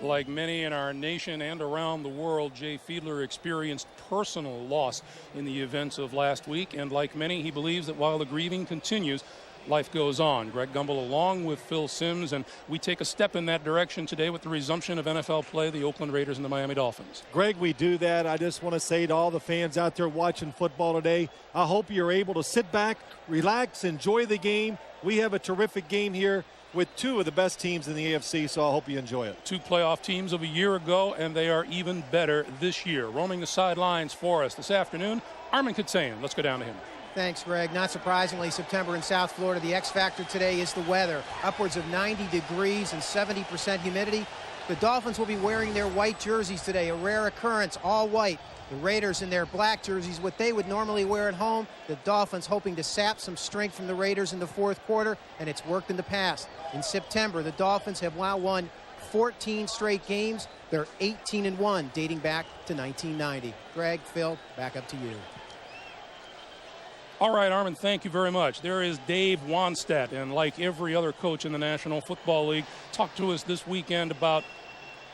Like many in our nation and around the world, Jay Fiedler experienced personal loss in the events of last week. And like many, he believes that while the grieving continues, life goes on. Greg Gumbel along with Phil Simms, and we take a step in that direction today with the resumption of NFL play, the Oakland Raiders and the Miami Dolphins. Greg, we do that. I just want to say to all the fans out there watching football today, I hope you're able to sit back, relax, enjoy the game. We have a terrific game here with two of the best teams in the AFC, so I hope you enjoy it. Two playoff teams of a year ago, and they are even better this year. Roaming the sidelines for us this afternoon, Armin Kitsayan. Let's go down to him. Thanks, Greg. Not surprisingly, September in South Florida, the X factor today is the weather. Upwards of 90 degrees and 70% humidity. The Dolphins will be wearing their white jerseys today, a rare occurrence, all white. The Raiders in their black jerseys, what they would normally wear at home. The Dolphins hoping to sap some strength from the Raiders in the fourth quarter, and it's worked in the past. In September, the Dolphins have now won 14 straight games. They're 18-1 dating back to 1990. Greg, Phil, back up to you. All right, Armin, thank you very much. There is Dave Wannstedt, and like every other coach in the National Football League, talked to us this weekend about,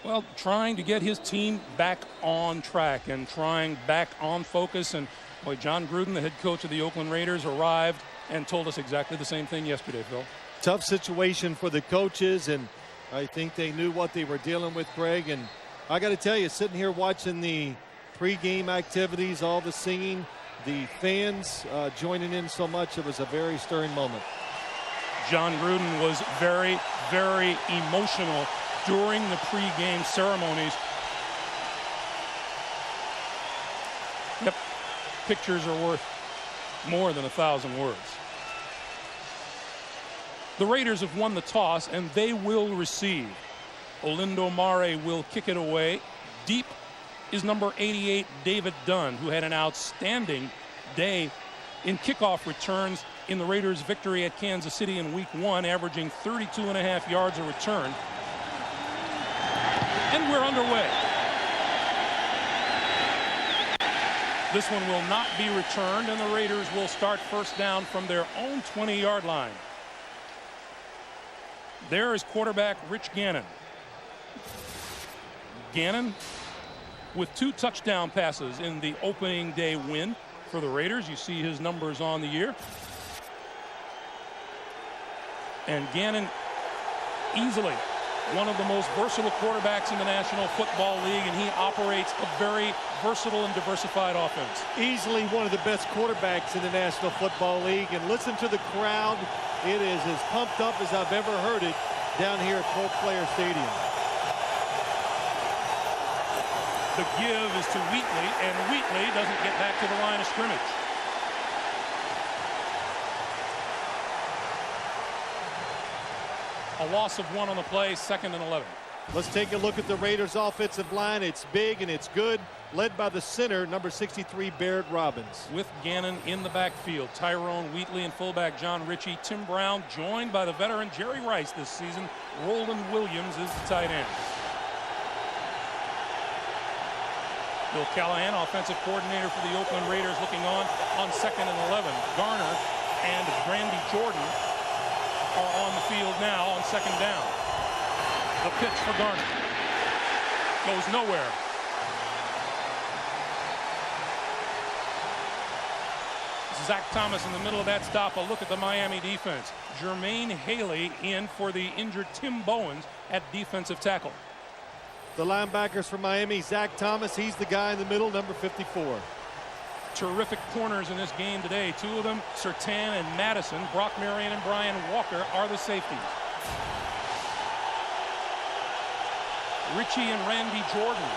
well, trying to get his team back on track and trying back on focus. And boy, John Gruden, the head coach of the Oakland Raiders, arrived and told us exactly the same thing yesterday, Phil. Tough situation for the coaches, and I think they knew what they were dealing with, Greg. And I got to tell you, sitting here watching the pregame activities, all the singing, the fans joining in so much, it was a very stirring moment. John Gruden was very, very emotional during the pregame ceremonies. Yep, pictures are worth more than 1,000 words. The Raiders have won the toss, and they will receive. Olindo Mare will kick it away. Deep is number 88, David Dunn, who had an outstanding day in kickoff returns in the Raiders' victory at Kansas City in Week 1, averaging 32.5 yards a return. And we're underway. This one will not be returned, and the Raiders will start first down from their own 20-yard line. There is quarterback Rich Gannon. Gannon with 2 touchdown passes in the opening day win for the Raiders. You see his numbers on the year. And Gannon, easily one of the most versatile quarterbacks in the National Football League, and he operates a very versatile and diversified offense. Easily one of the best quarterbacks in the National Football League. And listen to the crowd. It is as pumped up as I've ever heard it down here at Colt Player Stadium. The give is to Wheatley, and Wheatley doesn't get back to the line of scrimmage. A loss of 1 on the play, 2nd and 11. Let's take a look at the Raiders' offensive line. It's big and it's good, led by the center, number 63, Barrett Robbins. With Gannon in the backfield, Tyrone Wheatley and fullback John Ritchie. Tim Brown joined by the veteran Jerry Rice this season. Roland Williams is the tight end. Bill Callahan, offensive coordinator for the Oakland Raiders, looking on 2nd and 11. Garner and Randy Jordan are on the field now on 2nd down. The pitch for Garner goes nowhere. Zach Thomas in the middle of that stop. A look at the Miami defense. Jermaine Haley in for the injured Tim Bowens at defensive tackle. The linebackers for Miami, Zach Thomas, he's the guy in the middle, number 54. Terrific corners in this game today. 2 of them, Surtain and Madison. Brock Marion and Brian Walker are the safeties. Ritchie and Randy Jordan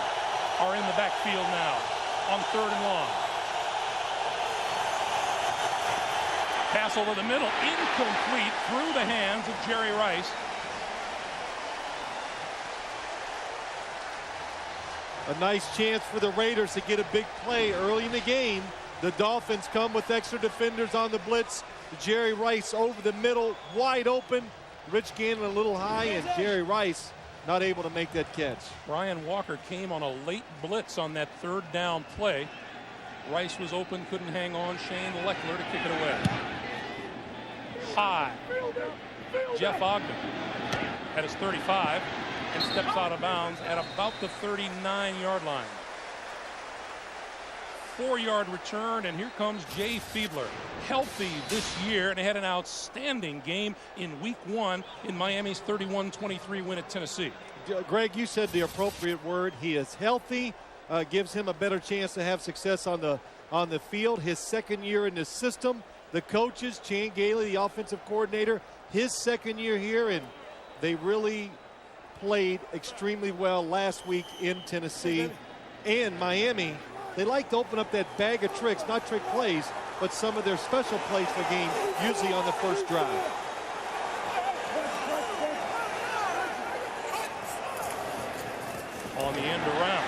are in the backfield now on 3rd and long. Pass over the middle, incomplete, through the hands of Jerry Rice. A nice chance for the Raiders to get a big play early in the game. The Dolphins come with extra defenders on the blitz. Jerry Rice over the middle, wide open. Rich Gannon a little high, and Jerry Rice not able to make that catch. Brian Walker came on a late blitz on that 3rd down play. Rice was open, couldn't hang on. Shane Leckler to kick it away. High. Jeff Ogden at his 35. and steps out of bounds at about the 39-yard line. 4-yard return, and here comes Jay Fiedler, healthy this year, and had an outstanding game in Week 1 in Miami's 31-23 win at Tennessee. Greg, you said the appropriate word. He is healthy, gives him a better chance to have success on the field. His second year in the system, the coaches, Chan Gailey, the offensive coordinator, his second year here, and they really played extremely well last week in Tennessee. And Miami, they like to open up that bag of tricks, not trick plays, but some of their special plays for the game, usually on the first drive. On the end around,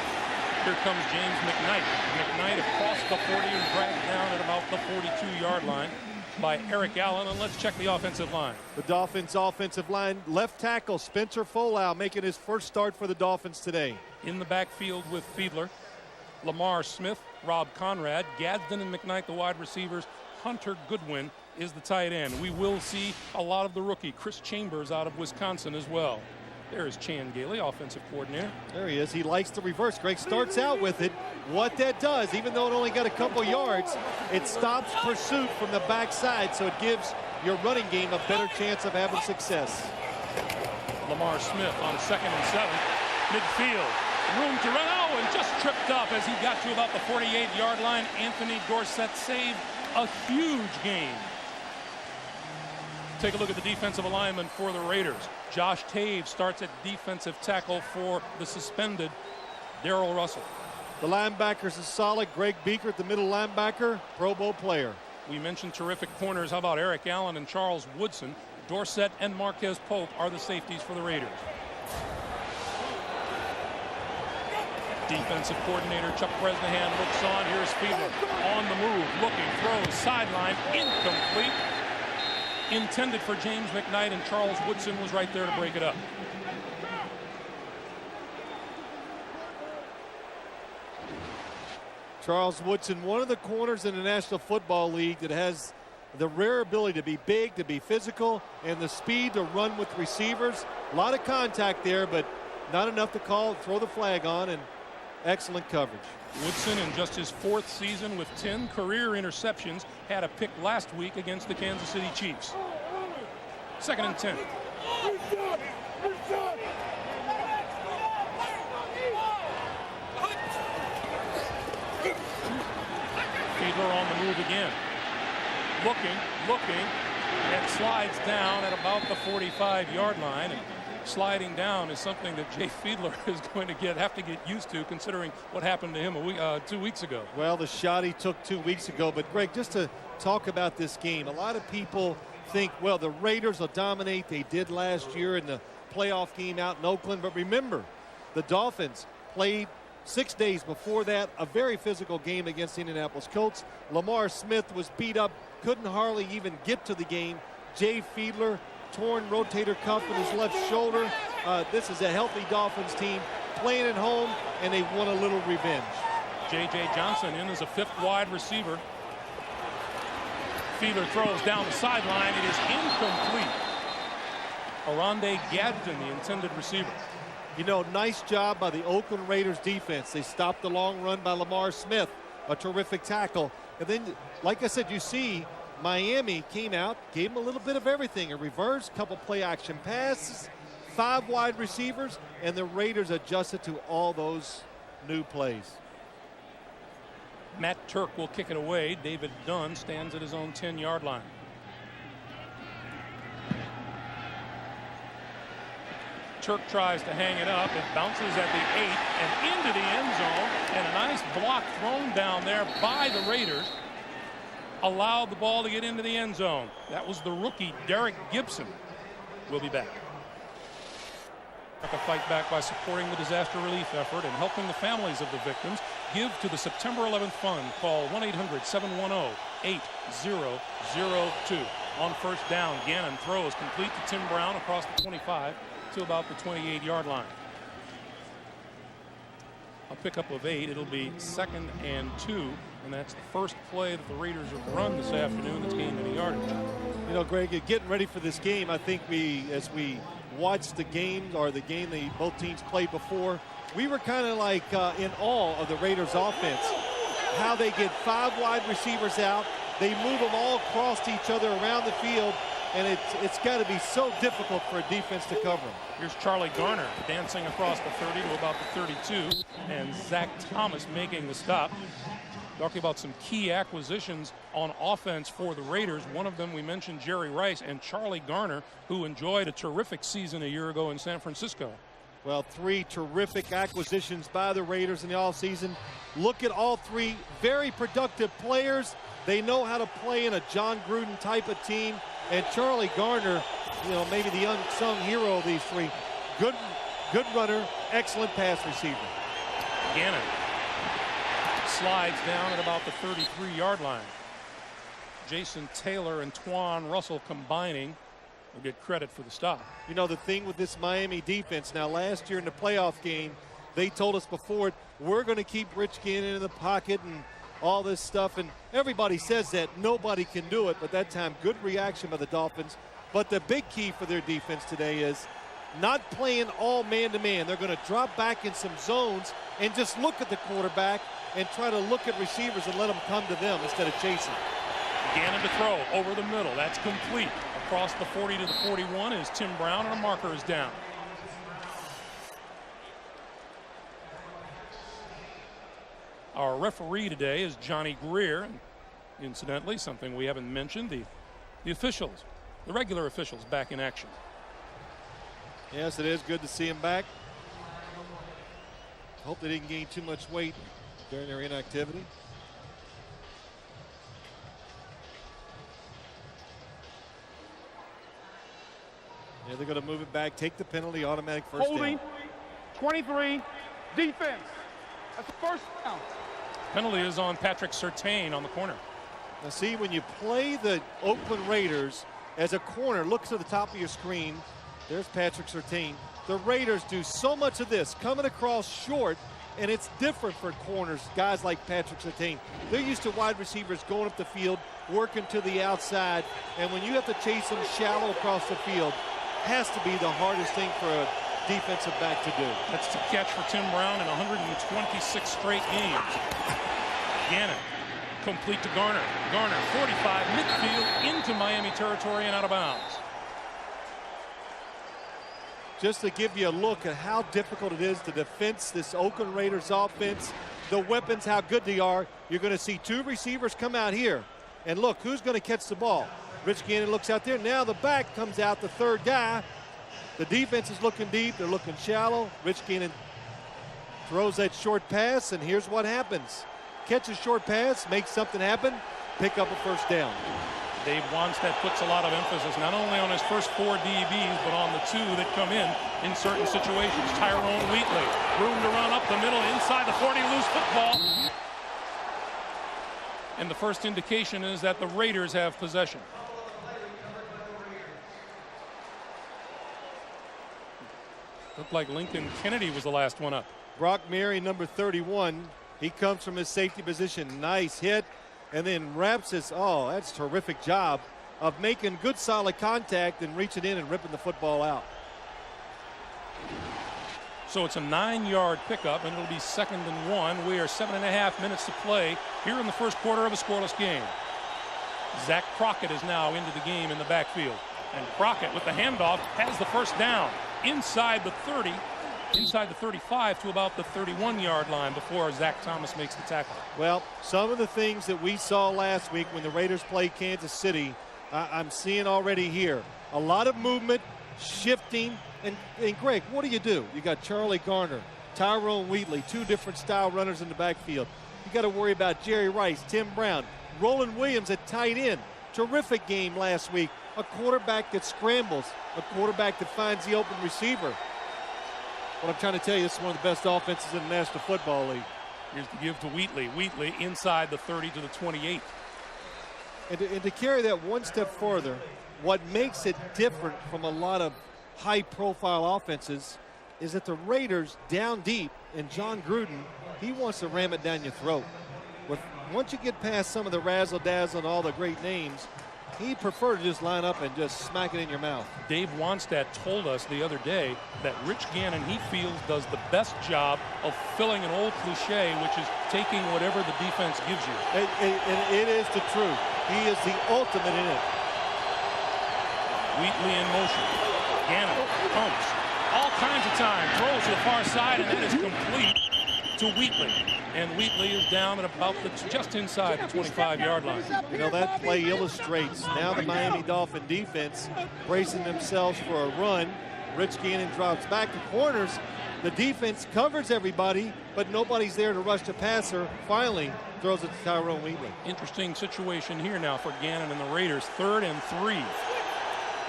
here comes James McKnight. McKnight across the 40 and dragged down at about the 42-yard line by Eric Allen. And let's check the offensive line. The Dolphins offensive line, left tackle Spencer Folau making his first start for the Dolphins today. In the backfield with Fiedler, Lamar Smith, Rob Conrad, Gadsden and McKnight, the wide receivers. Hunter Goodwin is the tight end. We will see a lot of the rookie, Chris Chambers, out of Wisconsin as well. There's Chan Gailey, offensive coordinator. There he is. He likes the reverse. Greg starts out with it. What that does, even though it only got a couple yards, it stops pursuit from the backside, so it gives your running game a better chance of having success. Lamar Smith on 2nd and 7, midfield. Room to run. Oh, and just tripped up as he got to about the 48-yard line. Anthony Dorsett saved a huge gain. Take a look at the defensive alignment for the Raiders. Josh Taves starts at defensive tackle for the suspended Darrell Russell. The linebackers is solid. Greg Beaker at the middle linebacker, Pro Bowl player. We mentioned terrific corners. How about Eric Allen and Charles Woodson? Dorsett and Marquez Pope are the safeties for the Raiders. Defensive coordinator Chuck Bresnahan looks on. Here's Fiedler on the move, looking, throws, sideline, incomplete. Intended for James McKnight, and Charles Woodson was right there to break it up. Charles Woodson, one of the corners in the National Football League that has the rare ability to be big, to be physical, and the speed to run with receivers. A lot of contact there, but not enough to throw the flag on, and excellent coverage. Woodson, in just his 4th season with 10 career interceptions, had a pick last week against the Kansas City Chiefs. 2nd and 10. Fiedler on the move again. Looking, and slides down at about the 45-yard line. And sliding down is something that Jay Fiedler is going to have to get used to, considering what happened to him 2 weeks ago. Well, the shot he took 2 weeks ago. But Greg, just to talk about this game, a lot of people think, well, the Raiders will dominate. They did last year in the playoff game out in Oakland. But remember, the Dolphins played 6 days before that a very physical game against the Indianapolis Colts. Lamar Smith was beat up, couldn't hardly even get to the game. Jay Fiedler, torn rotator cuff in his left shoulder. This is a healthy Dolphins team playing at home, and they want a little revenge. J.J. Johnson in as a 5th wide receiver. Fiedler throws down the sideline. It is incomplete. Aronde Gadsden, the intended receiver. You know, nice job by the Oakland Raiders defense. They stopped the long run by Lamar Smith, a terrific tackle. And then, like I said, you see Miami came out, gave him a little bit of everything. A reverse, couple play action passes, 5 wide receivers, and the Raiders adjusted to all those new plays. Matt Turk will kick it away. David Dunn stands at his own 10-yard line. Turk tries to hang it up. It bounces at the 8 and into the end zone. And a nice block thrown down there by the Raiders allowed the ball to get into the end zone. That was the rookie, Derek Gibson. We'll be back. To fight back by supporting the disaster relief effort and helping the families of the victims. Give to the September 11th Fund. Call 1-800-710-8002. On first down, Gannon throws complete to Tim Brown across the 25 to about the 28-yard line. A pickup of 8. It'll be 2nd and 2, and that's the first play that the Raiders have run this afternoon that's gained any yardage. You know, Greg, getting ready for this game, I think as we watched the game that both teams played before, we were kind of like in awe of the Raiders offense. How they get 5 wide receivers out, they move them all across to each other around the field, and it's got to be so difficult for a defense to cover them. Here's Charlie Garner dancing across the 30 to about the 32, and Zach Thomas making the stop. Talking about some key acquisitions on offense for the Raiders. One of them we mentioned, Jerry Rice, and Charlie Garner, who enjoyed a terrific season a year ago in San Francisco. Well, 3 terrific acquisitions by the Raiders in the offseason. Look at all 3 very productive players. They know how to play in a John Gruden type of team. And Charlie Garner, maybe the unsung hero of these 3. Good runner, excellent pass receiver. Gannon slides down at about the 33-yard line. Jason Taylor and Twan Russell combining will get credit for the stop. The thing with this Miami defense, now last year in the playoff game, they told us before, we're going to keep Rich Gannon in the pocket and all this stuff, and everybody says that. Nobody can do it, but that time, good reaction by the Dolphins. But the big key for their defense today is not playing all man-to-man. They're going to drop back in some zones and just look at the quarterback and try to look at receivers and let them come to them instead of chasing. Gannon to throw over the middle. That's complete. Across the 40 to the 41 is Tim Brown, and a marker is down. Our referee today is Johnny Greer. And incidentally, something we haven't mentioned, the officials, the regular officials back in action. Yes, it is good to see him back. Hope they didn't gain too much weight during their inactivity. Yeah, they're going to move it back, take the penalty, automatic first Holding, down. 23, defense. That's the first down. Penalty is on Patrick Surtain on the corner. Now see, when you play the Oakland Raiders as a corner, look to the top of your screen. There's Patrick Surtain. The Raiders do so much of this, coming across short, and it's different for corners, guys like Patrick Surtain. They're used to wide receivers going up the field, working to the outside, and when you have to chase them shallow across the field, has to be the hardest thing for a defensive back to do. That's the catch for Tim Brown in 126 straight games. Gannon complete to Garner. Garner 45 midfield into Miami territory and out of bounds. Just to give you a look at how difficult it is to defense this Oakland Raiders offense, the weapons, how good they are. You're going to see 2 receivers come out here. And look, who's going to catch the ball? Rich Gannon looks out there. Now the back comes out, the 3rd guy. The defense is looking deep. They're looking shallow. Rich Gannon throws that short pass, and here's what happens. Catch a short pass, make something happen, pick up a first down. Dave Wanstead puts a lot of emphasis not only on his first 4 DBs, but on the 2 that come in certain situations. Tyrone Wheatley, room to run up the middle, inside the 40, loose football. And the first indication is that the Raiders have possession. Looked like Lincoln Kennedy was the last one up. Brock Mary, number 31. He comes from his safety position. Nice hit. And then wraps his, that's a terrific job of making good solid contact and reaching in and ripping the football out. So it's a 9-yard pickup, and it'll be 2nd and 1. We are 7.5 minutes to play here in the first quarter of a scoreless game. Zach Crockett is now into the game in the backfield. And Crockett with the handoff has the first down inside the 30, inside the 35 to about the 31-yard line before Zach Thomas makes the tackle. Well, some of the things that we saw last week when the Raiders played Kansas City, I'm seeing already here. A lot of movement, shifting, and Greg, what do? You got Charlie Garner, Tyrone Wheatley, 2 different style runners in the backfield. You got to worry about Jerry Rice, Tim Brown, Roland Williams at tight end. Terrific game last week. A quarterback that scrambles, a quarterback that finds the open receiver. What I'm trying to tell you, this is one of the best offenses in the National Football League. Here's the give to Wheatley. Wheatley inside the 30 to the 28. And to carry that one step further, what makes it different from a lot of high-profile offenses is that the Raiders down deep, and John Gruden, he wants to ram it down your throat. Once you get past some of the razzle-dazzle and all the great names, He'd prefer to just line up and just smack it in your mouth. Dave Wannstedt told us the other day that Rich Gannon, he feels, does the best job of filling an old cliche, which is taking whatever the defense gives you. It is the truth. He is the ultimate in it. Wheatley in motion. Gannon pumps all kinds of time, throws to the far side, and that is complete to Wheatley. And Wheatley is down at about just inside the 25-yard line. You know, that play illustrates now the Miami Dolphin defense bracing themselves for a run. Rich Gannon drops back to corners. The defense covers everybody, but nobody's there to rush the passer. Finally throws it to Tyrone Wheatley. Interesting situation here now for Gannon and the Raiders. 3rd and 3.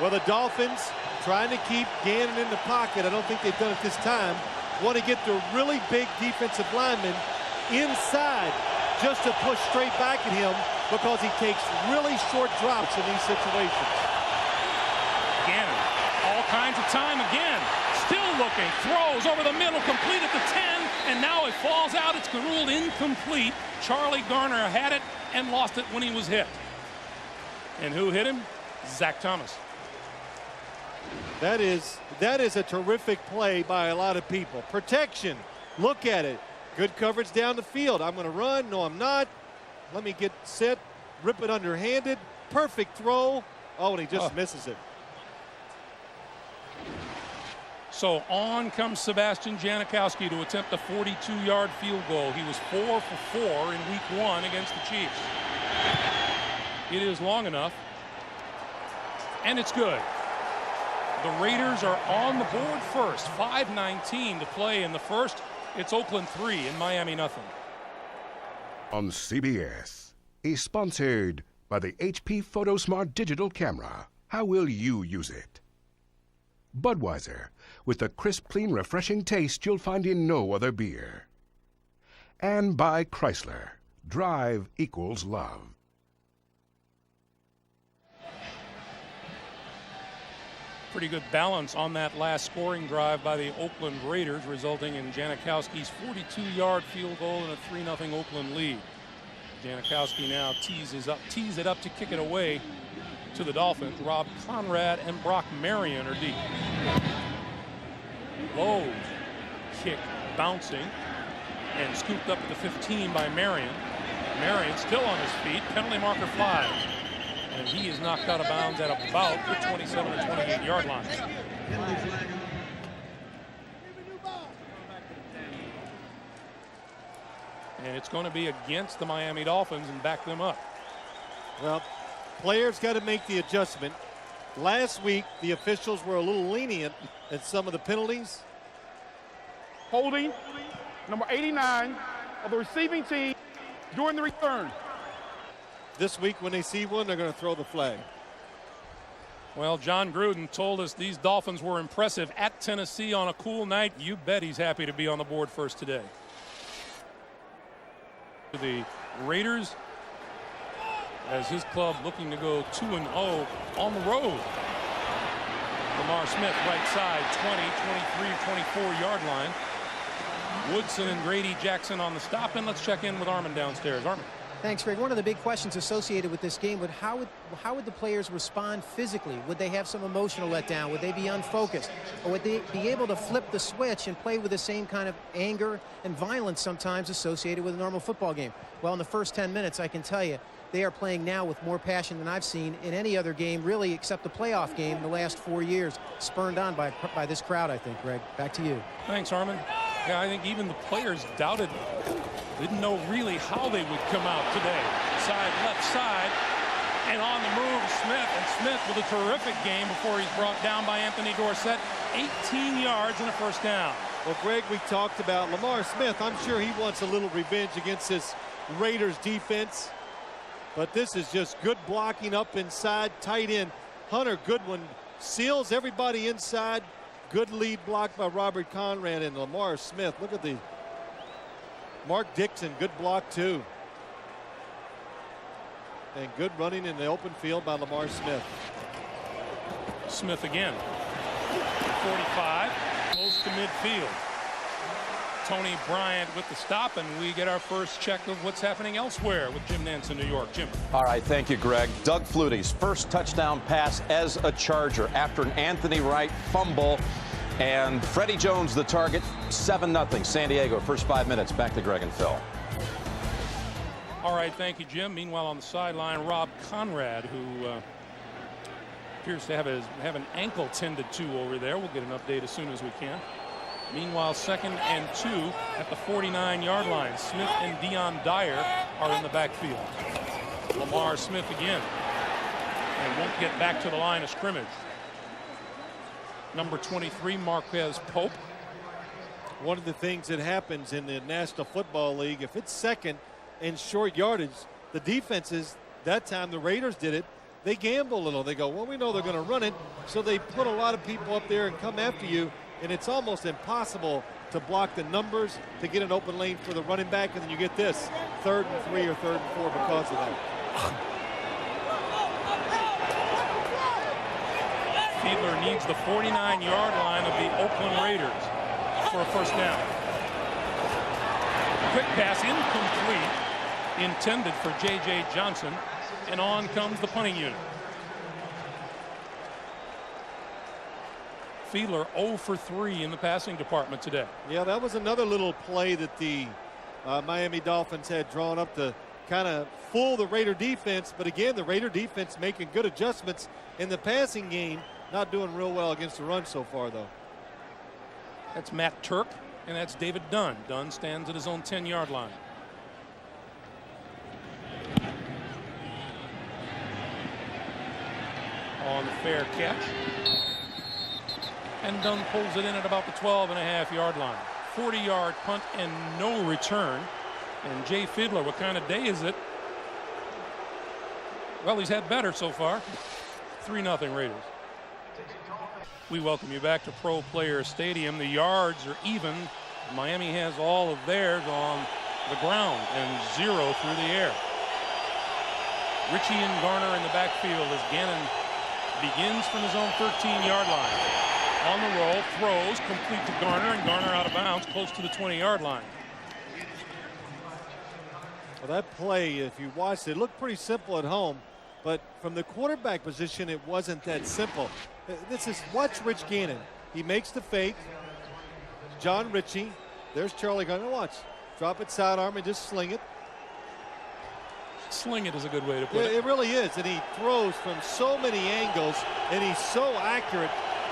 Well, the Dolphins trying to keep Gannon in the pocket. I don't think they've done it this time. Want to get the really big defensive lineman inside just to push straight back at him because he takes really short drops in these situations. Gannon, all kinds of time again. Still looking, throws over the middle, complete at the 10, and now it falls out. It's ruled incomplete. Charlie Garner had it and lost it when he was hit. And who hit him? Zach Thomas. That is a terrific play by a lot of people. Protection, look at it. Good coverage down the field. I'm going to run. No, I'm not. Let me get set. Rip it underhanded. Perfect throw. Oh, and he just misses it. So on comes Sebastian Janikowski to attempt a 42-yard field goal. He was 4 for 4 in week 1 against the Chiefs. It is long enough. And it's good. The Raiders are on the board first. 5:19 to play in the first. It's Oakland 3 and Miami nothing. On CBS is sponsored by the HP PhotoSmart digital camera. How will you use it? Budweiser, with the crisp, clean, refreshing taste you'll find in no other beer. And by Chrysler. Drive equals love. Pretty good balance on that last scoring drive by the Oakland Raiders, resulting in Janikowski's 42-yard field goal and a 3-0 Oakland lead. Janikowski now tees it up to kick it away to the Dolphins. Rob Conrad and Brock Marion are deep. Low kick bouncing and scooped up at the 15 by Marion. Marion still on his feet. Penalty marker flies. And he is knocked out of bounds at about the 27 or 28-yard line. And it's going to be against the Miami Dolphins and back them up. Well, players got to make the adjustment. Last week, the officials were a little lenient at some of the penalties. Holding number 89 of the receiving team during the return. This week, when they see one, they're going to throw the flag. Well, John Gruden told us these Dolphins were impressive at Tennessee on a cool night. You bet he's happy to be on the board first today. The Raiders, as his club looking to go 2-0 on the road. Lamar Smith, right side, 20, 23, 24-yard line. Woodson and Grady Jackson on the stop. And let's check in with Armin downstairs. Armin. Thanks, Greg. One of the big questions associated with this game would how would the players respond physically? Would they have some emotional letdown? Would they be unfocused? Or would they be able to flip the switch and play with the same kind of anger and violence sometimes associated with a normal football game? Well, in the first 10 minutes, I can tell you, they are playing now with more passion than I've seen in any other game, really, except the playoff game in the last 4 years. Spurned on by this crowd, I think, Greg. Back to you. Thanks, Armin. Yeah, I think even the players doubted, didn't know really how they would come out today. Side, left side, and on the move, Smith. And Smith with a terrific game before he's brought down by Anthony Dorsett. 18 yards and a first down. Well, Greg, we talked about Lamar Smith. I'm sure he wants a little revenge against this Raiders defense. But this is just good blocking up inside. Tight end Hunter Goodwin seals everybody inside. Good lead block by Robert Conrad and Lamar Smith. Look at the Mark Dixon, good block too. And good running in the open field by Lamar Smith. Smith again. 45, close to midfield. Tony Bryant with the stop, and we get our first check of what's happening elsewhere with Jim Nantz in New York. Jim. All right, thank you, Greg. Doug Flutie's first touchdown pass as a Charger after an Anthony Wright fumble. And Freddie Jones, the target, 7-0 San Diego. First 5 minutes. Back to Greg and Phil. All right, thank you, Jim. Meanwhile, on the sideline, Rob Conrad, who appears to have an ankle tended to over there. We'll get an update as soon as we can. Meanwhile, 2nd and 2 at the 49-yard line. Smith and Dion Dyer are in the backfield. Lamar Smith again, and won't get back to the line of scrimmage. Number 23, Marquez Pope. One of the things that happens in the National Football League, if it's second and short yardage, the defenses, that time the Raiders did it, they gamble a little. They go, well, we know they're going to run it, so they put a lot of people up there and come after you, and it's almost impossible to block the numbers to get an open lane for the running back, and then you get this 3rd and 3 or 3rd and 4 because of that. Fiedler needs the 49-yard line of the Oakland Raiders for a first down. Quick pass incomplete, intended for J.J. Johnson, and on comes the punting unit. Fiedler 0 for 3 in the passing department today. Yeah, that was another little play that the Miami Dolphins had drawn up to kind of fool the Raider defense. But again, the Raider defense making good adjustments in the passing game. Not doing real well against the run so far, though. That's Matt Turk, and that's David Dunn. Dunn stands at his own 10-yard line. On the fair catch. And Dunn pulls it in at about the 12.5-yard line. 40-yard punt and no return. And Jay Fiedler, what kind of day is it? Well, he's had better so far. 3-0 Raiders. We welcome you back to Pro Players Stadium. The yards are even. Miami has all of theirs on the ground and 0 through the air. Ritchie and Garner in the backfield as Gannon begins from his own 13-yard line. On the roll, throws, complete to Garner, and Garner out of bounds, close to the 20-yard line. Well, that play, if you watched it, looked pretty simple at home, but from the quarterback position, it wasn't that simple. Watch Rich Gannon. He makes the fake. John Ritchie. There's Charlie Garner. Watch. Drop it sidearm and just sling it. Sling it is a good way to put it. It really is, and he throws from so many angles, and he's so accurate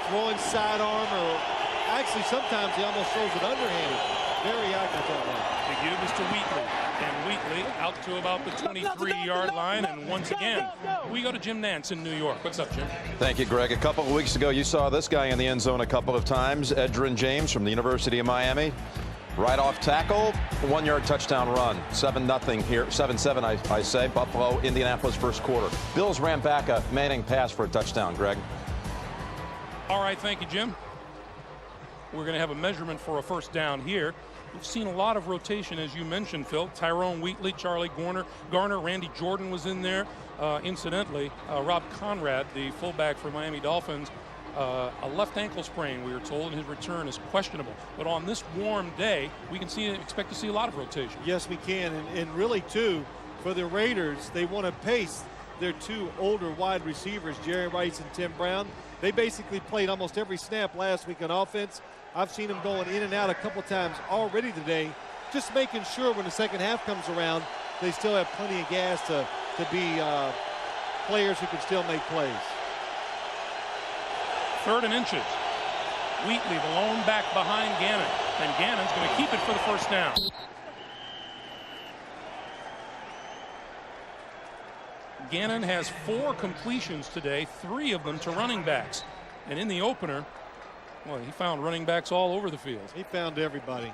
throwing sidearm, or actually sometimes he almost throws it underhanded. Very accurate that one. The give is to Wheatley, and Wheatley out to about the 23-yard line, and once again we go to Jim Nantz in New York. What's up, Jim? Thank you, Greg. A couple of weeks ago you saw this guy in the end zone a couple of times. Edgerrin James from the University of Miami. Right off tackle, 1-yard touchdown run. 7-0 here. 7-7 I say. Buffalo, Indianapolis first quarter. Bills ran back a Manning pass for a touchdown, Greg. All right, thank you, Jim. We're going to have a measurement for a first down here. We've seen a lot of rotation, as you mentioned, Phil. Tyrone Wheatley, Charlie Garner, Randy Jordan was in there. Incidentally, Rob Conrad, the fullback for Miami Dolphins, a left ankle sprain, we were told, and his return is questionable. But on this warm day, we can expect to see a lot of rotation. Yes, we can. And really, too, for the Raiders, they want to pace their two older wide receivers, Jerry Rice and Tim Brown. They basically played almost every snap last week on offense. I've seen them going in and out a couple times already today, just making sure when the second half comes around, they still have plenty of gas to be players who can still make plays. 3rd and inches. Wheatley, the lone back behind Gannon, and Gannon's going to keep it for the first down. Gannon has 4 completions today, 3 of them to running backs. And in the opener, well, he found running backs all over the field. He found everybody.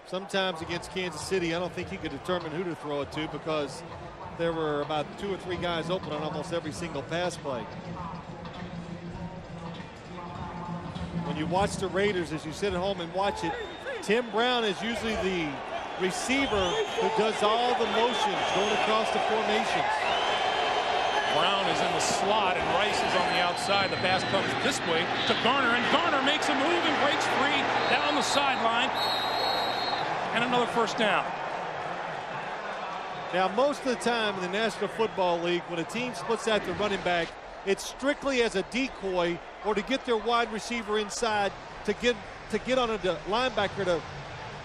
Sometimes against Kansas City, I don't think he could determine who to throw it to because there were about 2 or 3 guys open on almost every single pass play. When you watch the Raiders, as you sit at home and watch it, Tim Brown is usually the receiver who does all the motions going across the formations. Brown is in the slot and Rice is on the outside. The pass comes this way to Garner, and Garner makes a move and breaks free down the sideline. and another first down. Now, most of the time in the National Football League, when a team splits out the running back, it's strictly as a decoy or to get their wide receiver inside to get on a linebacker to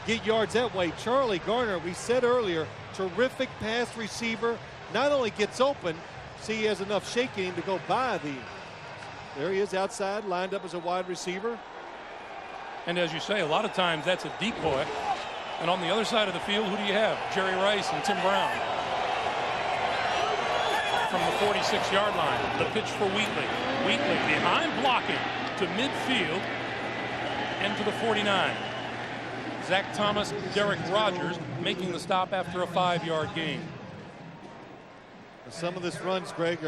get yards that way. Charlie Garner, we said earlier, terrific pass receiver. Not only gets open, see he has enough shaking to go by the. There he is outside, lined up as a wide receiver. And as you say, a lot of times that's a decoy. And on the other side of the field, who do you have? Jerry Rice and Tim Brown. From the 46-yard line, the pitch for Wheatley. Wheatley behind blocking to midfield and to the 49. Zach Thomas, Derek Rogers making the stop after a 5-yard gain. Some of this runs, Greg,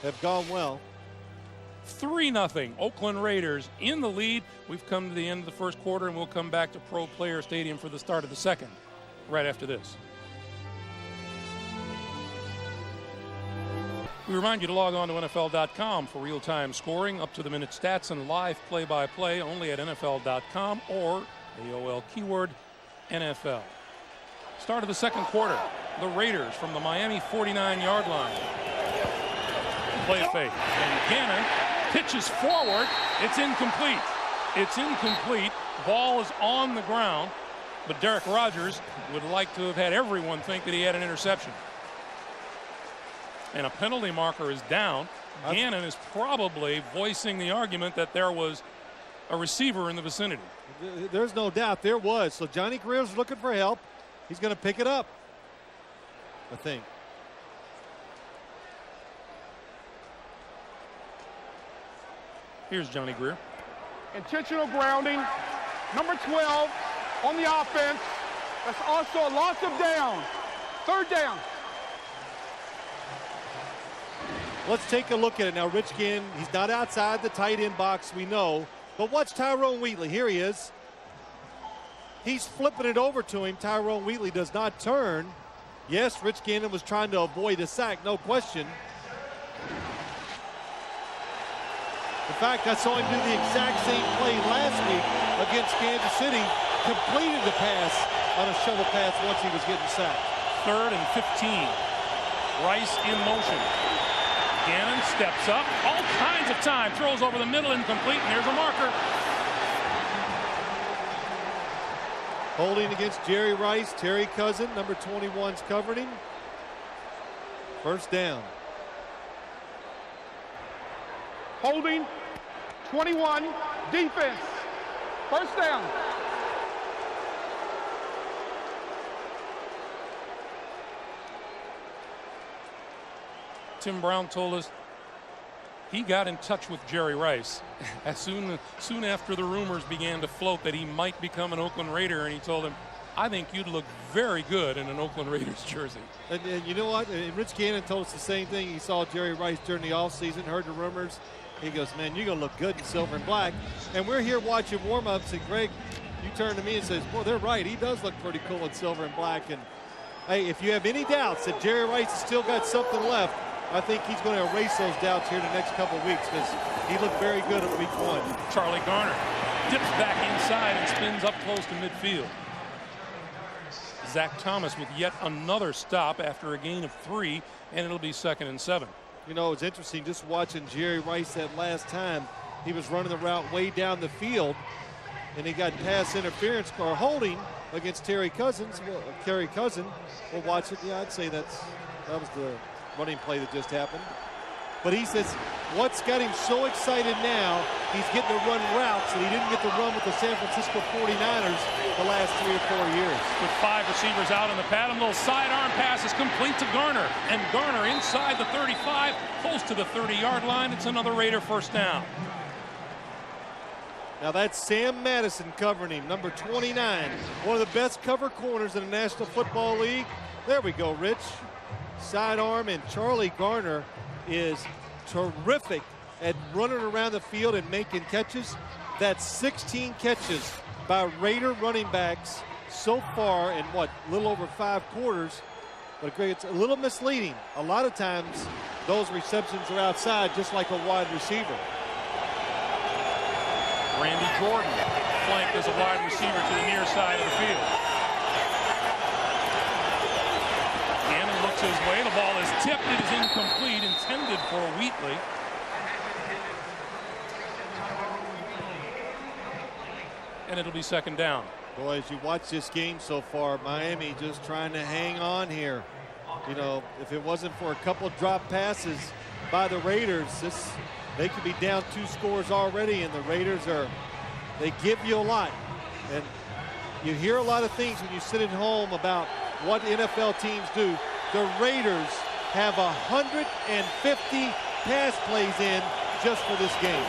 have gone well. 3-0 Oakland Raiders in the lead. We've come to the end of the first quarter, and we'll come back to Pro Player Stadium for the start of the second right after this. We remind you to log on to NFL.com for real-time scoring, up-to-the-minute stats, and live play-by-play only at NFL.com or AOL keyword NFL. Start of the second quarter. The Raiders from the Miami 49-yard line. Play fake. And Gannon pitches forward. It's incomplete. It's incomplete. Ball is on the ground. But Derek Rogers would like to have had everyone think that he had an interception. And a penalty marker is down. Gannon is probably voicing the argument that there was a receiver in the vicinity. There's no doubt there was. So Johnny Greer's looking for help. He's going to pick it up, I think. Here's Johnny Greer. Intentional grounding. Number 12 on the offense. That's also a loss of down. Third down. Let's take a look at it now. Rich Gannon, he's not outside the tight end box, we know. But watch Tyrone Wheatley. Here he is. He's flipping it over to him. Tyrone Wheatley does not turn. Yes, Rich Gannon was trying to avoid a sack, no question. In fact, I saw him do the exact same play last week against Kansas City. Completed the pass on a shovel pass once he was getting sacked. 3rd and 15. Rice in motion. Gannon steps up. All kinds of time. Throws over the middle, incomplete, and here's a marker. Holding against Jerry Rice. Terry Cousin, number 21's covering him. First down. Holding. 21. Defense. First down. Tim Brown told us he got in touch with Jerry Rice as soon after the rumors began to float that he might become an Oakland Raider, and he told him, I think you'd look very good in an Oakland Raiders jersey. And you know what? And Rich Gannon told us the same thing. He saw Jerry Rice during the offseason, heard the rumors. He goes, man, you're going to look good in silver and black. And we're here watching warm-ups, and Greg, you turn to me and says, well, they're right. He does look pretty cool in silver and black. And, hey, if you have any doubts that Jerry Rice has still got something left, I think he's going to erase those doubts here the next couple of weeks because he looked very good at week 1. Charlie Garner dips back inside and spins up close to midfield. Zach Thomas with yet another stop after a gain of 3, and it'll be 2nd and 7. You know, it's interesting just watching Jerry Rice that last time. He was running the route way down the field, and he got pass interference or holding against Terry Cousins. Well, Terry Cousin, we'll watch it. Yeah, I'd say that was the running play that just happened. But he says what's got him so excited now, he's getting to run routes that he didn't get to run with the San Francisco 49ers the last 3 or 4 years. With 5 receivers out in the pad, a little sidearm pass is complete to Garner. And Garner inside the 35, close to the 30-yard line. It's another Raider first down. Now that's Sam Madison covering him, number 29. One of the best cover corners in the National Football League. There we go, Rich. Sidearm, and Charlie Garner is terrific at running around the field and making catches. That's 16 catches by Raider running backs so far in a little over 5 quarters. But Greg, it's a little misleading. A lot of times those receptions are outside just like a wide receiver. Randy Jordan flanked as a wide receiver to the near side of the field. ball is tipped. It is incomplete, intended for Wheatley. And it'll be second down. Boy, as you watch this game so far, Miami just trying to hang on here. You know, if it wasn't for a couple drop passes by the Raiders, they could be down 2 scores already, and the Raiders they give you a lot. And you hear a lot of things when you sit at home about what NFL teams do. The Raiders have 150 pass plays in just for this game.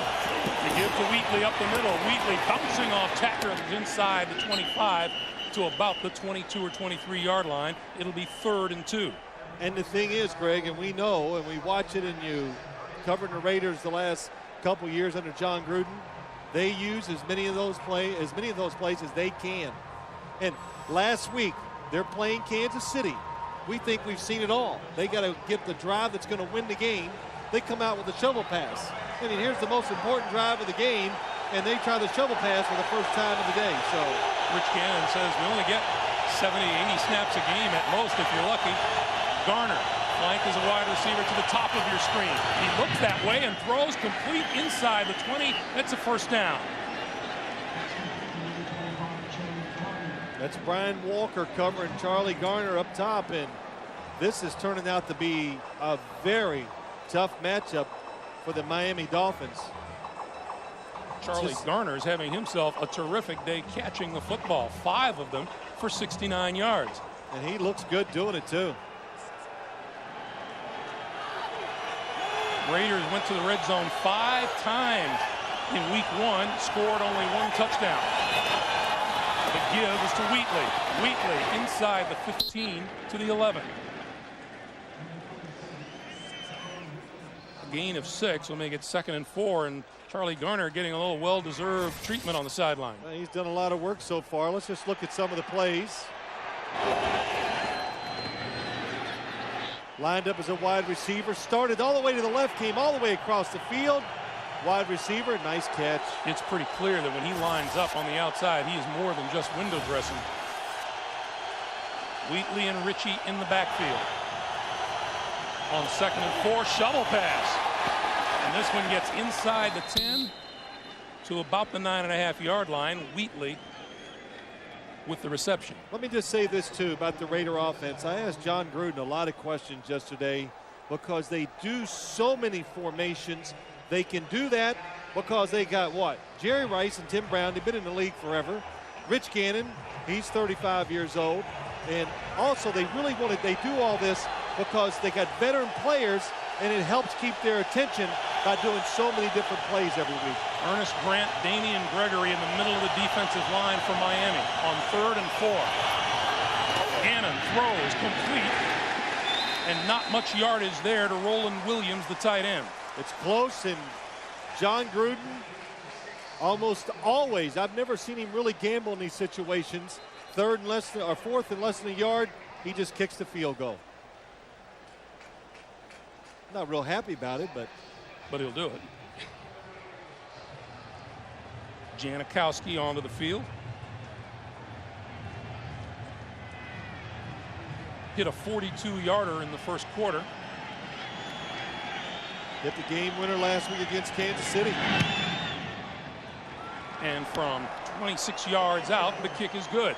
They give to Wheatley up the middle. Wheatley bouncing off tackles inside the 25 to about the 22 or 23-yard line. It'll be 3rd and 2. And the thing is, Greg, and we know, and we watch it, and you covering the Raiders the last couple years under John Gruden, they use as many of those plays as they can. And last week they're playing Kansas City. We think we've seen it all. They got to get the drive that's going to win the game. They come out with the shovel pass. I mean, here's the most important drive of the game, and they try the shovel pass for the first time of the day. So Rich Gannon says we only get 70, 80 snaps a game at most if you're lucky. Garner, flank as a wide receiver to the top of your screen. He looks that way and throws complete inside the 20. That's a first down. That's Brian Walker covering Charlie Garner up top, and this is turning out to be a very tough matchup for the Miami Dolphins. Charlie Garner is having himself a terrific day catching the football. 5 of them for 69 yards. And he looks good doing it too. Raiders went to the red zone 5 times in week 1, scored only 1 touchdown. The give is to Wheatley. Wheatley inside the 15 to the 11. A gain of 6 will make it 2nd and 4, and Charlie Garner getting a little well-deserved treatment on the sideline. Well, he's done a lot of work so far. Let's just look at some of the plays. Lined up as a wide receiver, started all the way to the left, came all the way across the field. Wide receiver, nice catch. It's pretty clear that when he lines up on the outside, he is more than just window dressing. Wheatley and Ritchie in the backfield. On 2nd and 4, shovel pass. And this one gets inside the 10 to about the 9.5-yard line. Wheatley with the reception. Let me just say this too about the Raider offense. I asked John Gruden a lot of questions yesterday because they do so many formations. They can do that because they got what? Jerry Rice and Tim Brown. They've been in the league forever. Rich Gannon, he's 35 years old. And also they do all this because they got veteran players, and it helps keep their attention by doing so many different plays every week. Ernest Grant, Damian Gregory in the middle of the defensive line for Miami on 3rd and 4. Gannon throws complete, and not much yardage there to Roland Williams, the tight end. It's close, and John Gruden almost always, I've never seen him really gamble in these situations. 4th and less than a yard, he just kicks the field goal. Not real happy about it, but he'll do it. Janikowski onto the field. Hit a 42-yarder in the first quarter. Hit the game winner last week against Kansas City. And from 26 yards out, the kick is good.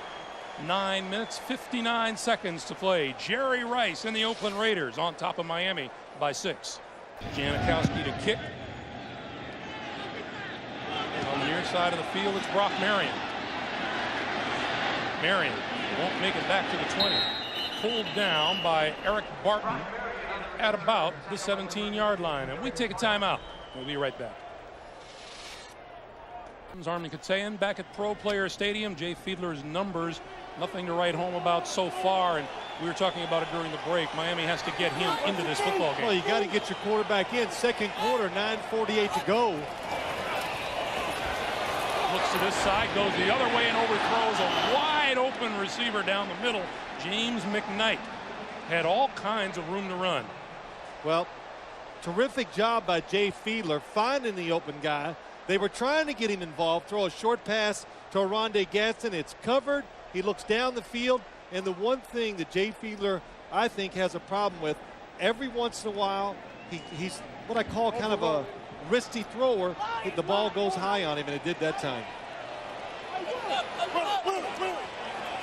9 minutes, 59 seconds to play. Jerry Rice and the Oakland Raiders on top of Miami by 6. Janikowski to kick. And on the near side of the field, it's Brock Marion. Marion won't make it back to the 20. Pulled down by Eric Barton at about the 17-yard line. And we take a timeout. We'll be right back. Armin Katayan back at Pro Player Stadium. Jay Fiedler's numbers, nothing to write home about so far, and we were talking about it during the break. Miami has to get him into this football game. Well, you got to get your quarterback in. Second quarter, 9:48 to go. Looks to this side, goes the other way, and overthrows a wide open receiver down the middle. James McKnight had all kinds of room to run. Well, terrific job by Jay Fiedler finding the open guy. They were trying to get him involved, throw a short pass to Oronde Gadsden. It's covered. He looks down the field. And the one thing that Jay Fiedler, I think, has a problem with, every once in a while, he's what I call kind of a wristy thrower. The ball goes high on him, and it did that time.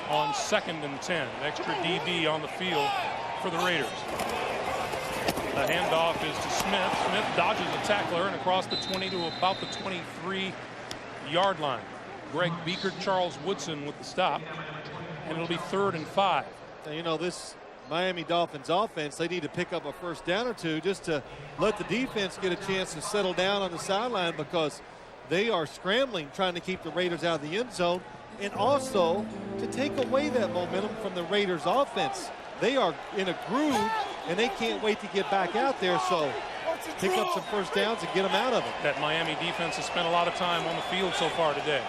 On 2nd and 10, extra DB on the field for the Raiders. The handoff is to Smith. Smith dodges a tackler and across the 20 to about the 23-yard line. Greg Beekert, Charles Woodson with the stop, and it'll be 3rd and 5. Now, you know, this Miami Dolphins offense, they need to pick up a first down or two just to let the defense get a chance to settle down on the sideline, because they are scrambling trying to keep the Raiders out of the end zone, and also to take away that momentum from the Raiders offense. They are in a groove, and they can't wait to get back out there. So pick up some first downs and get them out of it. That Miami defense has spent a lot of time on the field so far today.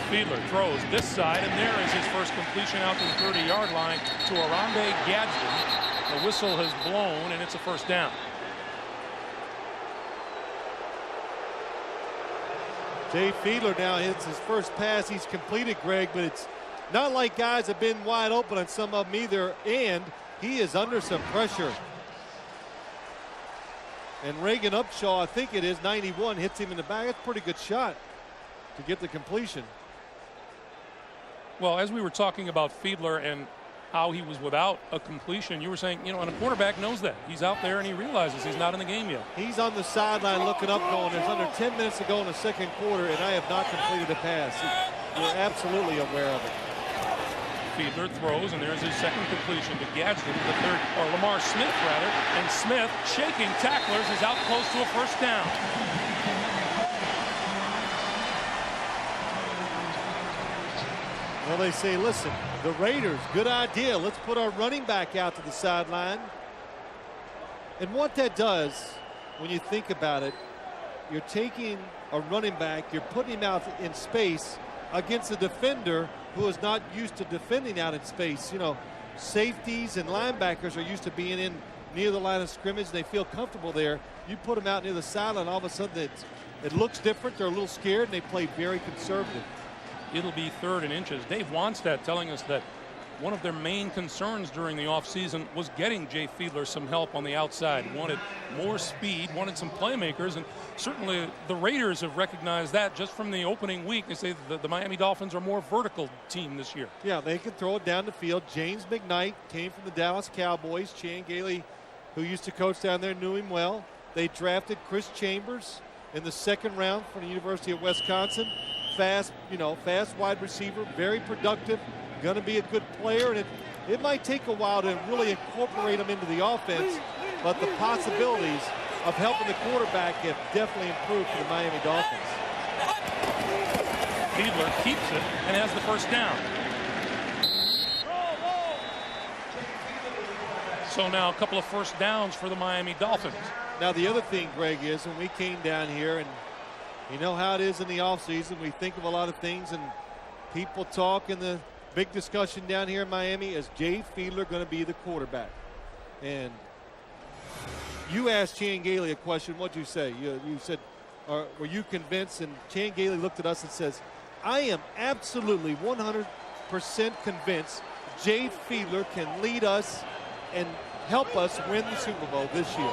Fiedler throws this side, and there is his first completion out to the 30-yard line to Arambe Gadsden. The whistle has blown, and it's a first down. Jay Fiedler now hits his first pass he's completed, Greg, but it's not like guys have been wide open on some of them either, and he is under some pressure. And Reagan Upshaw, I think it is, 91, hits him in the back. That's a pretty good shot to get the completion. Well, as we were talking about Fiedler and how he was without a completion, you were saying, you know, and a quarterback knows that. He's out there and he realizes he's not in the game yet. He's on the sideline looking up going, there's under 10 minutes to go in the second quarter, and I have not completed a pass. You're absolutely aware of it. Fiedler throws, and there's his second completion to Gadsden, the third, or Lamar Smith rather, and Smith, shaking tacklers, is out close to a first down. Well, they say, listen, the Raiders, good idea. Let's put our running back out to the sideline. And what that does, when you think about it, you're taking a running back, you're putting him out in space against a defender who is not used to defending out in space. You know, safeties and linebackers are used to being in near the line of scrimmage, and they feel comfortable there. You put them out near the sideline, all of a sudden it looks different. They're a little scared, and they play very conservative. It'll be 3rd and inches. Dave Wannstedt telling us that one of their main concerns during the offseason was getting Jay Fiedler some help on the outside. Wanted more speed, wanted some playmakers, and certainly the Raiders have recognized that just from the opening week. They say the Miami Dolphins are a more vertical team this year. Yeah, they can throw it down the field. James McKnight came from the Dallas Cowboys. Chan Gailey, who used to coach down there, knew him well. They drafted Chris Chambers in the 2nd round from the University of Wisconsin. Fast wide receiver, very productive, going to be a good player, and it might take a while to really incorporate him into the offense, but the possibilities of helping the quarterback have definitely improved for the Miami Dolphins. Fiedler keeps it and has the first down. So now a couple of first downs for the Miami Dolphins. Now the other thing, Greg, is when we came down here, and you know how it is in the offseason, we think of a lot of things, and people talk in the big discussion down here in Miami, is Jay Fiedler going to be the quarterback? And you asked Chan Gailey a question. What'd you say? You said, were you convinced? And Chan Gailey looked at us and says, I am absolutely 100% convinced Jay Fiedler can lead us and help us win the Super Bowl this year.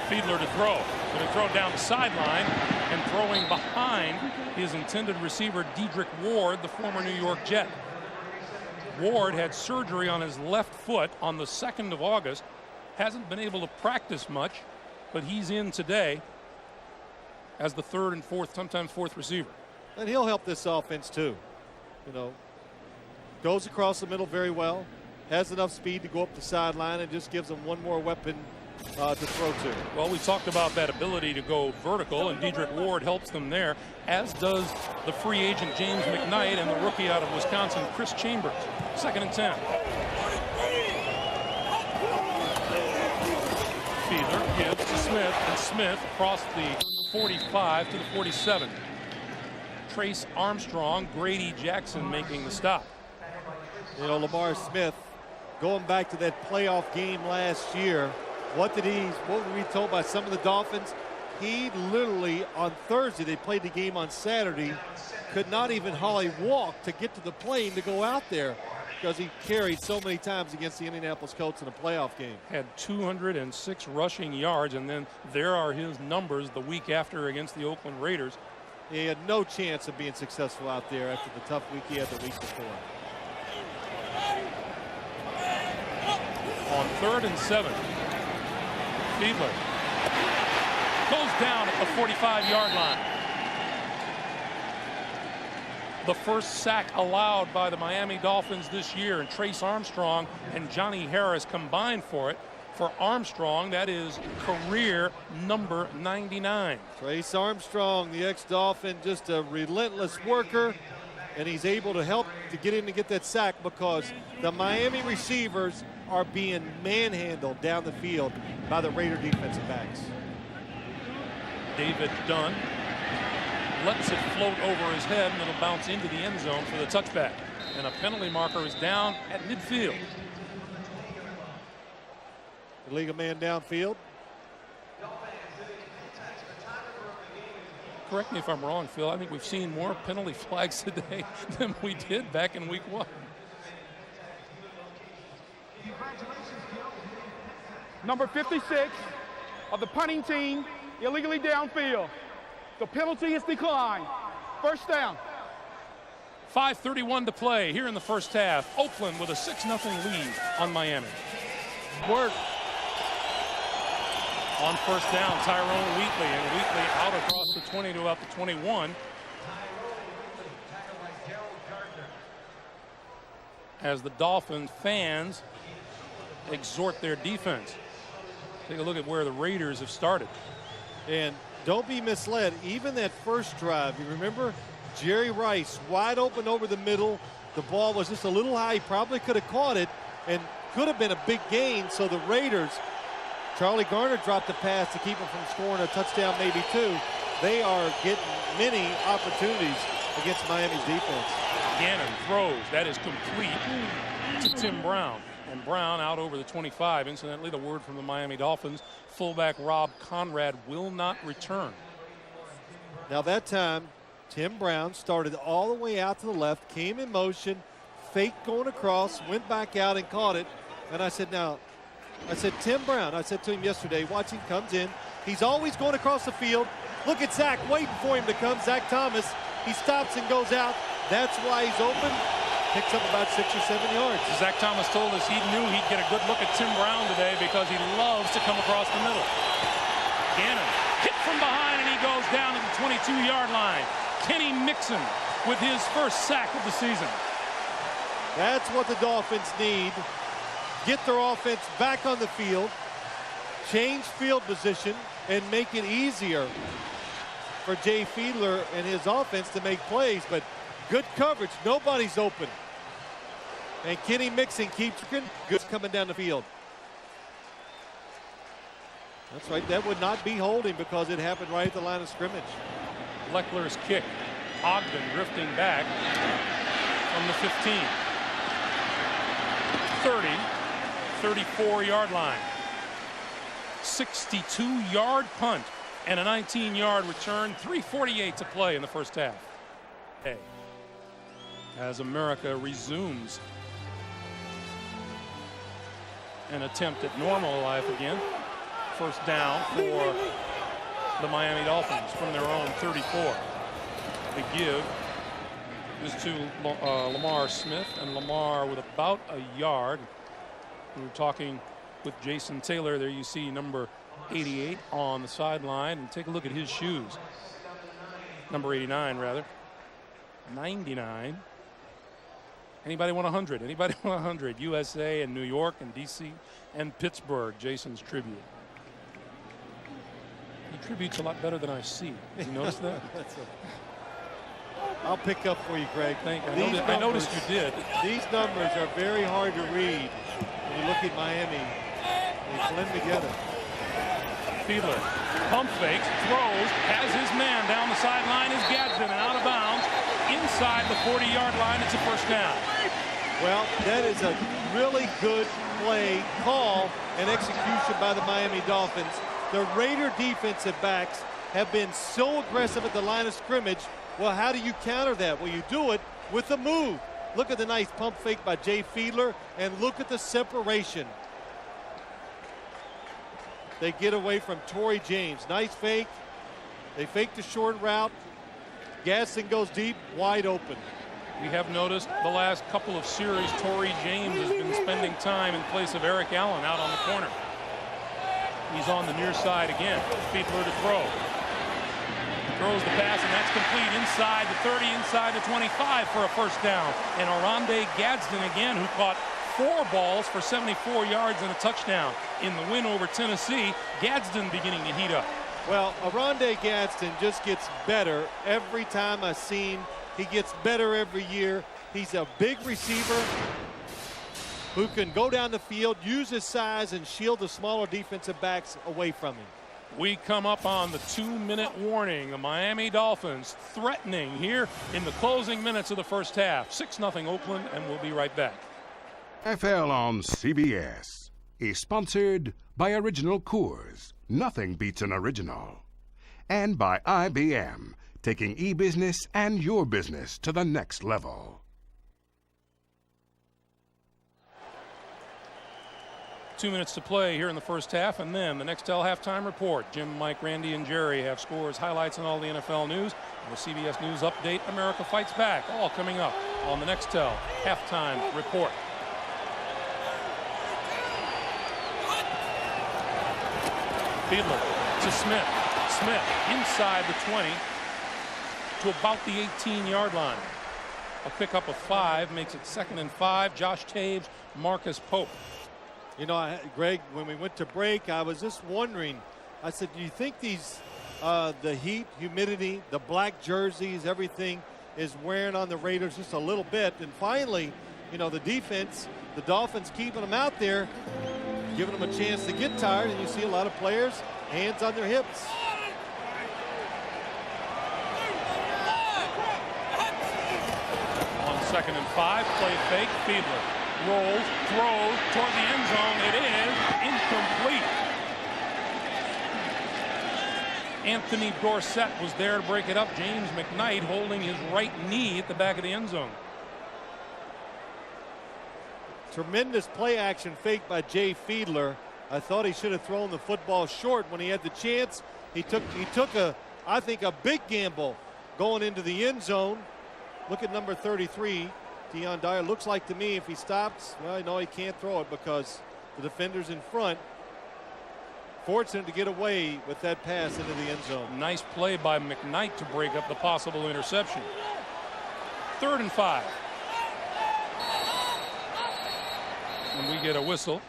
Fiedler to throw. Going to throw down the sideline and throwing behind his intended receiver, Dedrick Ward, the former New York Jet. Ward had surgery on his left foot on the 2nd of August. Hasn't been able to practice much, but he's in today as the 3rd and 4th, sometimes 4th receiver. And he'll help this offense too. You know, goes across the middle very well, has enough speed to go up the sideline, and just gives them one more weapon to throw to. Well, we talked about that ability to go vertical, and Dedrick Ward helps them there, as does the free agent James McKnight and the rookie out of Wisconsin, Chris Chambers. 2nd and 10. Fiedler gives to Smith, and Smith across the 45 to the 47. Trace Armstrong, Grady Jackson making the stop. You know, Lamar Smith, going back to that playoff game last year, what were we told by some of the Dolphins? He literally, on Thursday, they played the game on Saturday, could not even hardly walk to get to the plane to go out there. because he carried so many times against the Indianapolis Colts in a playoff game. Had 206 rushing yards, and then there are his numbers the week after against the Oakland Raiders. He had no chance of being successful out there after the tough week he had the week before. On 3rd and 7, Fiedler goes down at the 45-yard line. The first sack allowed by the Miami Dolphins this year, and Trace Armstrong and Johnny Harris combined for it. For Armstrong, that is career number 99. Trace Armstrong, the ex-Dolphin, just a relentless worker, and he's able to help to get in to get that sack because the Miami receivers are being manhandled down the field by the Raider defensive backs. David Dunn lets it float over his head, and it'll bounce into the end zone for the touchback. And a penalty marker is down at midfield. The league a man downfield. Correct me if I'm wrong, Phil. I think we've seen more penalty flags today than we did back in week 1. Number 56 of the punting team, illegally downfield. The penalty is declined. First down. 5:31 to play here in the first half. Oakland with a 6-0 lead on Miami. Work. On first down, Tyrone Wheatley, and Wheatley out across the 20 to about the 21. As the Dolphin fans exhort their defense. Take a look at where the Raiders have started. And don't be misled. Even that first drive, you remember Jerry Rice wide open over the middle. The ball was just a little high. He probably could have caught it and could have been a big gain. So the Raiders, Charlie Garner dropped the pass to keep him from scoring a touchdown, maybe 2. They are getting many opportunities against Miami's defense. Gannon throws. That is complete to Tim Brown. And Brown out over the 25. Incidentally, the word from the Miami Dolphins, fullback Rob Conrad will not return. Now that time, Tim Brown started all the way out to the left, came in motion, faked going across, went back out and caught it. And I said, Tim Brown, I said to him yesterday, watch him, comes in. He's always going across the field. Look at Zach waiting for him to come. Zach Thomas, he stops and goes out. That's why he's open. Picks up about 6 or 7 yards. Zach Thomas told us he knew he'd get a good look at Tim Brown today because he loves to come across the middle. Gannon hit from behind, and he goes down to the 22-yard line. Kenny Mixon with his first sack of the season. That's what the Dolphins need. Get their offense back on the field, change field position, and make it easier for Jay Fiedler and his offense to make plays. But good coverage. Nobody's open. And Kenny Mixon keeps good coming down the field. That's right. That would not be holding because it happened right at the line of scrimmage. Leckler's kick. Ogden drifting back from the 15. 30, 34-yard line. 62-yard punt and a 19-yard return. 3:48 to play in the first half. As America resumes an attempt at normal life again. First down for the Miami Dolphins from their own 34. The give is to Lamar Smith, and Lamar with about a yard. We were talking with Jason Taylor. There you see number 88 on the sideline, and take a look at his shoes. Number 89 rather. 99. Anybody want 100? Anybody want 100? USA and New York and DC and Pittsburgh. Jason's tribute. He tributes a lot better than I see. Did you notice that? I'll pick up for you, Greg. I noticed you did. These numbers are very hard to read when you look at Miami. They blend together. Fiedler pump fakes, throws, has his man down the sideline is Gadsden, and out of bounds inside the 40-yard line. It's a first down. Well, that is a really good play, call, and execution by the Miami Dolphins. The Raider defensive backs have been so aggressive at the line of scrimmage. Well, how do you counter that? Well, you do it with a move. Look at the nice pump fake by Jay Fiedler, and look at the separation. They get away from Torrey James. Nice fake. They fake the short route. Gadsden goes deep, wide open. We have noticed the last couple of series, Torrey James has been spending time in place of Eric Allen out on the corner. He's on the near side again. Fiedler to throw. Throws the pass, and that's complete inside the 30, inside the 25 for a first down. And Oronde Gadsden again, who caught 4 balls for 74 yards and a touchdown in the win over Tennessee. Gadsden beginning to heat up. Well, Oronde Gadsden just gets better every time I see him. He gets better every year. He's a big receiver who can go down the field, use his size, and shield the smaller defensive backs away from him. We come up on the 2-minute warning. The Miami Dolphins threatening here in the closing minutes of the first half. 6-0 Oakland, and we'll be right back. FL on CBS is sponsored by Original Coors. Nothing beats an original. And by IBM, taking e-business and your business to the next level. 2 minutes to play here in the first half, and then the Nextel halftime report. Jim, Mike, Randy, and Jerry have scores, highlights, and all the NFL news. And the CBS News update, America Fights Back, all coming up on the Nextel halftime report. Fiedler to Smith. Smith inside the 20 to about the 18-yard line. A pickup of 5 makes it 2nd and 5. Josh Taves, Marcus Pope. You know, Greg, when we went to break, I was just wondering, I said, do you think these, the heat, humidity, the black jerseys, everything is wearing on the Raiders just a little bit? And finally, you know, the defense, the Dolphins keeping them out there, giving them a chance to get tired, and you see a lot of players, hands on their hips. On 2nd and 5, play fake, Fiedler. Rolls, throws toward the end zone. It is incomplete. Anthony Dorsett was there to break it up. James McKnight holding his right knee at the back of the end zone. Tremendous play action fake by Jay Fiedler. I thought he should have thrown the football short when he had the chance. He took I think a big gamble going into the end zone. Look at number 33. Deion Dyer. Looks like to me if he stops, well, no, he can't throw it because the defender's in front. Fortunate to get away with that pass into the end zone. Nice play by McKnight to break up the possible interception. 3rd and 5. And we get a whistle.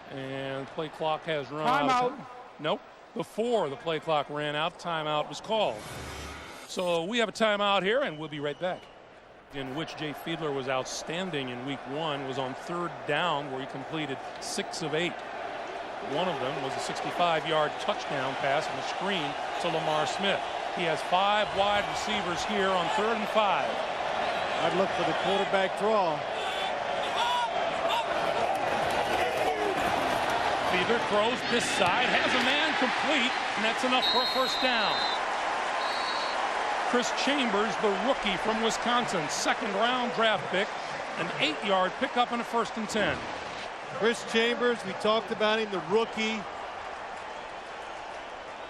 And play clock has run out. Nope. Before the play clock ran out, timeout was called. So we have a timeout here, and we'll be right back. In which Jay Fiedler was outstanding in week 1 was on 3rd down, where he completed 6 of 8. One of them was a 65-yard touchdown pass on a screen to Lamar Smith. He has 5 wide receivers here on 3rd and 5. I'd look for the quarterback draw. Fiedler throws this side, has a man complete, and that's enough for a first down. Chris Chambers, the rookie from Wisconsin, 2nd-round draft pick, an 8-yard pickup and a 1st and 10. Chris Chambers, we talked about him, the rookie.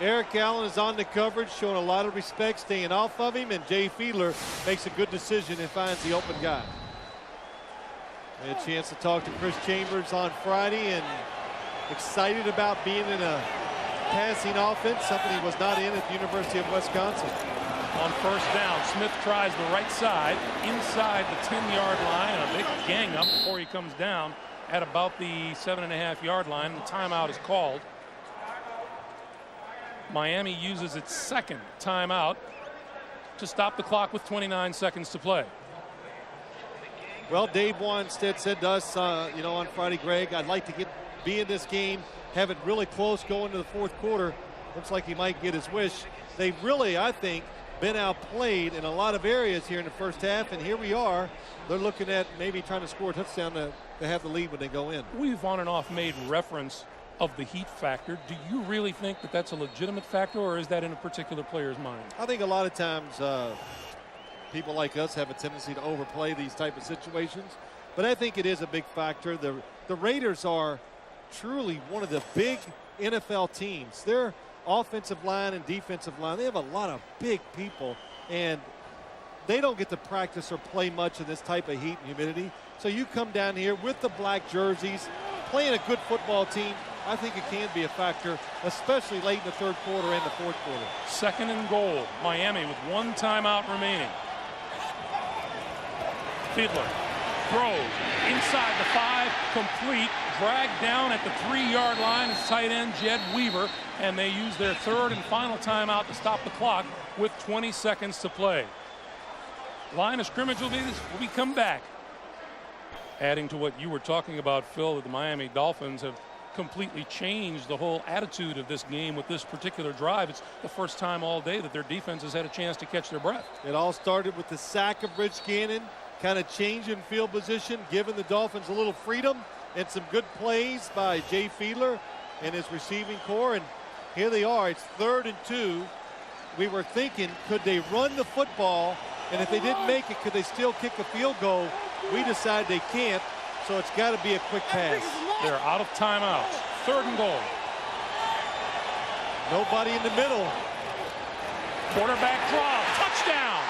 Eric Allen is on the coverage, showing a lot of respect, staying off of him, and Jay Fiedler makes a good decision and finds the open guy. I had a chance to talk to Chris Chambers on Friday, and excited about being in a passing offense, something he was not in at the University of Wisconsin. On 1st down, Smith tries the right side inside the 10-yard line, and a big gang up before he comes down at about the 7.5-yard line. The timeout is called. Miami uses its 2nd timeout to stop the clock with 29 seconds to play. Well, Dave Wanstead said to us, you know, on Friday, Greg, I'd like to be in this game, have it really close going to the 4th quarter. Looks like he might get his wish. They've really, I think, been outplayed in a lot of areas here in the first half, and here we are. They're looking at maybe trying to score a touchdown to have the lead when they go in. We've on and off made reference of the heat factor. Do you really think that that's a legitimate factor, or is that in a particular player's mind? I think a lot of times people like us have a tendency to overplay these type of situations. But I think it is a big factor. The Raiders are truly one of the big NFL teams. Their offensive line and defensive line, they have a lot of big people, and they don't get to practice or play much in this type of heat and humidity. So you come down here with the black jerseys, playing a good football team, I think it can be a factor, especially late in the third quarter and the fourth quarter. 2nd and goal. Miami with 1 timeout remaining. Fiedler throws inside the 5, complete, dragged down at the 3-yard line is tight end Jed Weaver, and they use their 3rd and final timeout to stop the clock with 20 seconds to play. Line of scrimmage will be this when we come back. Adding to what you were talking about, Phil, that the Miami Dolphins have completely changed the whole attitude of this game with this particular drive. It's the first time all day that their defense has had a chance to catch their breath. It all started with the sack of Rich Gannon, kind of changing field position, giving the Dolphins a little freedom, and some good plays by Jay Fiedler and his receiving core. And here they are. It's 3rd and 2. We were thinking, could they run the football? And if they didn't make it, could they still kick a field goal? We decided they can't, so it's got to be a quick pass. They're out of timeouts. 3rd and goal. Nobody in the middle. Quarterback draw. Touchdown.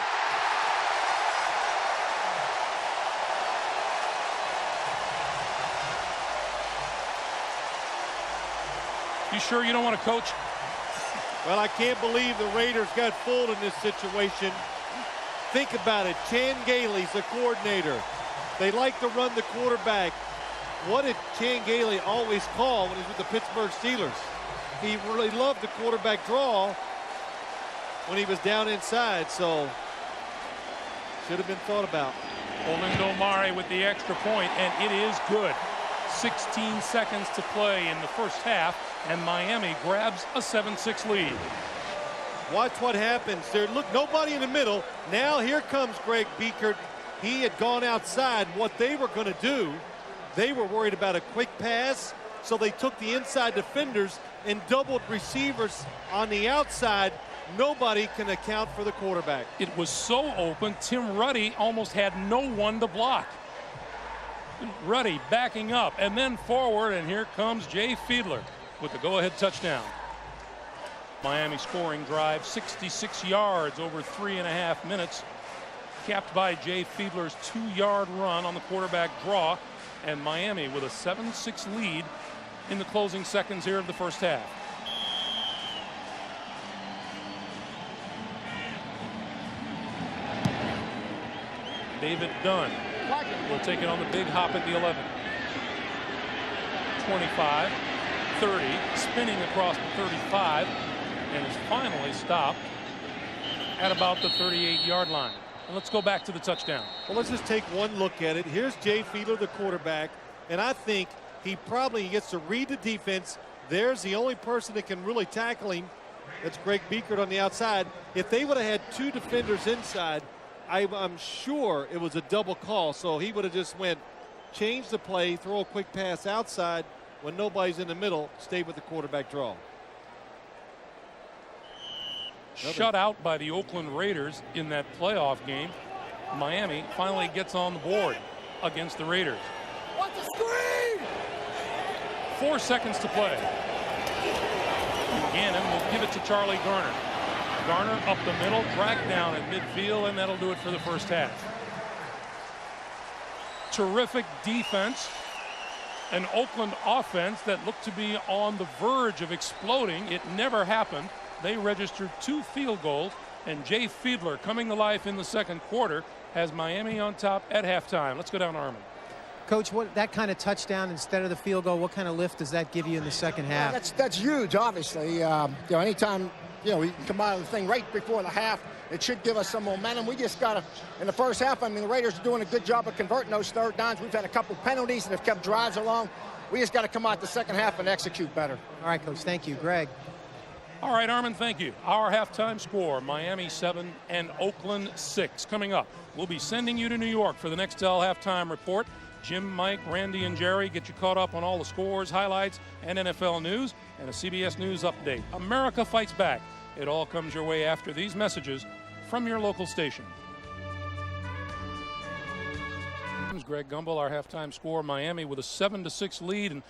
You sure you don't want to coach? Well, I can't believe the Raiders got fooled in this situation. Think about it. Chan Gailey's the coordinator. They like to run the quarterback. What did Chan Gailey always call when he was with the Pittsburgh Steelers? He really loved the quarterback draw when he was down inside, so should have been thought about. Orlando Mare with the extra point, and it is good. 16 seconds to play in the first half, and Miami grabs a 7-6 lead. Watch what happens there. Look, nobody in the middle. Now here comes Greg Biekert. He had gone outside. What they were going to do, they were worried about a quick pass, so they took the inside defenders and doubled receivers on the outside. Nobody can account for the quarterback. It was so open, Tim Ruddy almost had no one to block. Ruddy backing up and then forward, and here comes Jay Fiedler with the go-ahead touchdown. Miami scoring drive, 66 yards over 3.5 minutes, capped by Jay Fiedler's 2-yard run on the quarterback draw, and Miami with a 7-6 lead in the closing seconds here of the first half. David Dunn will take it on the big hop at the 11. 25, 30, spinning across the 35, and is finally stopped at about the 38-yard line. And let's go back to the touchdown. Well, let's just take one look at it. Here's Jay Fiedler, the quarterback, and I think he probably gets to read the defense. There's the only person that can really tackle him. That's Greg Biekert on the outside. If they would have had 2 defenders inside, I'm sure it was a double call. So he would have just went, change the play, throw a quick pass outside when nobody's in the middle, stay with the quarterback draw. Shut out by the Oakland Raiders in that playoff game. Miami finally gets on the board against the Raiders. Watch the screen! 4 seconds to play. Gannon will give it to Charlie Garner. Garner up the middle, dragged down at midfield, and that'll do it for the first half. Terrific defense. An Oakland offense that looked to be on the verge of exploding. It never happened. They registered 2 field goals, and Jay Fiedler coming to life in the second quarter has Miami on top at halftime. Let's go down to Armin. Coach, what that kind of touchdown instead of the field goal, what kind of lift does that give you in the second half? Yeah, that's huge, obviously. Anytime we can come out of the thing right before the half, it should give us some momentum. We just got to, in the first half, the Raiders are doing a good job of converting those third downs. We've had a couple penalties that have kept drives along. We just got to come out the second half and execute better. All right, Coach, thank you. Greg. All right, Armin, thank you. Our halftime score, Miami 7 and Oakland 6. Coming up, we'll be sending you to New York for the Nextel halftime report. Jim, Mike, Randy, and Jerry get you caught up on all the scores, highlights, and NFL news, and a CBS News update. America fights back. It all comes your way after these messages from your local station. Greg Gumbel, our halftime score. Miami with a 7-6 lead, and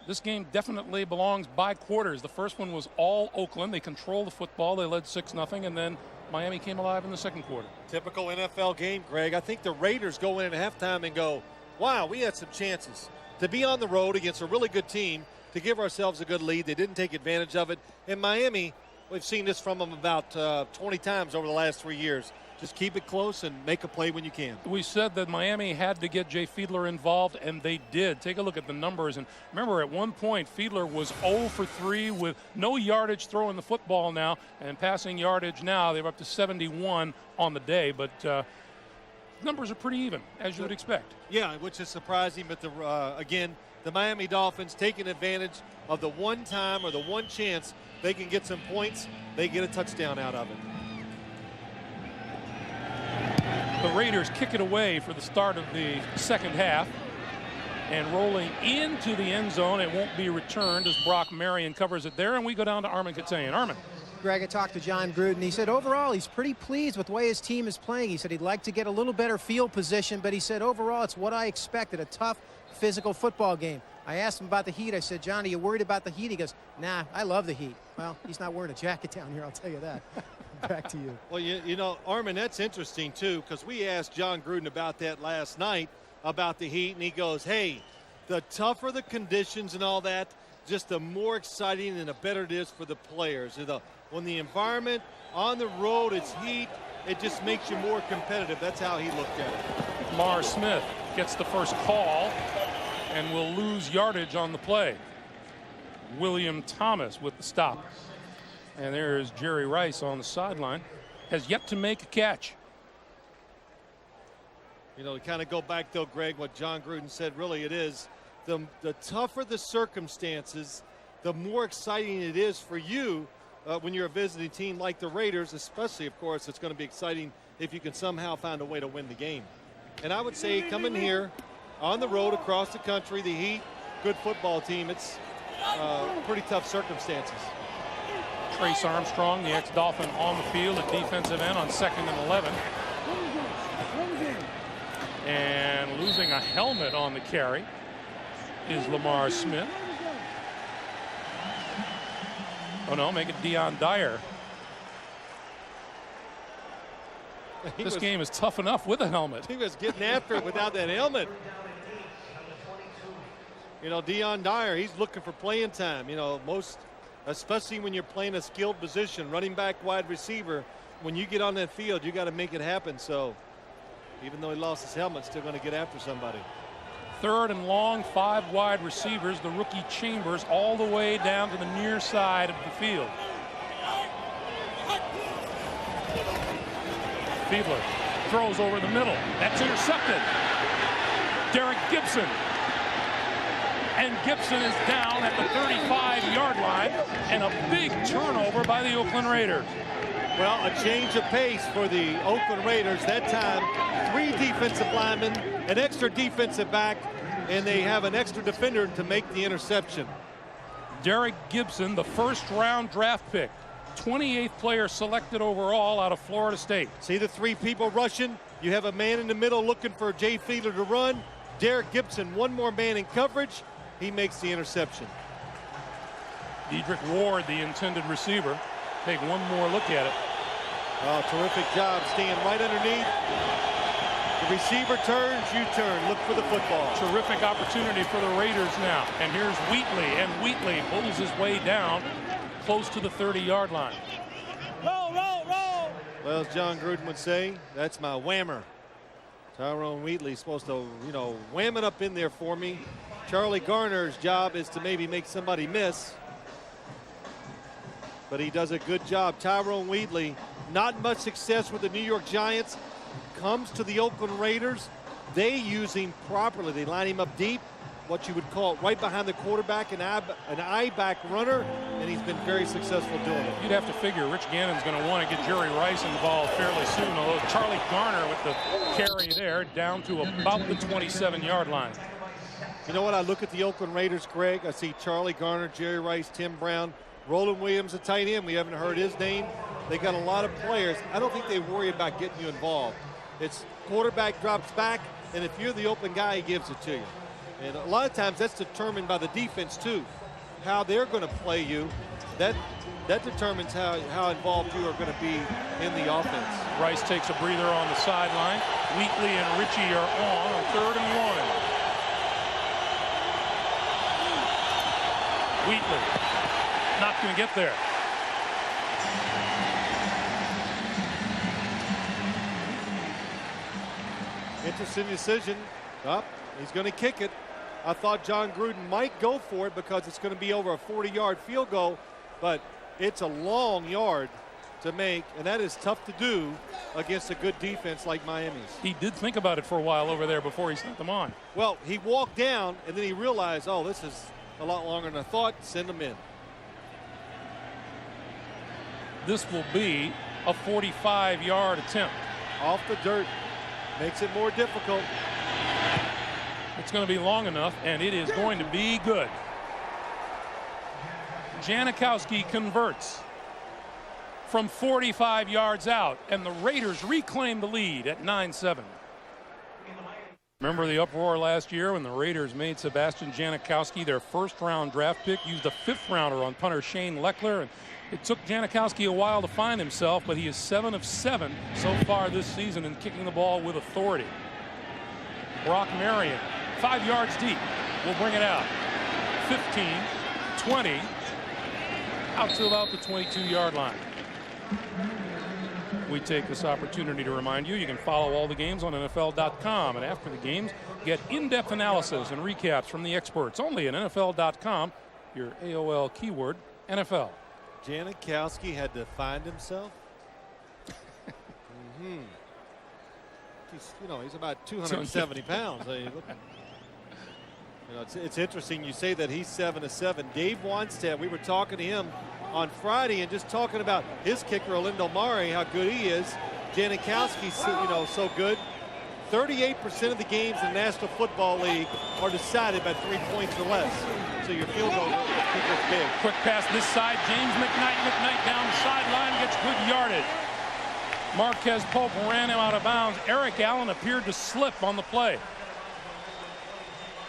this game definitely belongs by quarters. The first one was all Oakland. They controlled the football. They led 6-0, and then Miami came alive in the second quarter. Typical NFL game, Greg. I think the Raiders go in at halftime and go, wow, we had some chances to be on the road against a really good team, to give ourselves a good lead. They didn't take advantage of it. In Miami, we've seen this from them about 20 times over the last 3 years. Just keep it close and make a play when you can. We said that Miami had to get Jay Fiedler involved, and they did. Take a look at the numbers. And remember, at one point, Fiedler was 0 for 3 with no yardage throwing the football now, and passing yardage now. They're up to 71 on the day, but numbers are pretty even, as you would expect. Yeah, which is surprising, but again, the Miami Dolphins taking advantage of the one time or the one chance they can get some points, they get a touchdown out of it. The Raiders kick it away for the start of the second half, and rolling into the end zone. It won't be returned as Brock Marion covers it there, and we go down to Armin Katayan. Armin. Greg, I talked to John Gruden. He said overall he's pretty pleased with the way his team is playing. He said he'd like to get a little better field position, but he said overall it's what I expected, a tough physical football game. I asked him about the heat. I said, John, are you worried about the heat? He goes, nah, I love the heat. Well, he's not wearing a jacket down here, I'll tell you that. Back to you. Well, you know, Armin, that's interesting, too, because we asked John Gruden about that last night, about the heat, and he goes, hey, the tougher the conditions and all that, just the more exciting and the better it is for the players. When the environment on the road, it's heat, it just makes you more competitive. That's how he looked at it. Lamar Smith gets the first call and will lose yardage on the play. William Thomas with the stop. And there's Jerry Rice on the sideline. Has yet to make a catch. You know, to kind of go back, though, Greg, what John Gruden said, really it is, the tougher the circumstances, the more exciting it is for you when you're a visiting team like the Raiders, especially, of course, it's going to be exciting if you can somehow find a way to win the game. And I would say coming here on the road across the country, the Heat, good football team, it's pretty tough circumstances. Trace Armstrong, the ex-Dolphin, on the field at defensive end on 2nd and 11. And losing a helmet on the carry is Lamar Smith. Oh no, make it Deion Dyer. This game is tough enough with a helmet. He was getting after it without that helmet. You know, Deion Dyer, he's looking for playing time. You know, especially when you're playing a skilled position, running back, wide receiver, when you get on that field, you got to make it happen. So even though he lost his helmet, still going to get after somebody. 3rd and long, 5 wide receivers, the rookie Chambers, all the way down to the near side of the field. Fiedler throws over the middle. That's intercepted. Derek Gibson. And Gibson is down at the 35-yard line, and a big turnover by the Oakland Raiders. Well, a change of pace for the Oakland Raiders. That time, 3 defensive linemen, an extra defensive back, and they have an extra defender to make the interception. Derek Gibson, the first-round draft pick, 28th player selected overall out of Florida State. See the 3 people rushing? You have a man in the middle looking for Jay Fiedler to run. Derek Gibson, one more man in coverage. He makes the interception. Dedrick Ward, the intended receiver. Take one more look at it. Oh, terrific job staying right underneath. The receiver turns, you turn. Look for the football. Terrific opportunity for the Raiders now. And here's Wheatley, and Wheatley pulls his way down close to the 30-yard line. Roll, roll, roll. Well, as John Gruden would say, that's my whammer. Tyrone Wheatley's supposed to, you know, wham it up in there for me. Charlie Garner's job is to maybe make somebody miss. But he does a good job. Tyrone Wheatley, not much success with the New York Giants. Comes to the Oakland Raiders. They use him properly. They line him up deep, what you would call right behind the quarterback, an I-back runner, and he's been very successful doing it. You'd have to figure Rich Gannon's going to want to get Jerry Rice involved fairly soon, although Charlie Garner with the carry there down to about the 27-yard line. You know what? I look at the Oakland Raiders, Greg. I see Charlie Garner, Jerry Rice, Tim Brown, Roland Williams, a tight end. We haven't heard his name. They got a lot of players. I don't think they worry about getting you involved. It's quarterback drops back, and if you're the open guy, he gives it to you. And a lot of times that's determined by the defense too, how they're going to play you. That determines how involved you are going to be in the offense. Rice takes a breather on the sideline. Wheatley and Ritchie are on 3rd and 1. Wheatley not going to get there. Interesting decision. Up, he's going to kick it. I thought John Gruden might go for it because it's going to be over a 40-yard field goal, but it's a long yard to make, and that is tough to do against a good defense like Miami's. He did think about it for a while over there before he sent them on. Well, he walked down, and then he realized, oh, this is a lot longer than I thought. Send him in. This will be a 45-yard attempt. Off the dirt. Makes it more difficult. It's going to be long enough, and it is going to be good. Janikowski converts from 45 yards out, and the Raiders reclaim the lead at 9-7. Remember the uproar last year when the Raiders made Sebastian Janikowski their first-round draft pick, used a 5th-rounder on punter Shane Leckler, and it took Janikowski a while to find himself, but he is 7 of 7 so far this season in kicking the ball with authority. Brock Marion, 5 yards deep, will bring it out. 15, 20, out to about the 22-yard line. We take this opportunity to remind you can follow all the games on NFL.com, and after the games, get in-depth analysis and recaps from the experts only at NFL.com. Your AOL keyword, NFL. Janikowski had to find himself. He's about 270 pounds. It's interesting you say that he's 7 of 7. Dave Wanstead, we were talking to him on Friday and just talking about his kicker, Olindo Mare, how good he is. Janikowski's so good. 38% of the games in the National Football League are decided by 3 points or less. So your field goal kicker's big. Quick pass this side. James McKnight. McKnight down the sideline, gets good yardage. Marquez Pope ran him out of bounds. Eric Allen appeared to slip on the play.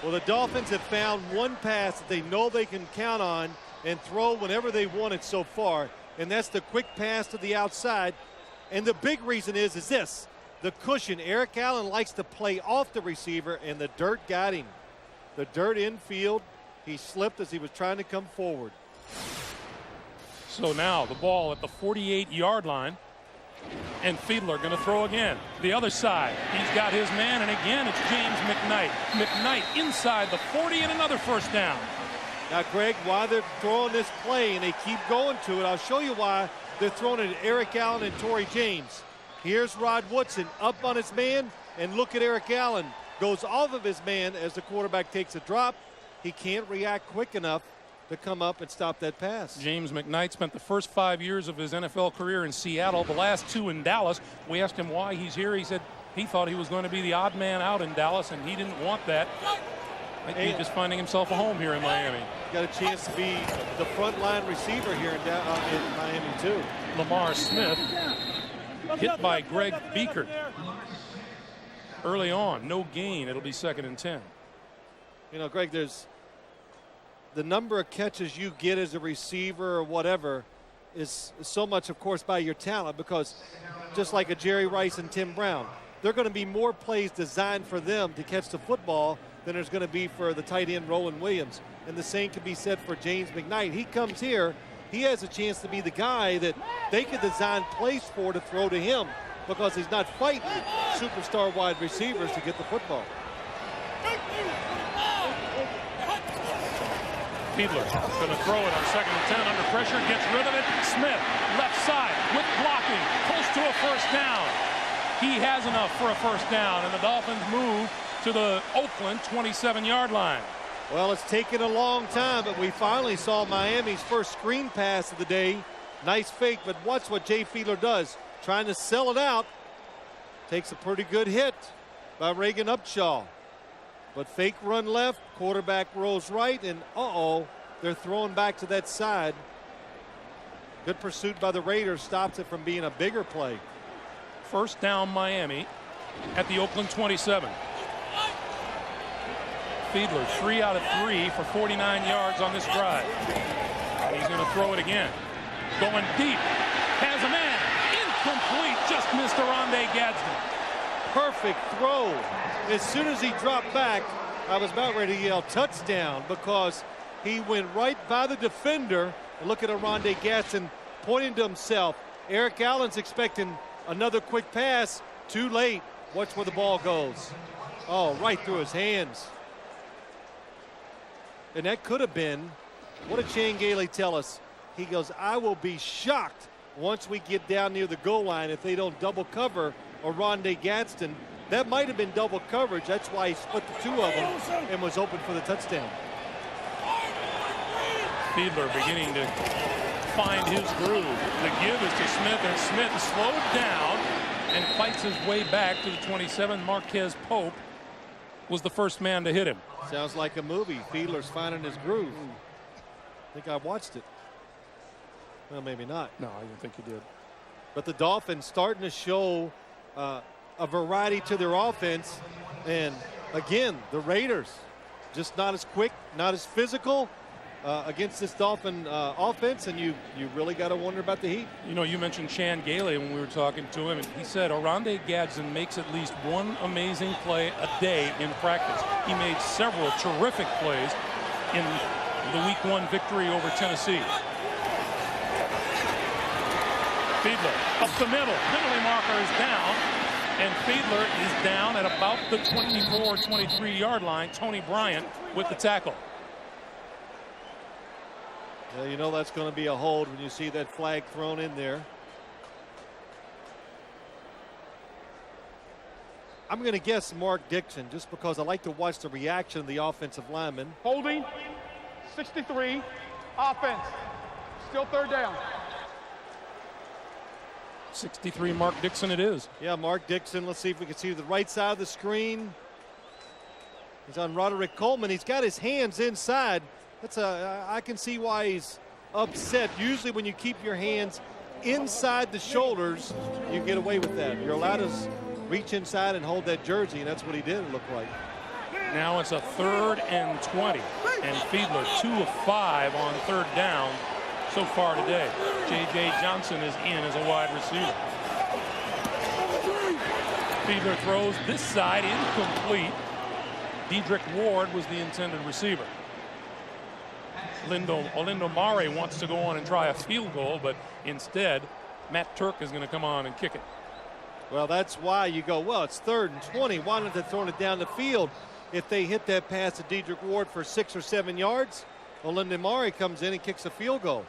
Well, the Dolphins have found one pass that they know they can count on and throw whenever they want it so far, and that's the quick pass to the outside. And the big reason is this. The cushion. Eric Allen likes to play off the receiver, and the dirt got him. The dirt infield. He slipped as he was trying to come forward. So now the ball at the 48-yard line, and Fiedler going to throw again. The other side. He's got his man, and again it's James McKnight. McKnight inside the 40 and another first down. Now, Greg, why they're throwing this play and they keep going to it, I'll show you why they're throwing it at Eric Allen and Torrey James. Here's Rod Woodson up on his man, and look at Eric Allen. Goes off of his man as the quarterback takes a drop. He can't react quick enough to come up and stop that pass. James McKnight spent the first 5 years of his NFL career in Seattle, the last 2 in Dallas. We asked him why he's here. He said he thought he was going to be the odd man out in Dallas, and he didn't want that. I think he's just finding himself a home here in Miami. Got a chance to be the frontline receiver here in Miami, too. Lamar Smith hit by Greg Beekert early on. No gain. It'll be 2nd and 10. Greg, there's the number of catches you get as a receiver or whatever is so much, of course, by your talent, because just like a Jerry Rice and Tim Brown, there are going to be more plays designed for them to catch the football than there's going to be for the tight end Roland Williams. And the same can be said for James McKnight. He comes here, he has a chance to be the guy that they could design plays for to throw to him, because he's not fighting superstar wide receivers to get the football. Fiedler going to throw it on 2nd and 10 under pressure, gets rid of it. Smith, left side with blocking, close to a first down. He has enough for a first down, and the Dolphins move to the Oakland 27-yard line. Well, it's taken a long time, but we finally saw Miami's first screen pass of the day. Nice fake, but watch what Jay Fiedler does. Trying to sell it out. Takes a pretty good hit by Reagan Upshaw. But fake run left, quarterback rolls right, and they're throwing back to that side. Good pursuit by the Raiders, stops it from being a bigger play. First down Miami at the Oakland 27. Fiedler, 3 out of 3 for 49 yards on this drive. And he's going to throw it again. Going deep. Has a man. Incomplete. Just missed Oronde Gadsden. Perfect throw. As soon as he dropped back, I was about ready to yell touchdown because he went right by the defender. And look at Oronde Gadsden pointing to himself. Eric Allen's expecting another quick pass. Too late. Watch where the ball goes. Oh, right through his hands. And that could have been, what did Shane Gailey tell us? He goes, I will be shocked once we get down near the goal line if they don't double cover Oronde Gadsden. That might have been double coverage. That's why he split the two of them and was open for the touchdown. Fiedler beginning to find his groove. The give is to Smith, and Smith slowed down and fights his way back to the 27. Marquez Pope was the first man to hit him. Sounds like a movie. Fiedler's finding his groove. I think I watched it. Well, maybe not. No, I didn't think you did. But the Dolphins starting to show a variety to their offense. And again, the Raiders just not as quick, not as physical against this Dolphin offense. And you really got to wonder about the Heat. You know, you mentioned Shane Gailey when we were talking to him, and he said Oronde Gadsden makes at least one amazing play a day in practice. He made several terrific plays in the Week 1 victory over Tennessee. Fiedler up the middle. Penalty marker is down, and Fiedler is down at about the 24-23 yard line. Tony Bryant with the tackle. Well, you know that's going to be a hold when you see that flag thrown in there. I'm going to guess Mark Dixon just because I like to watch the reaction of the offensive lineman. Holding, 63, offense. Still third down. 63 Mark Dixon it is. Yeah, Mark Dixon. Let's see if we can see the right side of the screen. He's on Roderick Coleman. He's got his hands inside. I can see why he's upset. Usually when you keep your hands inside the shoulders, you get away with that. You're allowed to reach inside and hold that jersey, and that's what he did, it looked like. Now it's a 3rd and 20, and Fiedler 2 of 5 on 3rd down so far today. J.J. Johnson is in as a wide receiver. Fiedler throws this side incomplete. Dedrick Ward was the intended receiver. Olindo Mare wants to go on and try a field goal, but instead Matt Turk is going to come on and kick it. Well, that's why you go, well, it's 3rd and 20. Why not they throw it down the field? If they hit that pass to Dedrick Ward for 6 or 7 yards, Olindo Mare comes in and kicks a field goal.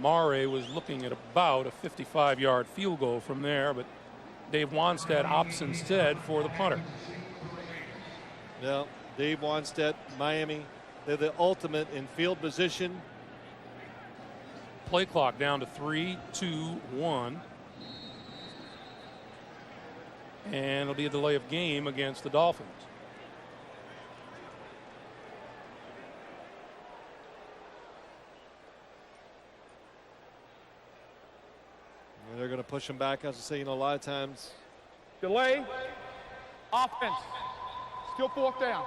Mare was looking at about a 55-yard field goal from there, but Dave Wanstead opts instead for the punter. Yeah, Dave Wanstead, Miami, they're the ultimate in field position. Play clock down to 3, 2, 1. And it'll be a delay of game against the Dolphins. And they're going to push him back. As I say, you know, a lot of times. Delay, offense. Still 4th down.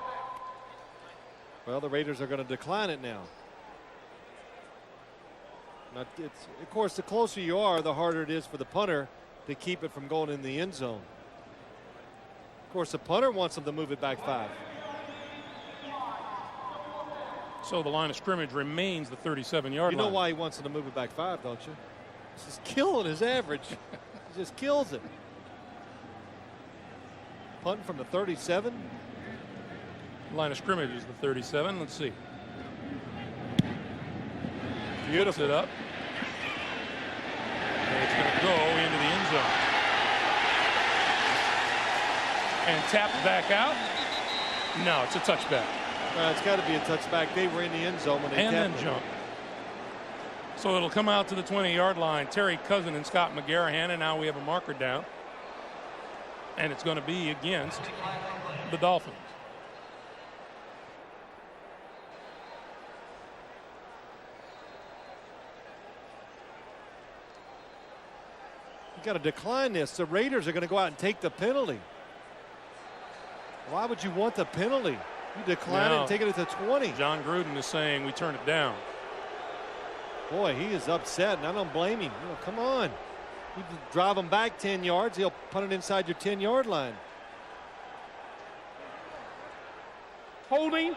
Well, the Raiders are going to decline it now. Now it's, of course, the closer you are, the harder it is for the punter to keep it from going in the end zone. Of course, the punter wants them to move it back 5. So the line of scrimmage remains the 37-yard line. You know why he wants them to move it back 5, don't you? This is killing his average. He just kills it. Punting from the 37. Line of scrimmage is the 37. Let's see. Beautiful. Puts it up. And it's going to go into the end zone. And tapped back out. No, it's a touchback. It's got to be a touchback. They were in the end zone when they tapped it. And then jump. So it'll come out to the 20-yard line. Terry Cousin and Scott McGarrahan, and now we have a marker down. And it's going to be against the Dolphins. You got to decline this. The Raiders are going to go out and take the penalty. Why would you want the penalty? You decline it and take it to 20. John Gruden is saying we turn it down. Boy, he is upset, and I don't blame him. Come on. You drive him back 10 yards, he'll punt it inside your 10-yard line. Holding,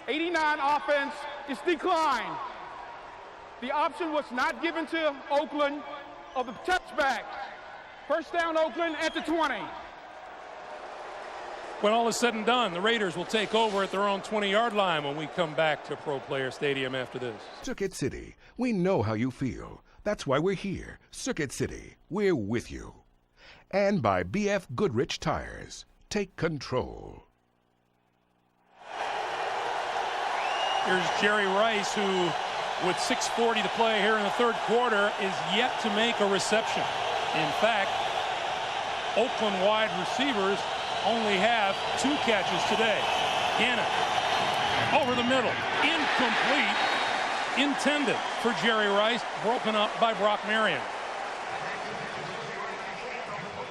89 offense is declined. The option was not given to Oakland of the touchback. First down, Oakland at the 20. When all is said and done, the Raiders will take over at their own 20-yard line when we come back to Pro Player Stadium after this. Circuit City, we know how you feel. That's why we're here. Circuit City, we're with you. And by BF Goodrich Tires. Take control. Here's Jerry Rice, who, with 6:40 to play here in the third quarter, is yet to make a reception. In fact, Oakland wide receivers only have 2 catches today. Gannon over the middle, incomplete, intended for Jerry Rice, broken up by Brock Marion.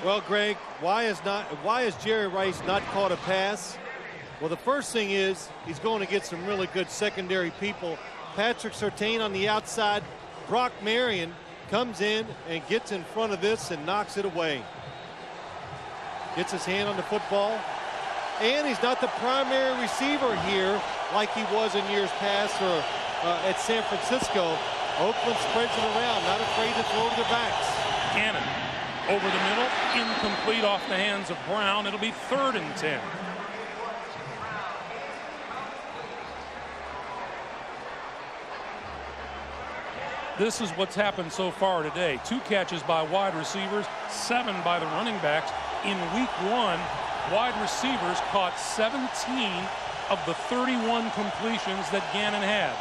Well, Greg, why is Jerry Rice not caught a pass? Well, the first thing is he's going to get some really good secondary people. Patrick Surtain on the outside. Brock Marion comes in and gets in front of this and knocks it away. Gets his hand on the football. And he's not the primary receiver here like he was in years past or at San Francisco. Oakland spreads it around, not afraid to throw to the backs. Cannon over the middle, incomplete off the hands of Brown. It'll be 3rd and 10. This is what's happened so far today. 2 catches by wide receivers, 7 by the running backs. In week 1, wide receivers caught 17 of the 31 completions that Gannon had.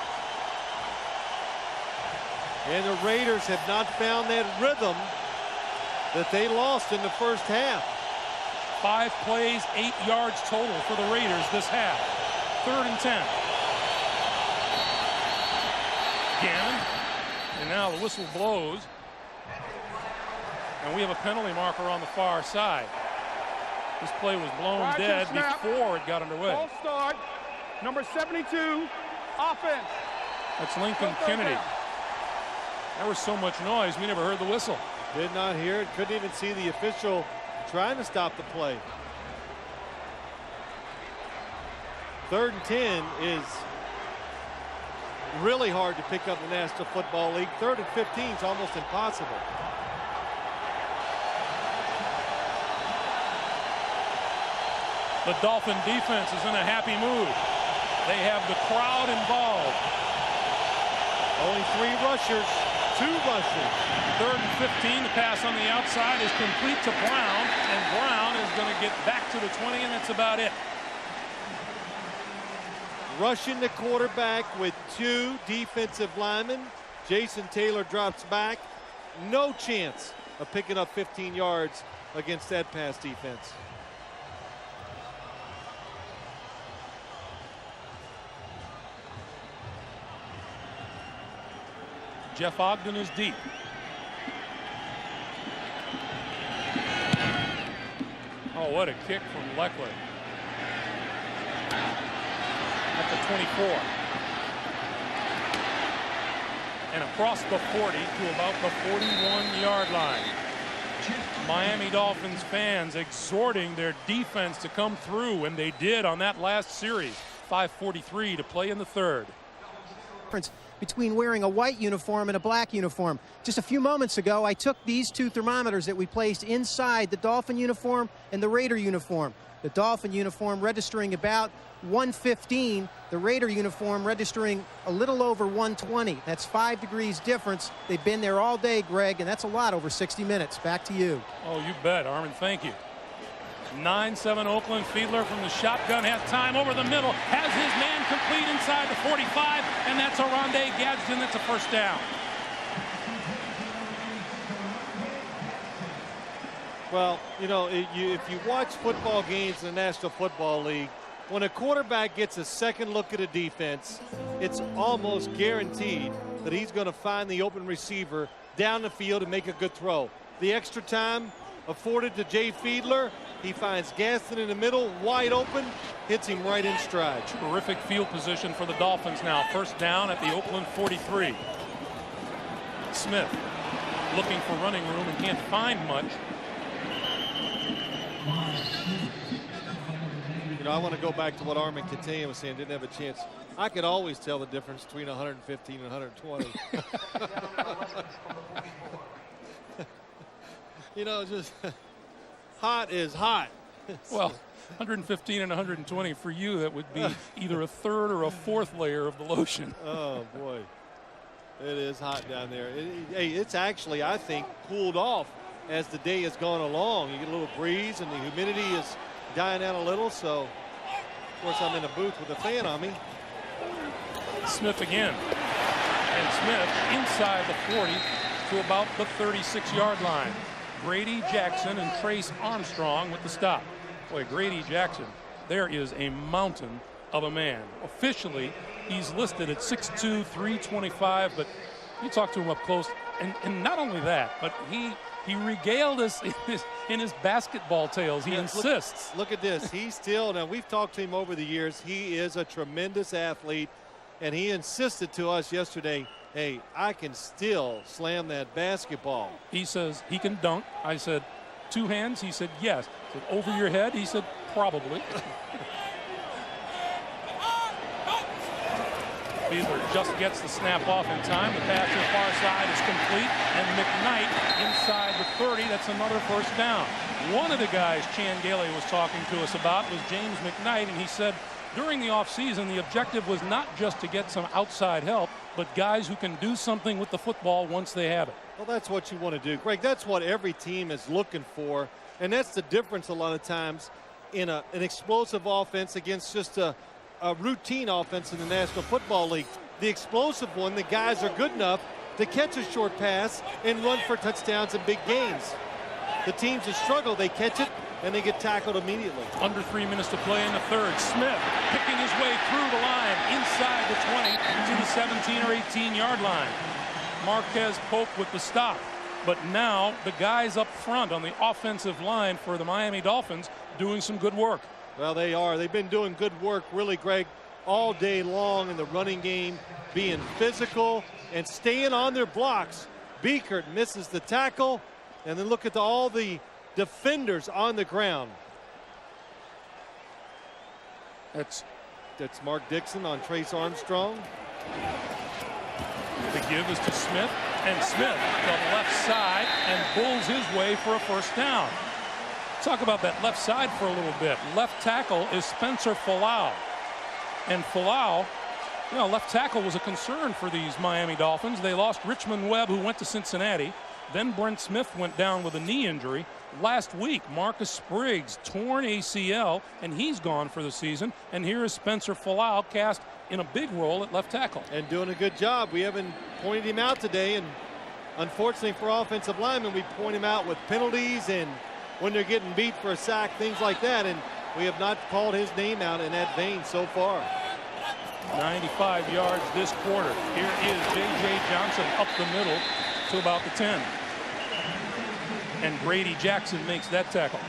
And the Raiders have not found that rhythm that they lost in the first half. 5 plays, 8 yards total for the Raiders this half. 3rd and 10. Gannon. And now the whistle blows. And we have a penalty marker on the far side. This play was blown dead before it got underway. False start, number 72, offense. That's Lincoln Kennedy. There was so much noise, we never heard the whistle. Did not hear it, couldn't even see the official trying to stop the play. 3rd and 10 is really hard to pick up in the National Football League. 3rd and 15 is almost impossible. The Dolphin defense is in a happy mood. They have the crowd involved. Only 3 rushers, 2 rushers. 3rd and 15, the pass on the outside is complete to Brown, and Brown is going to get back to the 20, and that's about it. Rushing the quarterback with 2 defensive linemen. Jason Taylor drops back. No chance of picking up 15 yards against that pass defense. Jeff Ogden is deep. Oh, what a kick from Leckler. At the 24. And across the 40 to about the 41-yard line. Miami Dolphins fans exhorting their defense to come through, and they did on that last series. 5:43 to play in the 3rd. Between wearing a white uniform and a black uniform. Just a few moments ago, I took these 2 thermometers that we placed inside the Dolphin uniform and the Raider uniform. The Dolphin uniform registering about 115, the Raider uniform registering a little over 120. That's 5 degrees difference. They've been there all day, Greg, and that's a lot over 60 minutes. Back to you. Oh, you bet, Armin. Thank you. 9-7 Oakland. Fiedler from the shotgun has time over the middle, has his man complete inside the 45, and that's Oronde Gadsden. That's a first down. Well, you know, if you watch football games in the National Football League, when a quarterback gets a second look at a defense, it's almost guaranteed that he's going to find the open receiver down the field and make a good throw. The extra time afforded to Jay Fiedler, He finds Gaston in the middle, wide open, hits him right in stride. Terrific field position for the Dolphins now. First down at the Oakland 43. Smith looking for running room and can't find much. You know, I want to go back to what Armin Catania was saying, didn't have a chance. I could always tell the difference between 115 and 120. You know, just hot is hot. Well, 115 and 120 for you, that would be either a third or a fourth layer of the lotion. Oh, boy. It is hot down there. Hey, it's actually, I think, cooled off as the day has gone along. You get a little breeze and the humidity is dying down a little. So, of course, I'm in a booth with a fan on me. Smith again. And Smith inside the 40 to about the 36-yard line. Grady Jackson and Trace Armstrong with the stop. Boy, Grady Jackson, there is a mountain of a man. Officially, he's listed at 6'2", 325, but you talk to him up close, and not only that, but he regaled us in his basketball tales. He insists. Look at this. He's still, now we've talked to him over the years. He is a tremendous athlete, and he insisted to us yesterday, hey, I can still slam that basketball. He says he can dunk. I said, 2 hands? He said, yes. I said, over your head? He said, probably. Fiedler just gets the snap off in time. The pass to the far side is complete, and McKnight inside the 30. That's another first down. One of the guys Chan Gailey was talking to us about was James McKnight, and he said during the offseason the objective was not just to get some outside help, but guys who can do something with the football once they have it. Well, that's what you want to do, Greg. That's what every team is looking for, and that's the difference a lot of times in an explosive offense against just a routine offense in the National Football League. The explosive one, the guys are good enough to catch a short pass and run for touchdowns and big gains. The teams that struggle, they catch it and they get tackled immediately. Under 3 minutes to play in the third. Smith picking his way through the line inside the 20 to the 17 or 18-yard line. Marquez Pope with the stop. But now the guys up front on the offensive line for the Miami Dolphins doing some good work. Well, they are. They've been doing good work, really, Greg, all day long in the running game, being physical and staying on their blocks. Beekert misses the tackle, and then look at all the defenders on the ground. That's Mark Dixon on Trace Armstrong. The give is to Smith, and Smith to the left side and pulls his way for a first down. Talk about that left side for a little bit. Left tackle is Spencer Falau. And Falau, you know, left tackle was a concern for these Miami Dolphins. They lost Richmond Webb, who went to Cincinnati. Then Brent Smith went down with a knee injury. Last week, Marcus Spriggs torn ACL, and he's gone for the season. And here is Spencer Falau cast in a big role at left tackle. And doing a good job. We haven't pointed him out today, and unfortunately for offensive linemen, we point him out with penalties and when they're getting beat for a sack, things like that, and we have not called his name out in that vein so far. 95 yards this quarter. Here is J.J. Johnson up the middle to about the 10. And Grady Jackson makes that tackle.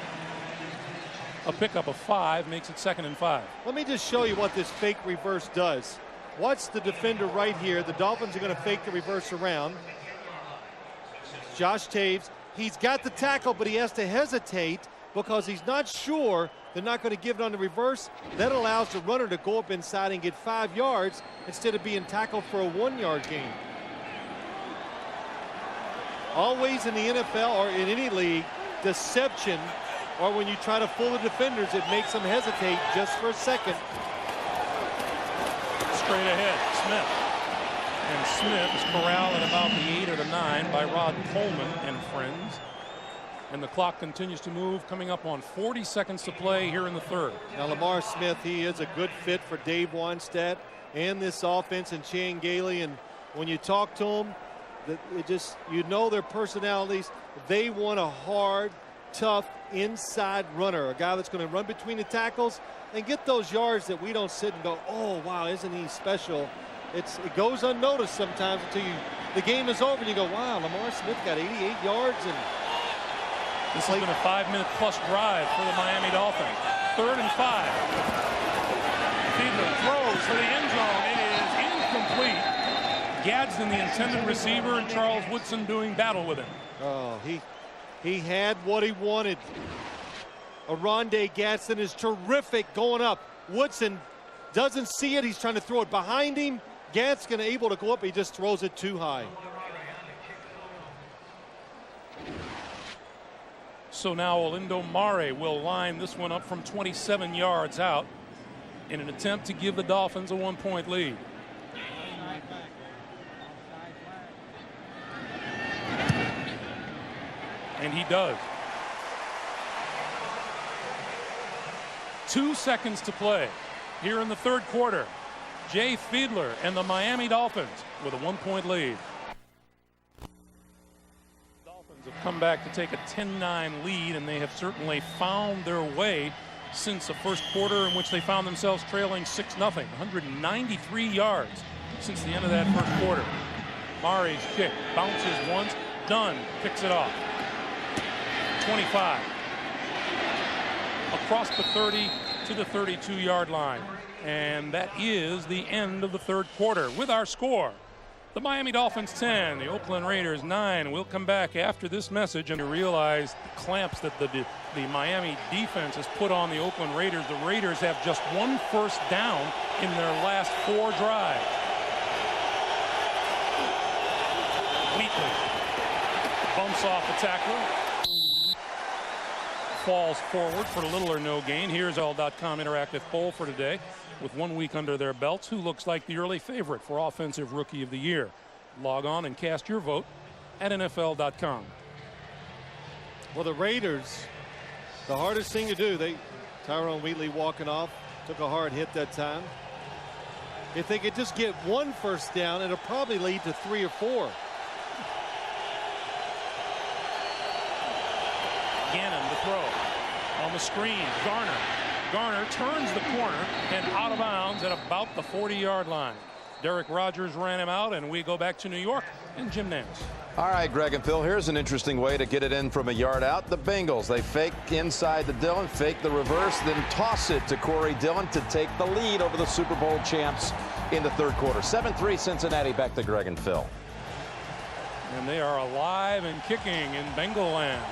A pickup of 5 makes it 2nd and 5. Let me just show you what this fake reverse does. Watch the defender right here. The Dolphins are going to fake the reverse around. Josh Taves. He's got the tackle, but he has to hesitate because he's not sure they're not going to give it on the reverse. That allows the runner to go up inside and get 5 yards instead of being tackled for a 1-yard gain. Always in the NFL or in any league, deception, or when you try to fool the defenders, it makes them hesitate just for a second. Straight ahead, Smith. And Smith is corralled at about the 8 or the 9 by Rod Coleman and friends. And the clock continues to move, coming up on 40 seconds to play here in the third. Now, Lamar Smith, he is a good fit for Dave Wannstedt and this offense and Chan Gailey. And when you talk to them, it just, you know their personalities. They want a hard, tough inside runner, a guy that's going to run between the tackles and get those yards that we don't sit and go, oh, wow, isn't he special? It goes unnoticed sometimes until the game is over and you go, wow, Lamar Smith got 88 yards. And This has been a 5-minute plus drive for the Miami Dolphins. 3rd and 5. Fiedler throws for the end zone. It is incomplete. Gadsden, the intended receiver, and Charles Woodson doing battle with him. Oh, he had what he wanted. Oronde Gadsden is terrific going up. Woodson doesn't see it. He's trying to throw it behind him. Gadsden able to go up. He just throws it too high. So now Olindo Mare will line this one up from 27 yards out in an attempt to give the Dolphins a 1-point lead. And he does. 2 seconds to play here in the 3rd quarter. Jay Fiedler and the Miami Dolphins with a 1-point lead. Dolphins have come back to take a 10-9 lead, and they have certainly found their way since the first quarter, in which they found themselves trailing 6-0. 193 yards since the end of that first quarter. Mare's kick bounces once, Dunn picks it off. 25. Across the 30 to the 32-yard line. And that is the end of the 3rd quarter with our score. The Miami Dolphins 10, the Oakland Raiders 9. We'll come back after this message and realize the clamps that the Miami defense has put on the Oakland Raiders. The Raiders have just 1 first down in their last 4 drives. Wheatley bumps off the tackler. Falls forward for little or no gain. Here's all.com interactive poll for today. With 1 week under their belts, who looks like the early favorite for Offensive Rookie of the Year? Log on and cast your vote at NFL.com. Well, the Raiders, the hardest thing to do, Tyrone Wheatley walking off, took a hard hit that time. If they could just get 1 first down, it'll probably lead to 3 or 4. Gannon to throw. On the screen, Garner. Garner turns the corner and out of bounds at about the 40-yard line. Derek Rogers ran him out, and we go back to New York and Jim Nance. All right, Greg and Phil, here's an interesting way to get it in from a yard out. The Bengals, they fake inside to Dillon, fake the reverse, then toss it to Corey Dillon to take the lead over the Super Bowl champs in the 3rd quarter. 7-3 Cincinnati. Back to Greg and Phil. And they are alive and kicking in Bengal land.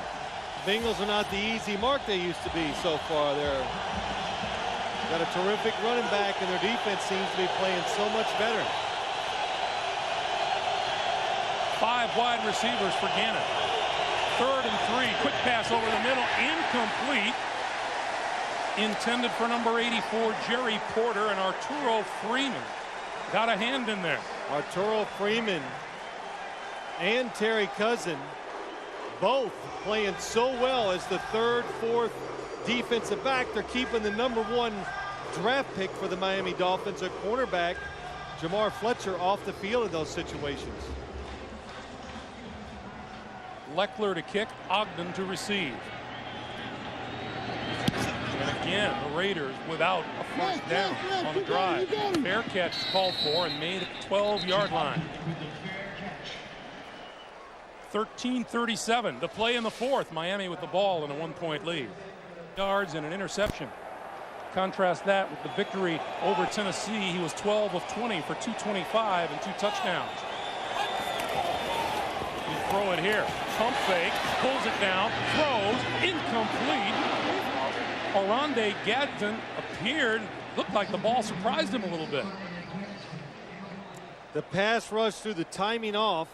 Bengals are not the easy mark they used to be so far. They're got a terrific running back, and their defense seems to be playing so much better. 5 wide receivers for Gannon. 3rd and 3. Quick pass over the middle. Incomplete. Intended for number 84, Jerry Porter, and Arturo Freeman got a hand in there. Arturo Freeman and Terry Cousin both playing so well as the 3rd, 4th defensive back. They're keeping the number 1 draft pick for the Miami Dolphins, a cornerback, Jamar Fletcher, off the field in those situations. Leckler to kick, Ogden to receive. And again, the Raiders without a first down on the drive. Fair catch called for and made at the 12-yard line. 13:37 to play in the 4th. Miami with the ball in a 1-point lead. Yards and an interception. Contrast that with the victory over Tennessee. He was 12 of 20 for 225 and 2 touchdowns. You throw it here. Pump fake, pulls it down, throws, incomplete. Oronde Gadsden appeared, looked like the ball surprised him a little bit. The pass rush through the timing off.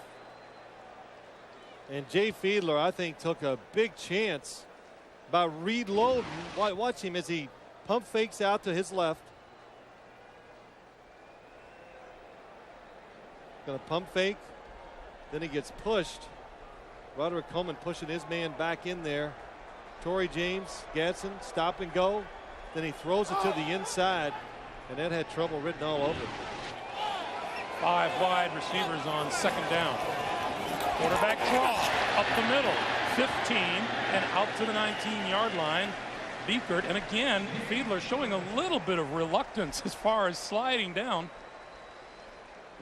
And Jay Fiedler, I think, took a big chance by reloading. Watch him as he pump fakes out to his left. Going to pump fake. Then he gets pushed. Roderick Coleman pushing his man back in there. Torrey James, Gadsden, stop and go. Then he throws it to the inside. And that had trouble written all over it. 5 wide receivers on 2nd down. Quarterback draw up the middle, 15 and out to the 19-yard line. Beekert, and again, Fiedler showing a little bit of reluctance as far as sliding down.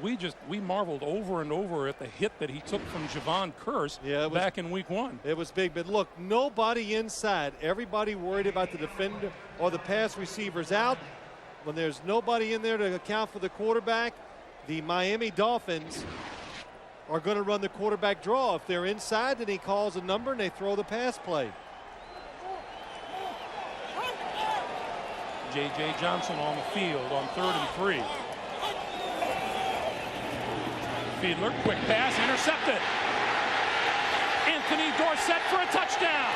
we marveled over and over at the hit that he took from Javon Curse back in week 1. It was big, but look, nobody inside. Everybody worried about the defender or the pass receivers out. When there's nobody in there to account for the quarterback, the Miami Dolphins are going to run the quarterback draw. If they're inside, then he calls a number and they throw the pass play. J.J. Johnson on the field on 3rd and 3. Fiedler, quick pass, intercepted. Anthony Dorsett for a touchdown.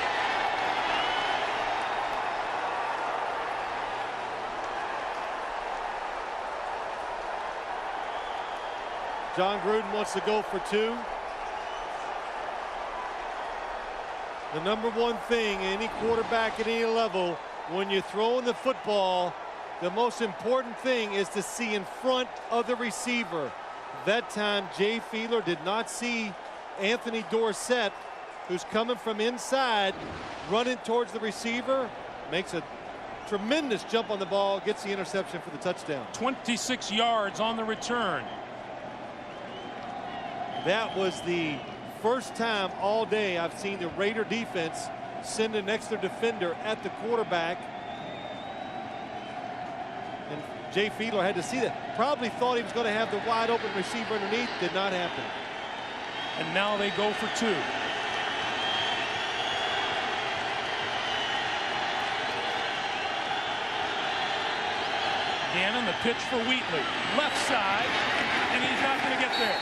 John Gruden wants to go for 2. The number one thing, any quarterback at any level, when you're throwing the football, the most important thing is to see in front of the receiver. That time, Jay Fiedler did not see Anthony Dorsett, who's coming from inside, running towards the receiver, makes a tremendous jump on the ball, gets the interception for the touchdown. 26 yards on the return. That was the first time all day I've seen the Raider defense send an extra defender at the quarterback. And Jay Fiedler had to see that. Probably thought he was going to have the wide open receiver underneath. Did not happen. And now they go for 2. Gannon, the pitch for Wheatley. Left side, and he's not going to get there.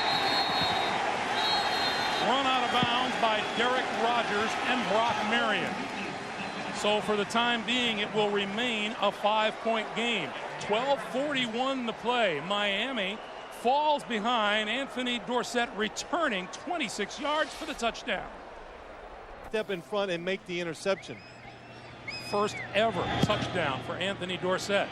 Run out of bounds by Derek Rogers and Brock Marion. So for the time being, it will remain a 5-point game. 12:41 to play. Miami falls behind. Anthony Dorsett returning 26 yards for the touchdown. Step in front and make the interception. First ever touchdown for Anthony Dorsett.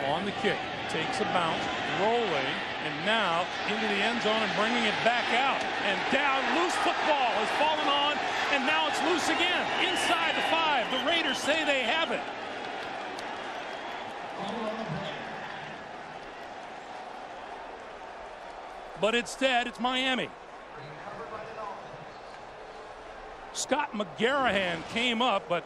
On the kick, takes a bounce, rolling, and now into the end zone and bringing it back out. And down, loose football has fallen on, and now it's loose again. Inside the 5, the Raiders say they have it. But instead, it's Miami. Scott McGarrahan came up, but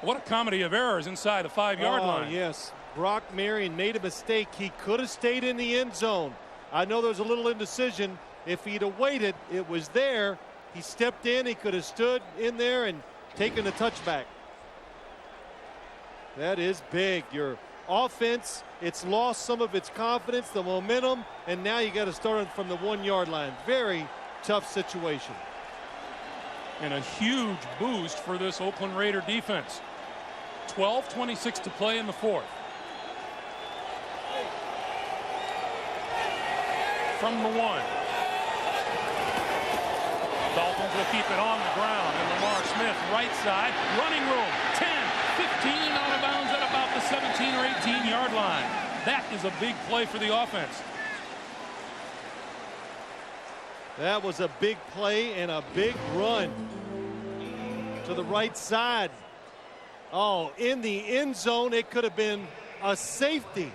what a comedy of errors inside the 5-yard line. Yes. Brock Marion made a mistake. He could have stayed in the end zone. I know there was a little indecision. If he'd have waited, it was there. He stepped in. He could have stood in there and taken the touchback. That is big. Your offense, it's lost some of its confidence, the momentum, and now you got to start from the 1-yard line. Very tough situation. And a huge boost for this Oakland Raider defense. 12:26 to play in the 4th. From the 1. Dolphins will keep it on the ground, and Lamar Smith right side, running room, 10, 15, out of bounds at about the 17 or 18-yard line. That is a big play for the offense. That was a big play and a big run to the right side. Oh, in the end zone, it could have been a safety.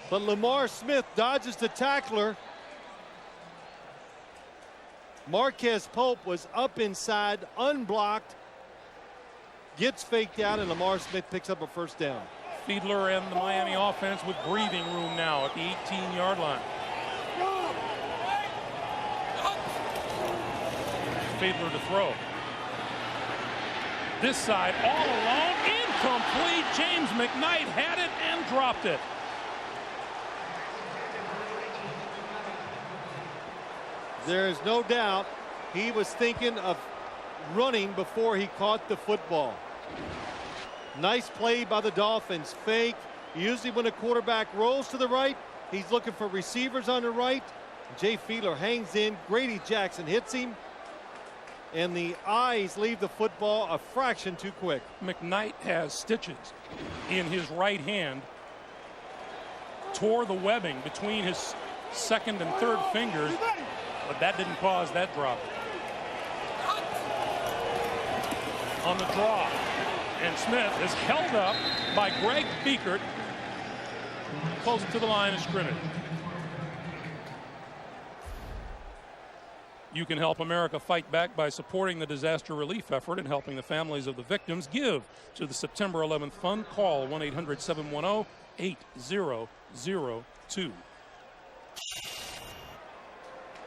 But Lamar Smith dodges the tackler. Marquez Pope was up inside, unblocked, gets faked out, and Lamar Smith picks up a first down. Fiedler and the Miami offense with breathing room now at the 18-yard line. Fiedler to throw. This side all alone, incomplete. James McKnight had it and dropped it. There is no doubt he was thinking of running before he caught the football. Nice play by the Dolphins. Fake. Usually when a quarterback rolls to the right, he's looking for receivers on the right. Jay Fiedler hangs in. Grady Jackson hits him. And the eyes leave the football a fraction too quick. McKnight has stitches in his right hand. Tore the webbing between his second and third fingers. But that didn't cause that drop. On the draw. And Smith is held up by Greg Biekert. close to the line of scrimmage. You can help America fight back by supporting the disaster relief effort and helping the families of the victims. Give to the September 11th Fund. Call 1-800-710-8002.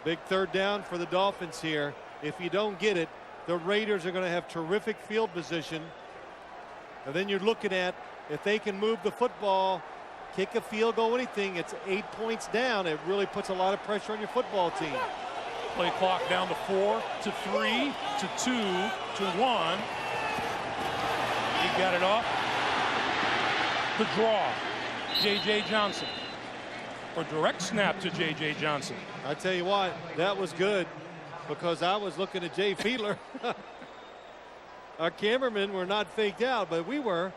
Big third down for the Dolphins here. If you don't get it, the Raiders are going to have terrific field position. And then you're looking at, if they can move the football, kick a field goal, anything, it's 8 points down. It really puts a lot of pressure on your football team. Play clock down to 4, to 3, to 2, to 1. He got it off. The draw, J.J. Johnson. Or direct snap to J.J. Johnson. I tell you what, that was good because I was looking at Jay Fiedler. Our cameramen were not faked out, but we were.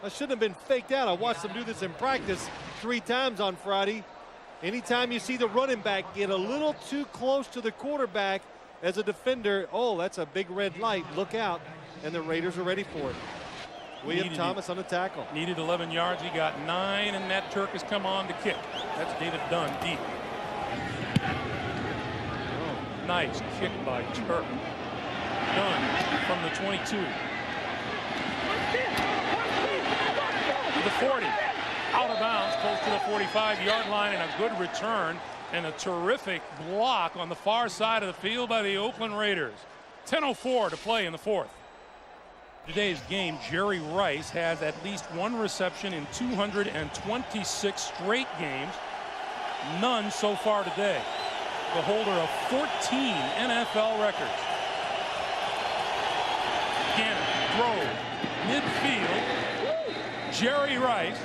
I shouldn't have been faked out. I watched them do this in practice 3 times on Friday. Anytime you see the running back get a little too close to the quarterback as a defender, oh, that's a big red light. Look out. And the Raiders are ready for it. William Thomas on the tackle. Needed 11 yards. He got 9, and Nat Turk has come on to kick. That's David Dunn deep. Oh, nice kick by Turk. Dunn from the 22. To the 40. Out of bounds, close to the 45-yard line, and a good return and a terrific block on the far side of the field by the Oakland Raiders. 10:04 to play in the fourth. Today's game, Jerry Rice has at least 1 reception in 226 straight games. None so far today. The holder of 14 NFL records. Gannon throws midfield. Jerry Rice.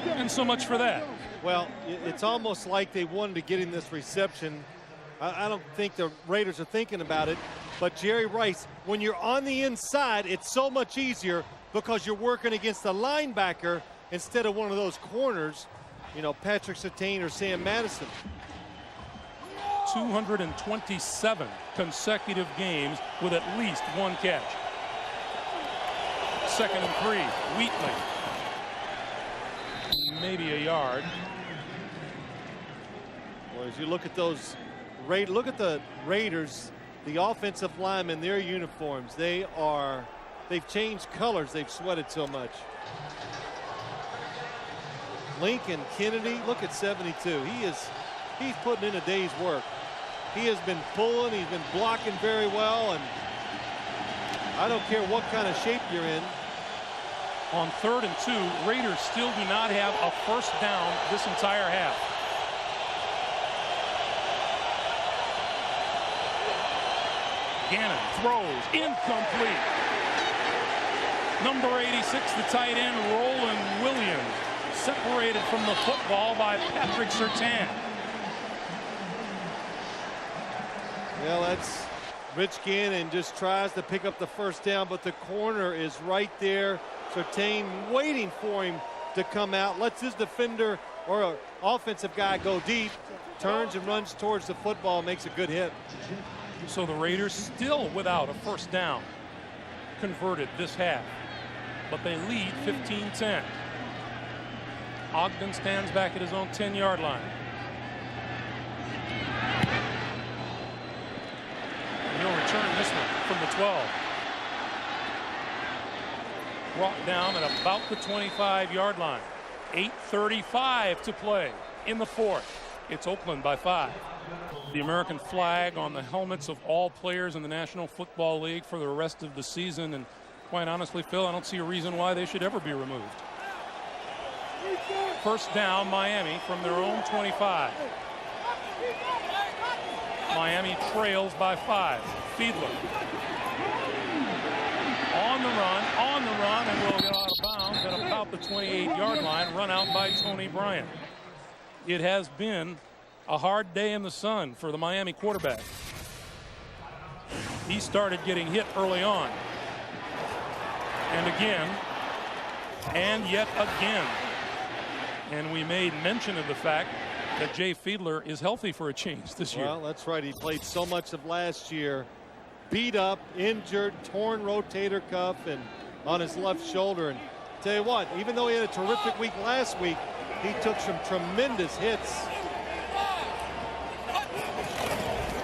And so much for that. Well, it's almost like they wanted to get him this reception. I don't think the Raiders are thinking about it. But Jerry Rice, when you're on the inside, it's so much easier because you're working against the linebacker instead of one of those corners, you know, Patrick Surtain or Sam Madison. 227 consecutive games with at least 1 catch. 2nd and 3, Wheatley. Maybe a yard. Well, as you look at those, look at the Raiders, the offensive linemen, their uniforms, they've changed colors. They've sweated so much. Lincoln Kennedy, look at 72. He's putting in a day's work. He has been pulling, he's been blocking very well, and I don't care what kind of shape you're in. On 3rd and 2, Raiders still do not have a first down this entire half. Gannon throws incomplete. Number 86, the tight end, Roland Williams, separated from the football by Patrick Surtain. Well, that's Rich Gannon just tries to pick up the first down, but the corner is right there. Surtain waiting for him to come out, lets his defender or an offensive guy go deep, turns and runs towards the football, makes a good hit. So the Raiders still without a first down converted this half, but they lead 15-10. Ogden stands back at his own 10-yard line. And he'll return this one from the 12. Brought down at about the 25-yard line. 8:35 to play in the fourth. It's Oakland by 5. The American flag on the helmets of all players in the National Football League for the rest of the season, and quite honestly, Phil, I don't see a reason why they should ever be removed. First down, Miami from their own 25. Miami trails by 5. Fiedler on the run, and will get out of bounds at about the 28-yard line, run out by Tony Bryant. It has been a hard day in the sun for the Miami quarterback. He started getting hit early on. And again, and yet again. And we made mention of the fact that Jay Fiedler is healthy for a change this year. Well, that's right. He played so much of last year. Beat up, injured, torn rotator cuff and on his left shoulder. And tell you what, even though he had a terrific week last week, He took some tremendous hits.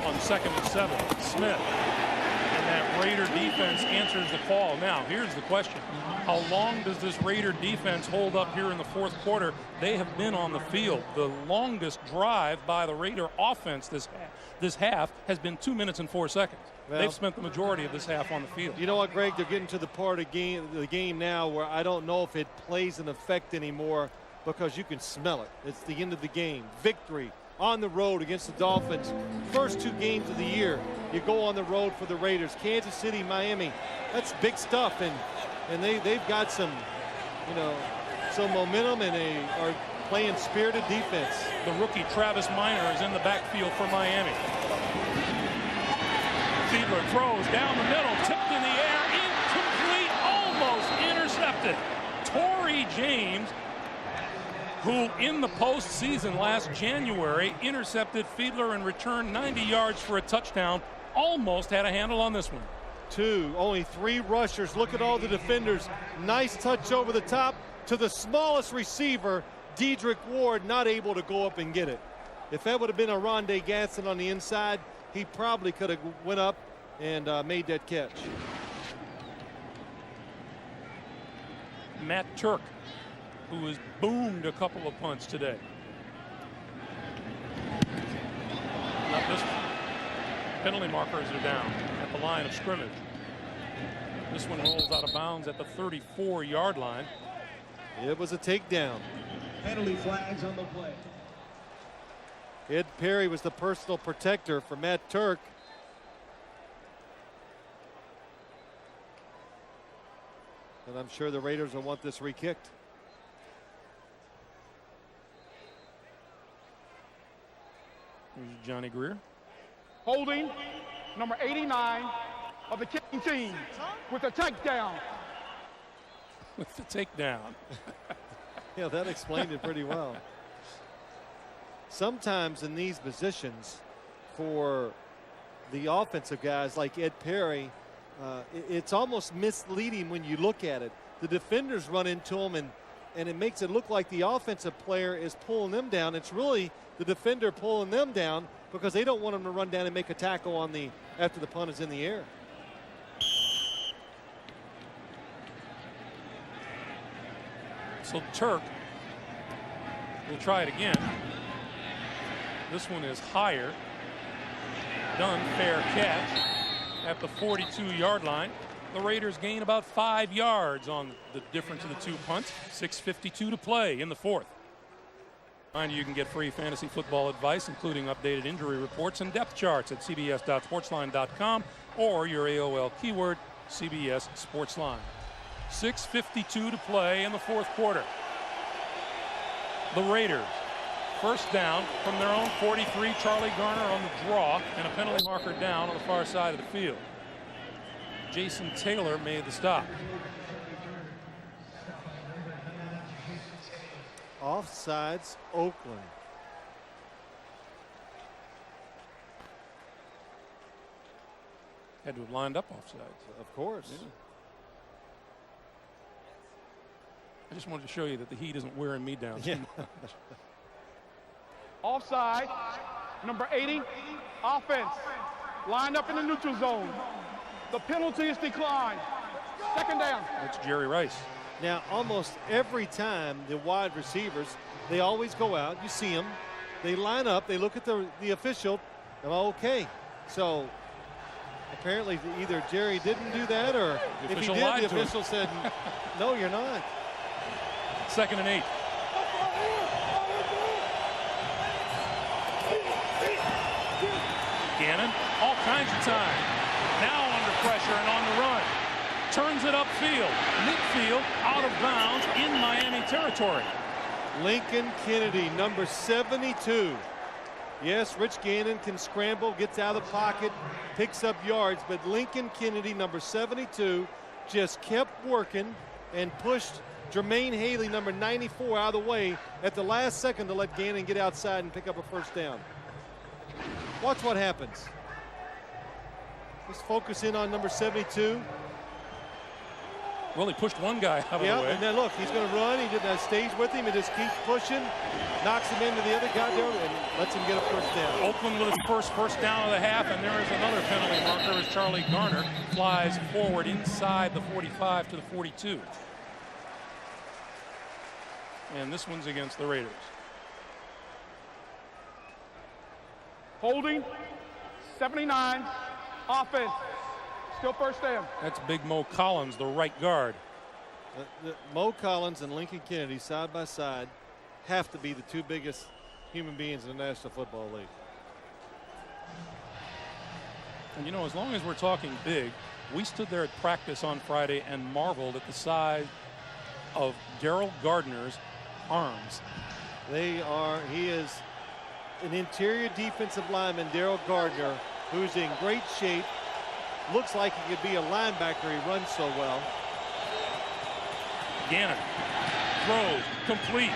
On 2nd and 7, Smith. And that Raider defense answers the call. Now, here's the question. How long does this Raider defense hold up here in the 4th quarter? They have been on the field. The longest drive by the Raider offense this half has been 2 minutes and 4 seconds. Well, they've spent the majority of this half on the field. You know what, Greg? They're getting to the part of the game now where I don't know if it plays an effect anymore because you can smell it. It's the end of the game. Victory on the road against the Dolphins. First 2 games of the year, you go on the road for the Raiders. Kansas City, Miami. That's big stuff, and they've got some, some momentum, and they are playing spirited defense. The rookie Travis Minor is in the backfield for Miami. Fiedler throws down the middle, tipped in the air, incomplete, almost intercepted. Torrey James, who in the postseason last January intercepted Fiedler and returned 90 yards for a touchdown, almost had a handle on this one. Only 3 rushers. Look at all the defenders. Nice touch over the top to the smallest receiver, Dedrick Ward, not able to go up and get it. If that would have been a Rondé Gatson on the inside, he probably could have went up and made that catch. Matt Turk, who has boomed a couple of punts today. Not this one. Penalty markers are down at the line of scrimmage. This one rolls out of bounds at the 34-yard line. It was a takedown. Penalty flags on the play. Ed Perry was the personal protector for Matt Turk. And I'm sure the Raiders will want this re-kicked. Here's Johnny Greer. Holding number 89 of the kicking team with a takedown. With the takedown. Yeah, that explained it pretty well. Sometimes in these positions for the offensive guys like Ed Perry, it's almost misleading when you look at it. The defenders run into him, and it makes it look like the offensive player is pulling them down. It's really the defender pulling them down because they don't want them to run down and make a tackle on after the punt is in the air. So Turk will try it again. This one is higher. Done, fair catch at the 42-yard line. The Raiders gain about 5 yards on the difference of the 2 punts. 6:52 to play in the 4th. Mind you can get free fantasy football advice, including updated injury reports and depth charts at cbs.sportsline.com or your AOL keyword CBS Sportsline. 6:52 to play in the 4th quarter. The Raiders, first down from their own 43. Charlie Garner on the draw and a penalty marker down on the far side of the field. Jason Taylor made the stop. Offsides, Oakland. Had to have lined up offsides. Of course. Yeah. I just wanted to show you that the heat isn't wearing me down. Yeah. Offside, number 80, offense, lined up in the neutral zone. The penalty is declined. 2nd down. That's Jerry Rice. Now, almost every time the wide receivers, they always go out. You see them. They line up. They look at the official. Okay. So apparently either Jerry didn't do that, or if he did, the official said, no, you're not. 2nd and 8. Gannon, all kinds of time. Now under pressure and on the run. Turns it upfield. Midfield, out of bounds in Miami territory. Lincoln Kennedy, number 72. Yes, Rich Gannon can scramble, gets out of the pocket, picks up yards, but Lincoln Kennedy, number 72, just kept working and pushed Jermaine Haley, number 94, out of the way at the last second to let Gannon get outside and pick up a first down. Watch what happens. Just focus in on number 72. Well, he pushed one guy out of the way. And then look, he's going to run. He didn't stays with him and just keeps pushing, knocks him into the other guy there, and lets him get a first down. Oakland with his first down of the half, and there is another penalty marker as Charlie Garner flies forward inside the 45 to the 42. And this one's against the Raiders. Holding, 79, offense. Still first down. That's Big Mo Collins, the right guard. Mo Collins and Lincoln Kennedy side by side have to be the two biggest human beings in the National Football League. And you know, as long as we're talking big, we stood there at practice on Friday and marveled at the size of Daryl Gardner's arms. He is an interior defensive lineman, Daryl Gardner, who's in great shape. Looks like he could be a linebacker. He runs so well. Gannon throws complete.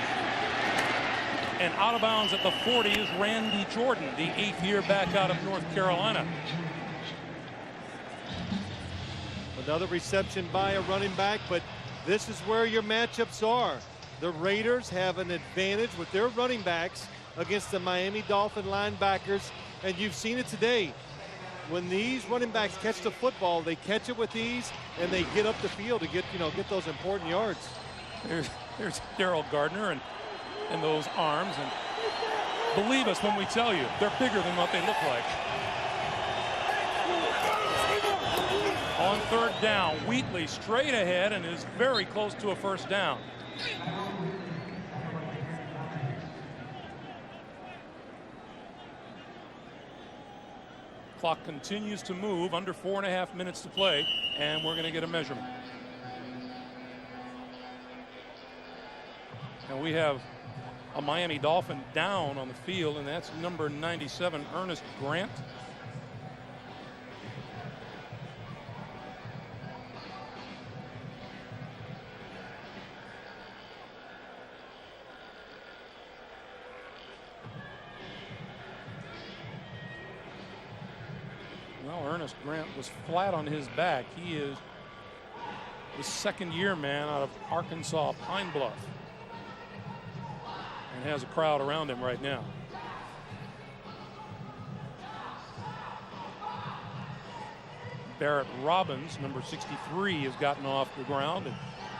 And out of bounds at the 40 is Randy Jordan, the 8th year back out of North Carolina. Another reception by a running back, but this is where your matchups are. The Raiders have an advantage with their running backs against the Miami Dolphin linebackers, and you've seen it today. When these running backs catch the football, they catch it with ease, and they get up the field to get those important yards. There's Daryl Gardner and those arms, and believe us when we tell you, they're bigger than what they look like. On third down, Wheatley straight ahead and is very close to a first down. Clock continues to move, under 4.5 minutes to play, and we're going to get a measurement. And we have a Miami Dolphin down on the field, and that's number 97, Ernest Grant. Well, Ernest Grant was flat on his back. He is the second-year man out of Arkansas Pine Bluff and has a crowd around him right now. Barrett Robbins, number 63, has gotten off the ground and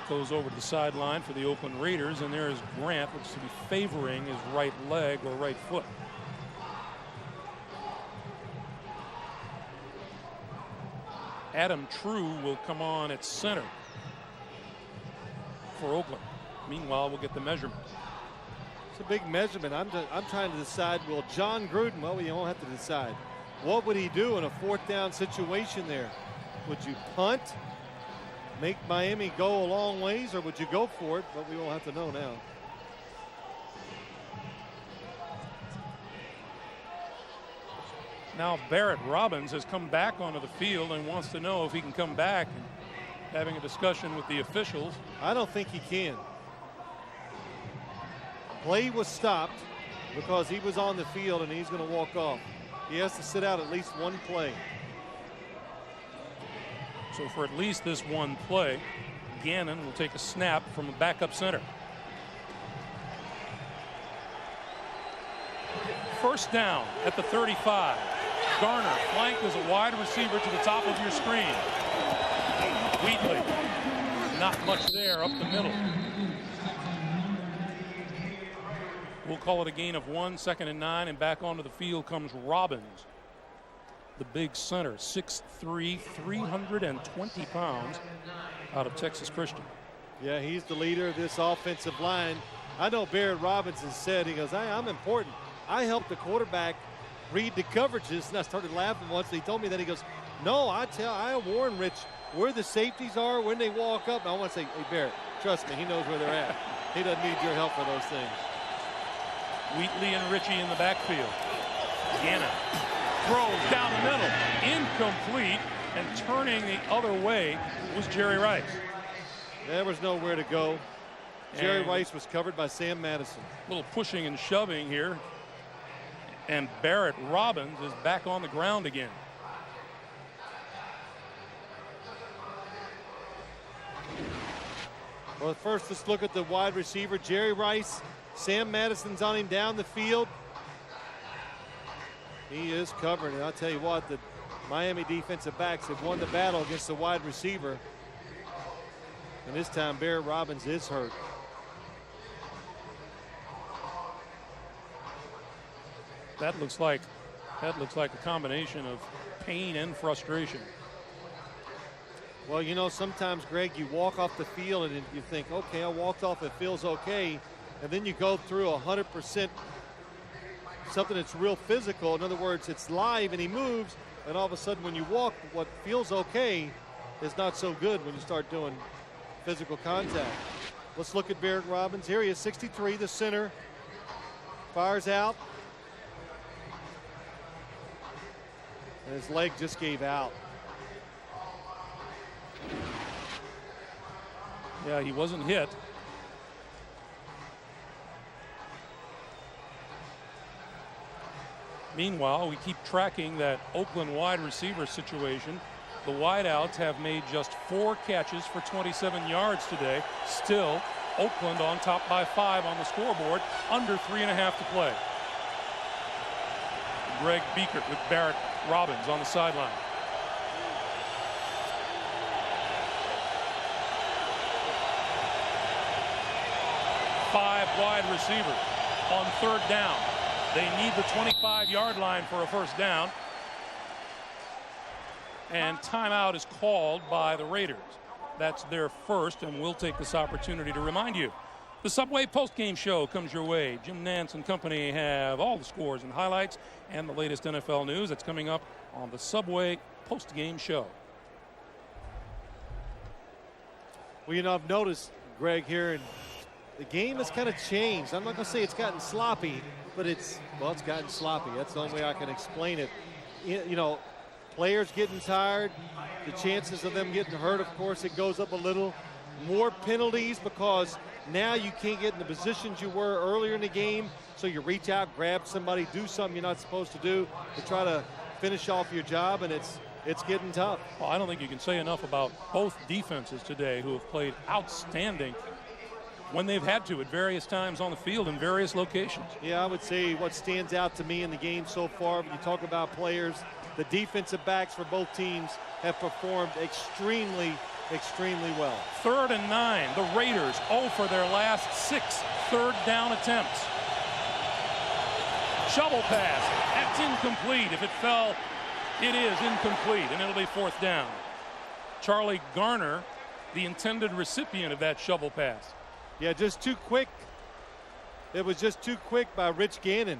goes over to the sideline for the Oakland Raiders, and there is Grant, looks to be favoring his right leg or right foot. Adam True will come on at center for Oakland. Meanwhile, we'll get the measurement. It's a big measurement. I'm trying to decide, well, John Gruden, well, we don't have to decide. What would he do in a fourth down situation there? Would you punt, make Miami go a long ways, or would you go for it? But we won't have to know now. Now Barrett Robbins has come back onto the field and wants to know if he can come back, and having a discussion with the officials. I don't think he can. Play was stopped because he was on the field and he's going to walk off. He has to sit out at least one play. So for at least this one play, Gannon will take a snap from a backup center. First down at the 35. Garner flanked as a wide receiver to the top of your screen. Wheatley, not much there up the middle. We'll call it a gain of 1, 2nd and 9, and back onto the field comes Robbins, the big center, 6'3", 320 pounds, out of Texas Christian. Yeah, he's the leader of this offensive line. I know Barrett Robbins has said, he goes, I'm important. I help the quarterback read the coverages, and I started laughing once. He told me that. He goes, no, I warn Rich where the safeties are when they walk up. And I want to say, hey, Barrett, trust me, he knows where they're at. He doesn't need your help for those things. Wheatley and Ritchie in the backfield. Gannon throws down the middle, incomplete, and turning the other way was Jerry Rice. There was nowhere to go. Jerry Rice was covered by Sam Madison. A little pushing and shoving here. And Barrett Robbins is back on the ground again. Well, first, let's look at the wide receiver, Jerry Rice. Sam Madison's on him down the field. He is covering it. I'll tell you what, the Miami defensive backs have won the battle against the wide receiver. And this time, Barrett Robbins is hurt. That looks like a combination of pain and frustration. Well, you know, sometimes, Greg, you walk off the field and you think, okay, I walked off, it feels okay. And then you go through 100% something that's real physical. In other words, it's live and he moves. And all of a sudden, when you walk, what feels okay is not so good when you start doing physical contact. Let's look at Barrett Robbins. Here he is, 63, the center. Fires out. And his leg just gave out. Yeah, he wasn't hit. Meanwhile, we keep tracking that Oakland wide receiver situation. The wideouts have made just 4 catches for 27 yards today. Still, Oakland on top by 5 on the scoreboard, under 3.5 to play. Greg Biekert with Barrett Robbins on the sideline. Five wide receivers on 3rd down. They need the 25-yard line for a first down. And timeout is called by the Raiders. That's their first, and we'll take this opportunity to remind you. The Subway postgame show comes your way. Jim Nantz and company have all the scores and highlights and the latest NFL news. That's coming up on the Subway postgame show. Well, you know, I've noticed, Greg, here, and the game has kind of changed. I'm not going to say it's gotten sloppy, but it's gotten sloppy. That's the only way I can explain it. You know, players getting tired, the chances of them getting hurt, of course, it goes up a little. More penalties because now you can't get in the positions you were earlier in the game, so you reach out, grab somebody, do something you're not supposed to do to try to finish off your job, and it's getting tough. Well, I don't think you can say enough about both defenses today who have played outstanding when they've had to at various times on the field in various locations. Yeah, I would say what stands out to me in the game so far, when you talk about players, the defensive backs for both teams have performed extremely well. 3rd and 9. The Raiders 0 for their last 6 third down attempts. Shovel pass. That's incomplete. If it fell, it is incomplete, and it'll be 4th down. Charlie Garner, the intended recipient of that shovel pass. Yeah, just too quick. It was just too quick by Rich Gannon.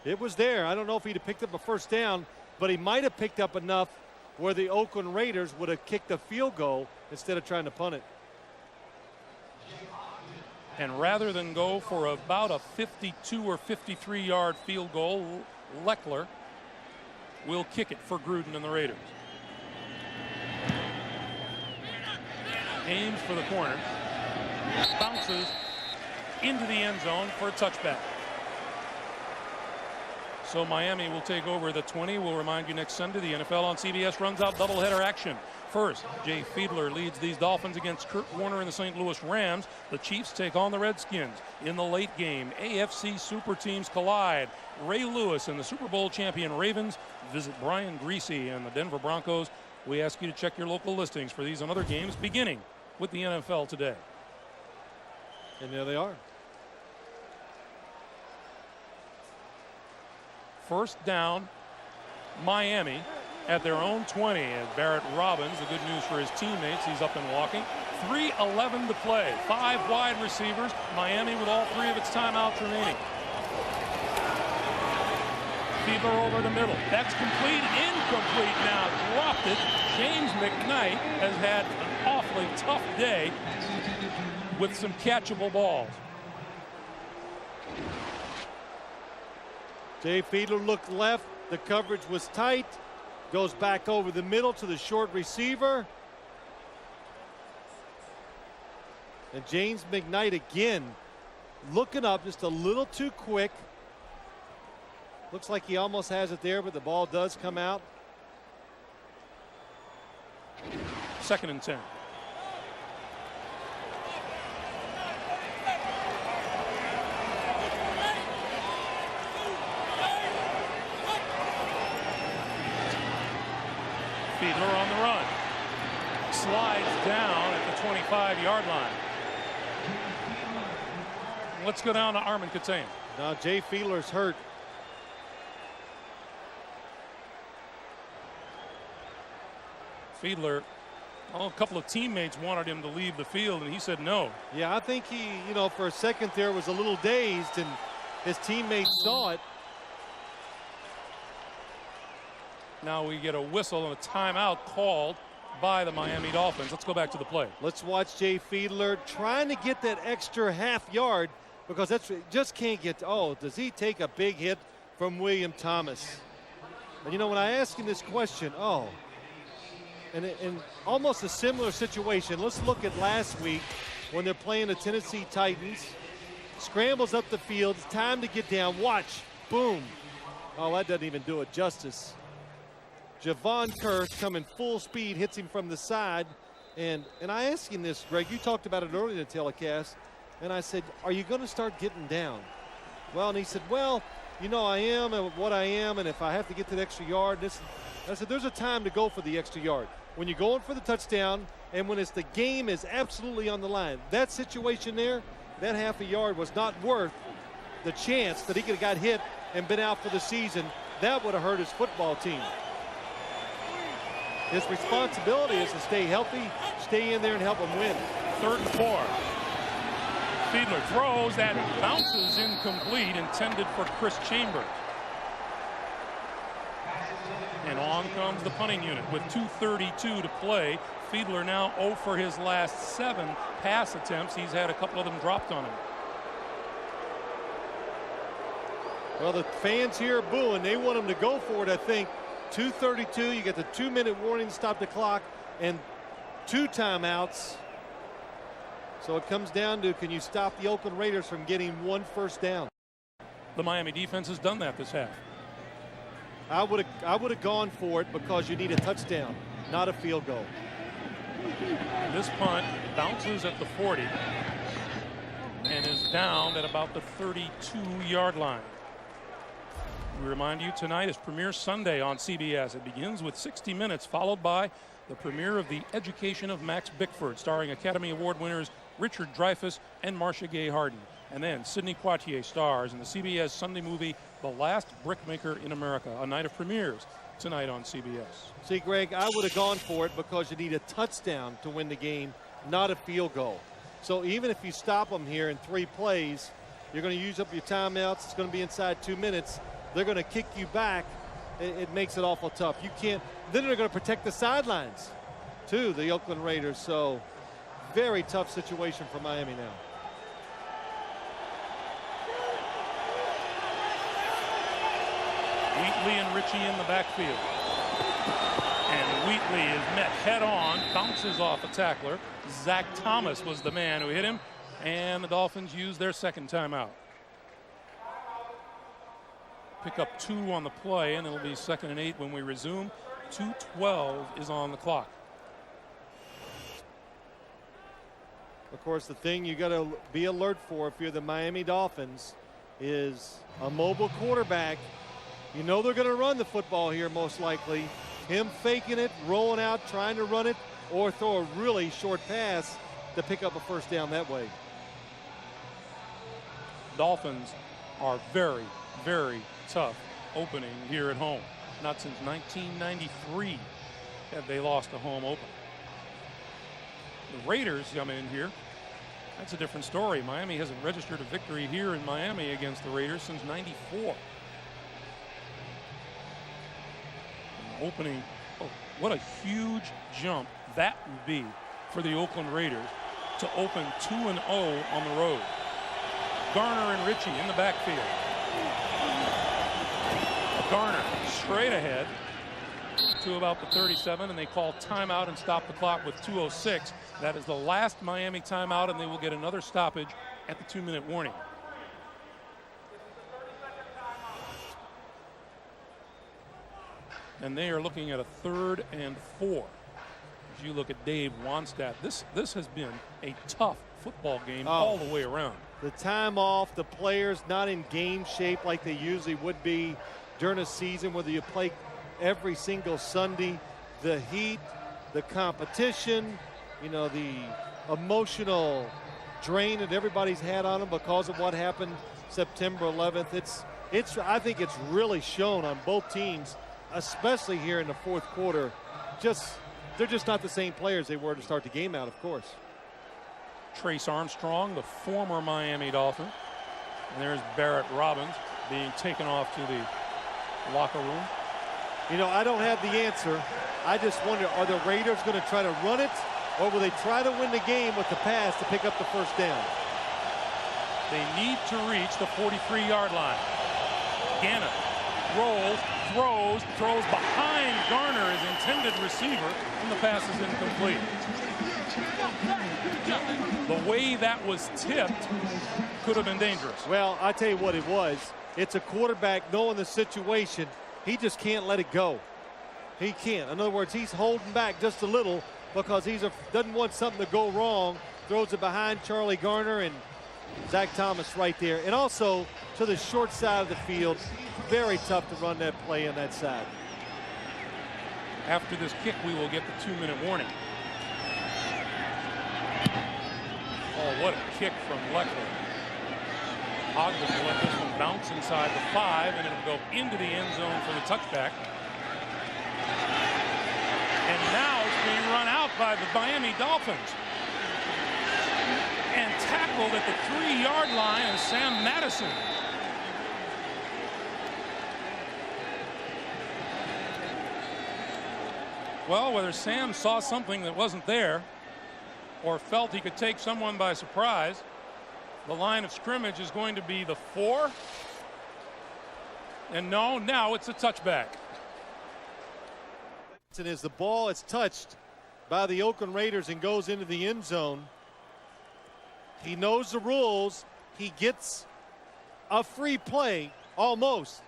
It was there. I don't know if he'd have picked up a first down, but he might have picked up enough where the Oakland Raiders would have kicked a field goal instead of trying to punt it. And rather than go for about a 52 or 53-yard field goal, Leckler will kick it for Gruden and the Raiders. Aims for the corner. Bounces into the end zone for a touchback. So Miami will take over the 20. We'll remind you next Sunday the NFL on CBS runs out doubleheader action. First, Jay Fiedler leads these Dolphins against Kurt Warner and the St. Louis Rams. The Chiefs take on the Redskins. In the late game, AFC super teams collide. Ray Lewis and the Super Bowl champion Ravens visit Brian Greasy and the Denver Broncos. We ask you to check your local listings for these and other games, beginning with the NFL today. And there they are. First down, Miami at their own 20. And Barrett Robbins, the good news for his teammates, he's up and walking. 3:11 to play. 5 wide receivers. Miami with all 3 of its timeouts remaining. Fiedler over the middle. That's complete. Incomplete now. Dropped it. James McKnight has had an awfully tough day with some catchable balls. Jay Fiedler looked left. The coverage was tight. Goes back over the middle to the short receiver. And James McKnight again looking up just a little too quick. Looks like he almost has it there, but the ball does come out. 2nd and 10. Fiedler on the run. Slides down at the 25-yard line. Let's go down to Armin Katayan. Now Jay Fiedler's hurt. Fiedler, a couple of teammates wanted him to leave the field, and he said no. Yeah, I think he, for a second there was a little dazed, and his teammates saw it. Now we get a whistle and a timeout called by the Miami Dolphins. Let's go back to the play. Let's watch Jay Fiedler trying to get that extra half yard, because that's just can't get. Oh, does he take a big hit from William Thomas? And when I ask him this question, and almost a similar situation. Let's look at last week when they're playing the Tennessee Titans. Scrambles up the field. It's time to get down. Watch. Boom. Oh, that doesn't even do it justice. Javon Curse coming full speed, hits him from the side. And I asked him this, Greg. You talked about it earlier in the telecast. And I said, are you going to start getting down? Well, and he said, well, I am and what I am. And if I have to get to the extra yard, I said, there's a time to go for the extra yard. When you're going for the touchdown and when the game is absolutely on the line. That situation there, that half a yard was not worth the chance that he could have got hit and been out for the season. That would have hurt his football team. His responsibility is to stay healthy, stay in there and help them win. 3rd and 4. Fiedler throws, that bounces incomplete, intended for Chris Chambers. And on comes the punting unit with 2:32 to play. Fiedler now 0 for his last 7 pass attempts. He's had a couple of them dropped on him. Well, the fans here are booing. They want him to go for it, I think. 2:32, you get the 2-minute warning to stop the clock and 2 timeouts. So it comes down to, can you stop the Oakland Raiders from getting 1 first down? The Miami defense has done that this half. I would have gone for it because you need a touchdown, not a field goal. This punt bounces at the 40 and is down at about the 32-yard line. We remind you, tonight is Premiere Sunday on CBS. It begins with 60 Minutes, followed by the premiere of The Education of Max Bickford, starring Academy Award winners Richard Dreyfuss and Marcia Gay Harden. And then Sidney Poitier stars in the CBS Sunday movie The Last Brickmaker in America, a night of premieres tonight on CBS. See, Greg, I would have gone for it because you need a touchdown to win the game, not a field goal. So even if you stop them here in 3 plays, you're going to use up your timeouts. It's going to be inside 2 minutes. They're going to kick you back. It makes it awful tough. You can't. Then they're going to protect the sidelines, too, the Oakland Raiders. So very tough situation for Miami now. Wheatley and Ritchie in the backfield. And Wheatley is met head on, bounces off a tackler. Zach Thomas was the man who hit him, and the Dolphins use their 2nd timeout. Pick up 2 on the play, and it'll be 2nd and 8 when we resume. 2:12 is on the clock. Of course, the thing you got to be alert for if you're the Miami Dolphins is a mobile quarterback. You know they're going to run the football here most likely. Him faking it, rolling out, trying to run it, or throw a really short pass to pick up a first down that way. Dolphins are very, very tough opening here at home. Not since 1993 have they lost a home opener. The Raiders come in here. That's a different story. Miami hasn't registered a victory here in Miami against the Raiders since '94. Opening, what a huge jump that would be for the Oakland Raiders to open 2-0 on the road. Garner and Ritchie in the backfield. Garner straight ahead to about the 37, and they call timeout and stop the clock with 2:06. That is the last Miami timeout, and they will get another stoppage at the 2-minute warning. And they are looking at a 3rd and 4. as you look at Dave Wannstedt, this has been a tough football game all the way around. The time off, the players not in game shape like they usually would be during a season, whether you play every single Sunday, the heat, the competition, you know, the emotional drain that everybody's had on them because of what happened September 11th. I think it's really shown on both teams, especially here in the fourth quarter. They're just not the same players they were to start the game out, of course. Trace Armstrong, the former Miami Dolphin. And there's Barrett Robbins being taken off to the locker room. You know, I don't have the answer. I just wonder, are the Raiders going to try to run it, or will they try to win the game with the pass to pick up the first down? They need to reach the 43-yard line. Gannon rolls, throws behind Garner, his intended receiver, and the pass is incomplete. The way that was tipped could have been dangerous. Well, I tell you what it was. It's a quarterback knowing the situation. He just can't let it go. He can't. In other words, he's holding back just a little because he doesn't want something to go wrong. Throws it behind Charlie Garner and Zach Thomas right there. And also to the short side of the field. Very tough to run that play on that side. After this kick, we will get the 2-minute warning. Oh, what a kick from Leckler. Ogden will let this one bounce inside the 5, and it'll go into the end zone for the touchback. And now it's being run out by the Miami Dolphins. And tackled at the 3-yard line is Sam Madison. Well, whether Sam saw something that wasn't there or felt he could take someone by surprise, the line of scrimmage is going to be the 4. And no, now it's a touchback. And as the ball is touched by the Oakland Raiders and goes into the end zone, he knows the rules. He gets a free play almost.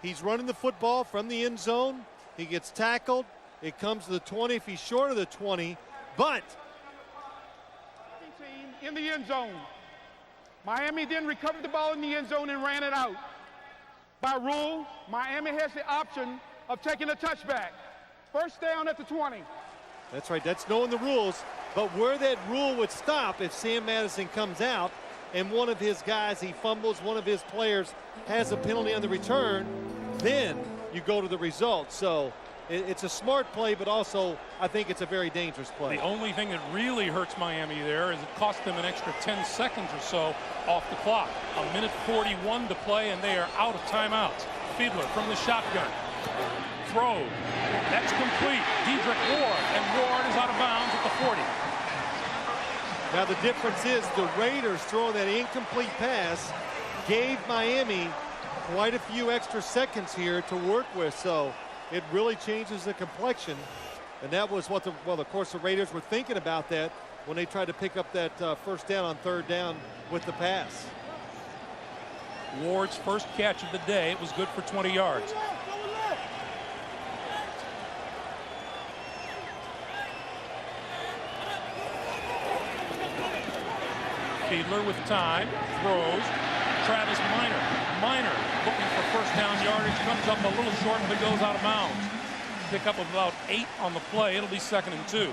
He's running the football from the end zone. He gets tackled. It comes to the 20 if he's short of the 20, but in the end zone. Miami then recovered the ball in the end zone and ran it out. By rule, Miami has the option of taking a touchback. First down at the 20. That's right. That's knowing the rules. But where that rule would stop if Sam Madison comes out and one of his guys, he fumbles, one of his players has a penalty on the return, then you go to the result. So it's a smart play, but also I think it's a very dangerous play. The only thing that really hurts Miami there is it cost them an extra 10 seconds or so off the clock. 1:41 to play, and they are out of timeouts. Fiedler from the shotgun. Throw. That's complete. Dedrick Ward, and Ward is out of bounds at the 40. Now the difference is the Raiders throwing that incomplete pass gave Miami quite a few extra seconds here to work with. So it really changes the complexion. And that was what of course, the Raiders were thinking about that when they tried to pick up that first down on third down with the pass. Ward's first catch of the day. It was good for 20 yards. Fiedler with time, throws. Travis Minor looking for first down yardage, comes up a little short but goes out of bounds. Pick up about 8 on the play. It'll be 2nd and 2.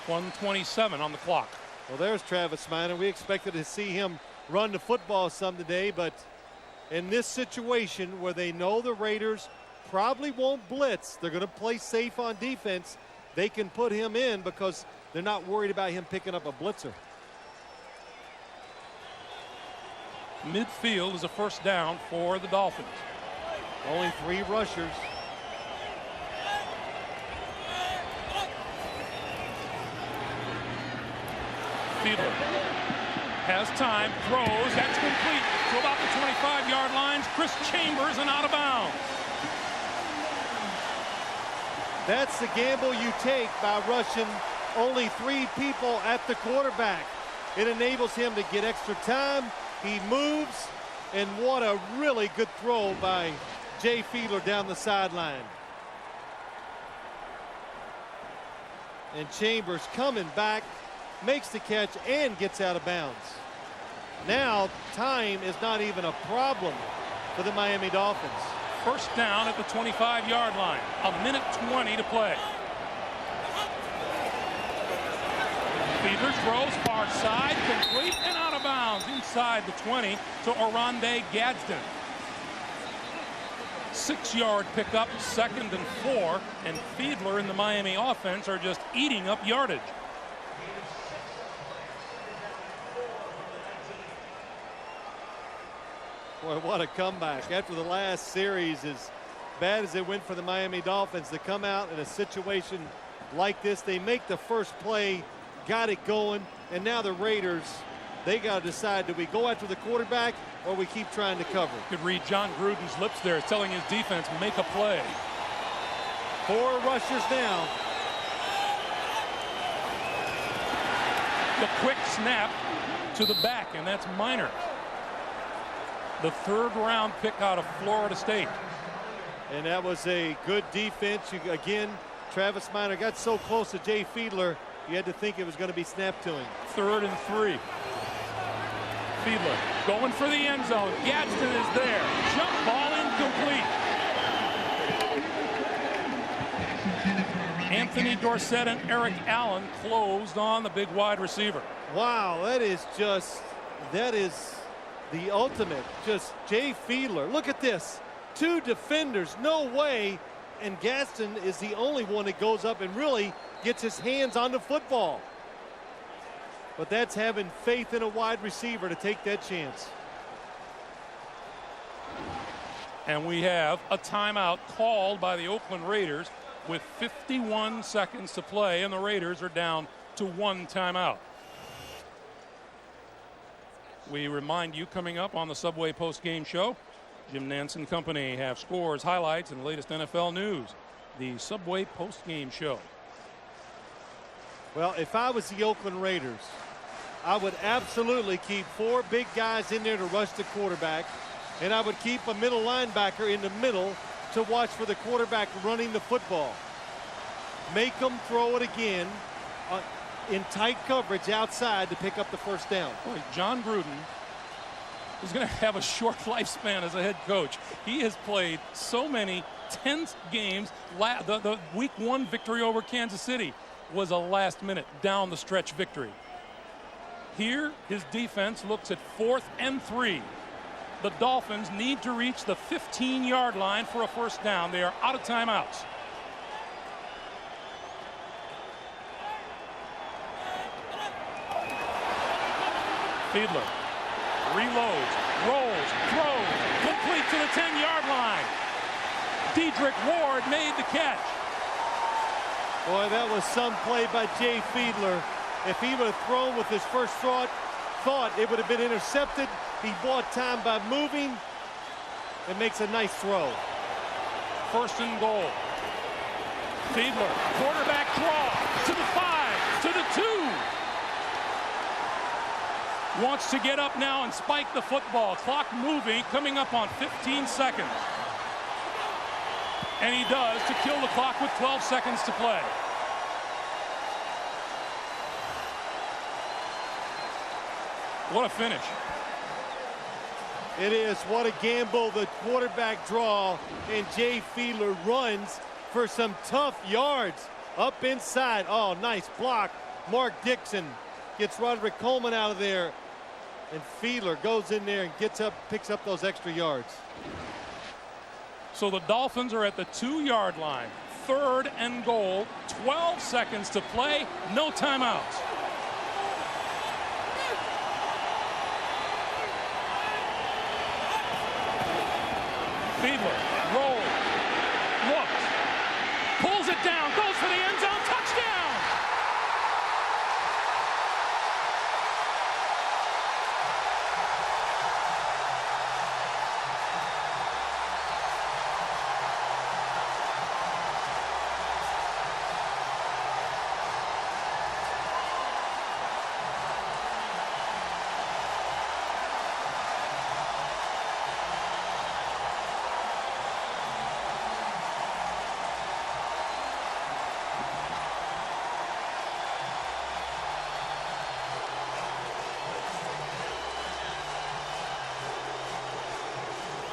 1:27 on the clock. Well, there's Travis Minor. We expected to see him run the football some today, but in this situation where they know the Raiders probably won't blitz, they're going to play safe on defense, they can put him in because they're not worried about him picking up a blitzer. Midfield is a first down for the Dolphins. Only 3 rushers. Fiedler has time, throws, that's complete to about the 25-yard lines. Chris Chambers and out of bounds. That's the gamble you take by rushing only 3 people at the quarterback. It enables him to get extra time. He moves, and what a really good throw by Jay Fiedler down the sideline. And Chambers coming back, makes the catch and gets out of bounds. Now time is not even a problem for the Miami Dolphins. First down at the 25-yard line. 1:20 to play. Fiedler throws far side, complete and out of bounds inside the 20 to Oronde Gadsden. 6-yard pickup, 2nd and 4, and Fiedler and the Miami offense are just eating up yardage. Boy, what a comeback. After the last series, as bad as it went for the Miami Dolphins, to come out in a situation like this, they make the first play, got it going, and now the Raiders, they got to decide, do we go after the quarterback or we keep trying to cover? You could read John Gruden's lips there, telling his defense, make a play. 4 rushers now. The quick snap to the back, and that's Minor. The 3rd-round pick out of Florida State. And that was a good defense. Again, Travis Minor got so close to Jay Fiedler, you had to think it was going to be snapped to him. 3rd and 3. Fiedler going for the end zone. Gadsden is there. Jump ball incomplete. Anthony Dorsett and Eric Allen closed on the big wide receiver. Wow, that is the ultimate. Just Jay Fiedler. Look at this. 2 defenders, no way. And Gadsden is the only one that goes up and really gets his hands on the football. But that's having faith in a wide receiver to take that chance. And we have a timeout called by the Oakland Raiders with 51 seconds to play, and the Raiders are down to 1 timeout. We remind you, coming up on the Subway post-game show, Jim Nantz and company have scores, highlights, and the latest NFL news. The Subway post-game show. Well, if I was the Oakland Raiders, I would absolutely keep 4 big guys in there to rush the quarterback, and I would keep a middle linebacker in the middle to watch for the quarterback running the football. Make them throw it again in tight coverage outside to pick up the first down. Boy, John Gruden is going to have a short lifespan as a head coach. He has played so many tense games. The week 1 victory over Kansas City was a last-minute down-the-stretch victory. Here, his defense looks at 4th and 3. The Dolphins need to reach the 15-yard line for a first down. They are out of timeouts. Fiedler reloads, rolls, throws, complete to the 10-yard line. Dedrick Ward made the catch. Boy, that was some play by Jay Fiedler. If he would have thrown with his first thought it would have been intercepted. He bought time by moving and makes a nice throw. 1st and goal. Fiedler, quarterback draw to the 5, to the 2. Wants to get up now and spike the football. Clock moving, coming up on 15 seconds. And he does, to kill the clock with 12 seconds to play. What a finish. It is. What a gamble. The quarterback draw, and Jay Fiedler runs for some tough yards up inside. Oh, nice block. Mark Dixon gets Roderick Coleman out of there, and Fiedler goes in there and gets up, picks up those extra yards. So the Dolphins are at the 2-yard line. 3rd and goal. 12 seconds to play. No timeouts. Fiedler rolls, looks, pulls it down, goes for the end zone, touchdown!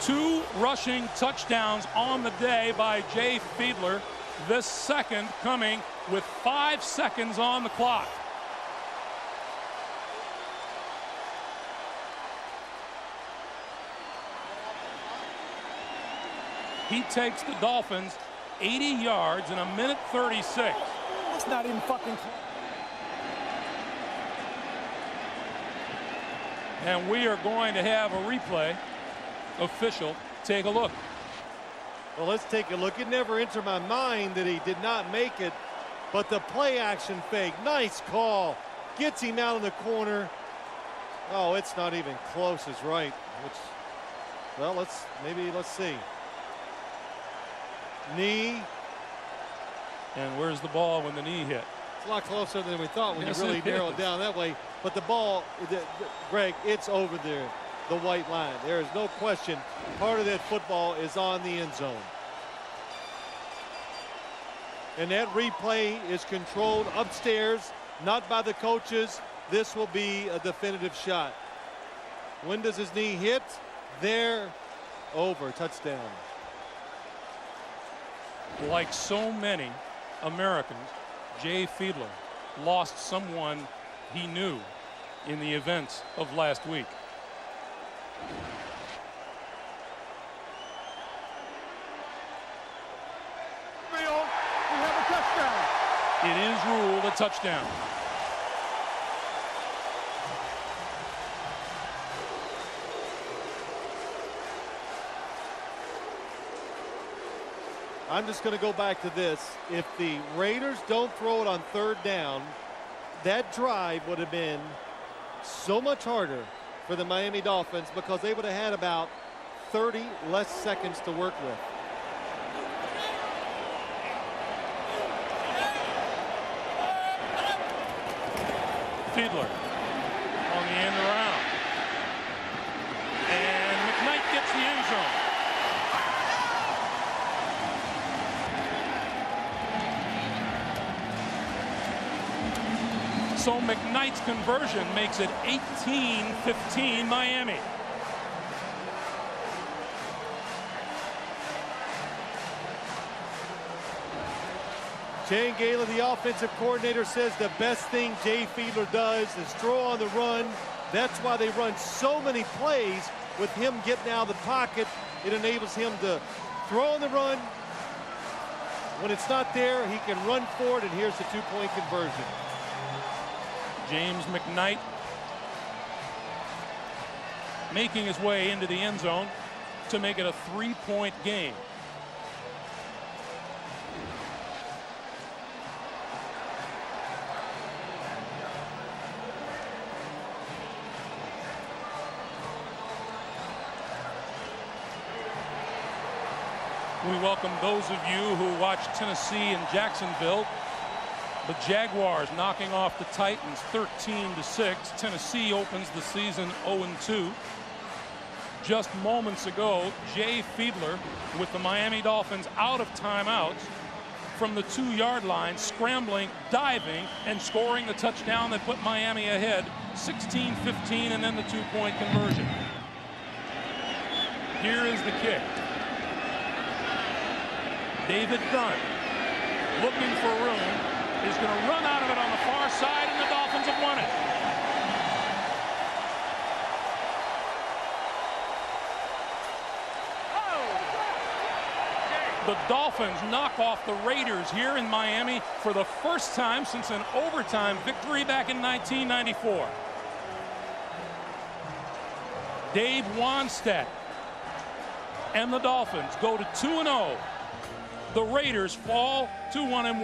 2 rushing touchdowns on the day by Jay Fiedler. This second coming with 5 seconds on the clock. He takes the Dolphins 80 yards in 1:36. It's not even fucking close. And we are going to have a replay official take a look. Well, let's take a look. It never entered my mind that he did not make it, but the play action fake, nice call. Gets him out in the corner. Oh, it's not even close is right. Which, well, let's see. Knee. And where's the ball when the knee hit? It's a lot closer than we thought when Yes, you really it narrow is. it down that way. But the ball, Greg, it's over there, the white line. There is no question. Part of that football is on the end zone. And that replay is controlled upstairs, not by the coaches. This will be a definitive shot. When does his knee hit? There, over, touchdown. Like so many Americans, Jay Fiedler lost someone he knew in the events of last week. We have a touchdown. It is ruled a touchdown. I'm just going to go back to this. If the Raiders don't throw it on 3rd down, that drive would have been so much harder for the Miami Dolphins because they would have had about 30 less seconds to work with. Fiedler on the end around. And McKnight gets the end zone. So McKnight's conversion makes it 18-15 Miami. Shane Galen, the offensive coordinator, says the best thing Jay Fiedler does is throw on the run. That's why they run so many plays with him getting out of the pocket. It enables him to throw on the run. When it's not there, he can run forward, and here's the 2-point conversion. James McKnight making his way into the end zone to make it a 3-point game. We welcome those of you who watch Tennessee and Jacksonville. The Jaguars knocking off the Titans 13-6. Tennessee opens the season 0-2. Just moments ago, Jay Fiedler with the Miami Dolphins out of timeouts from the 2-yard line, scrambling, diving, and scoring the touchdown that put Miami ahead 16-15, and then the 2-point conversion. Here is the kick. David Dunn looking for room. Is going to run out of it on the far side, and the Dolphins have won it. The Dolphins knock off the Raiders here in Miami for the first time since an overtime victory back in 1994. Dave Wannstedt and the Dolphins go to 2-0. The Raiders fall to 1-1.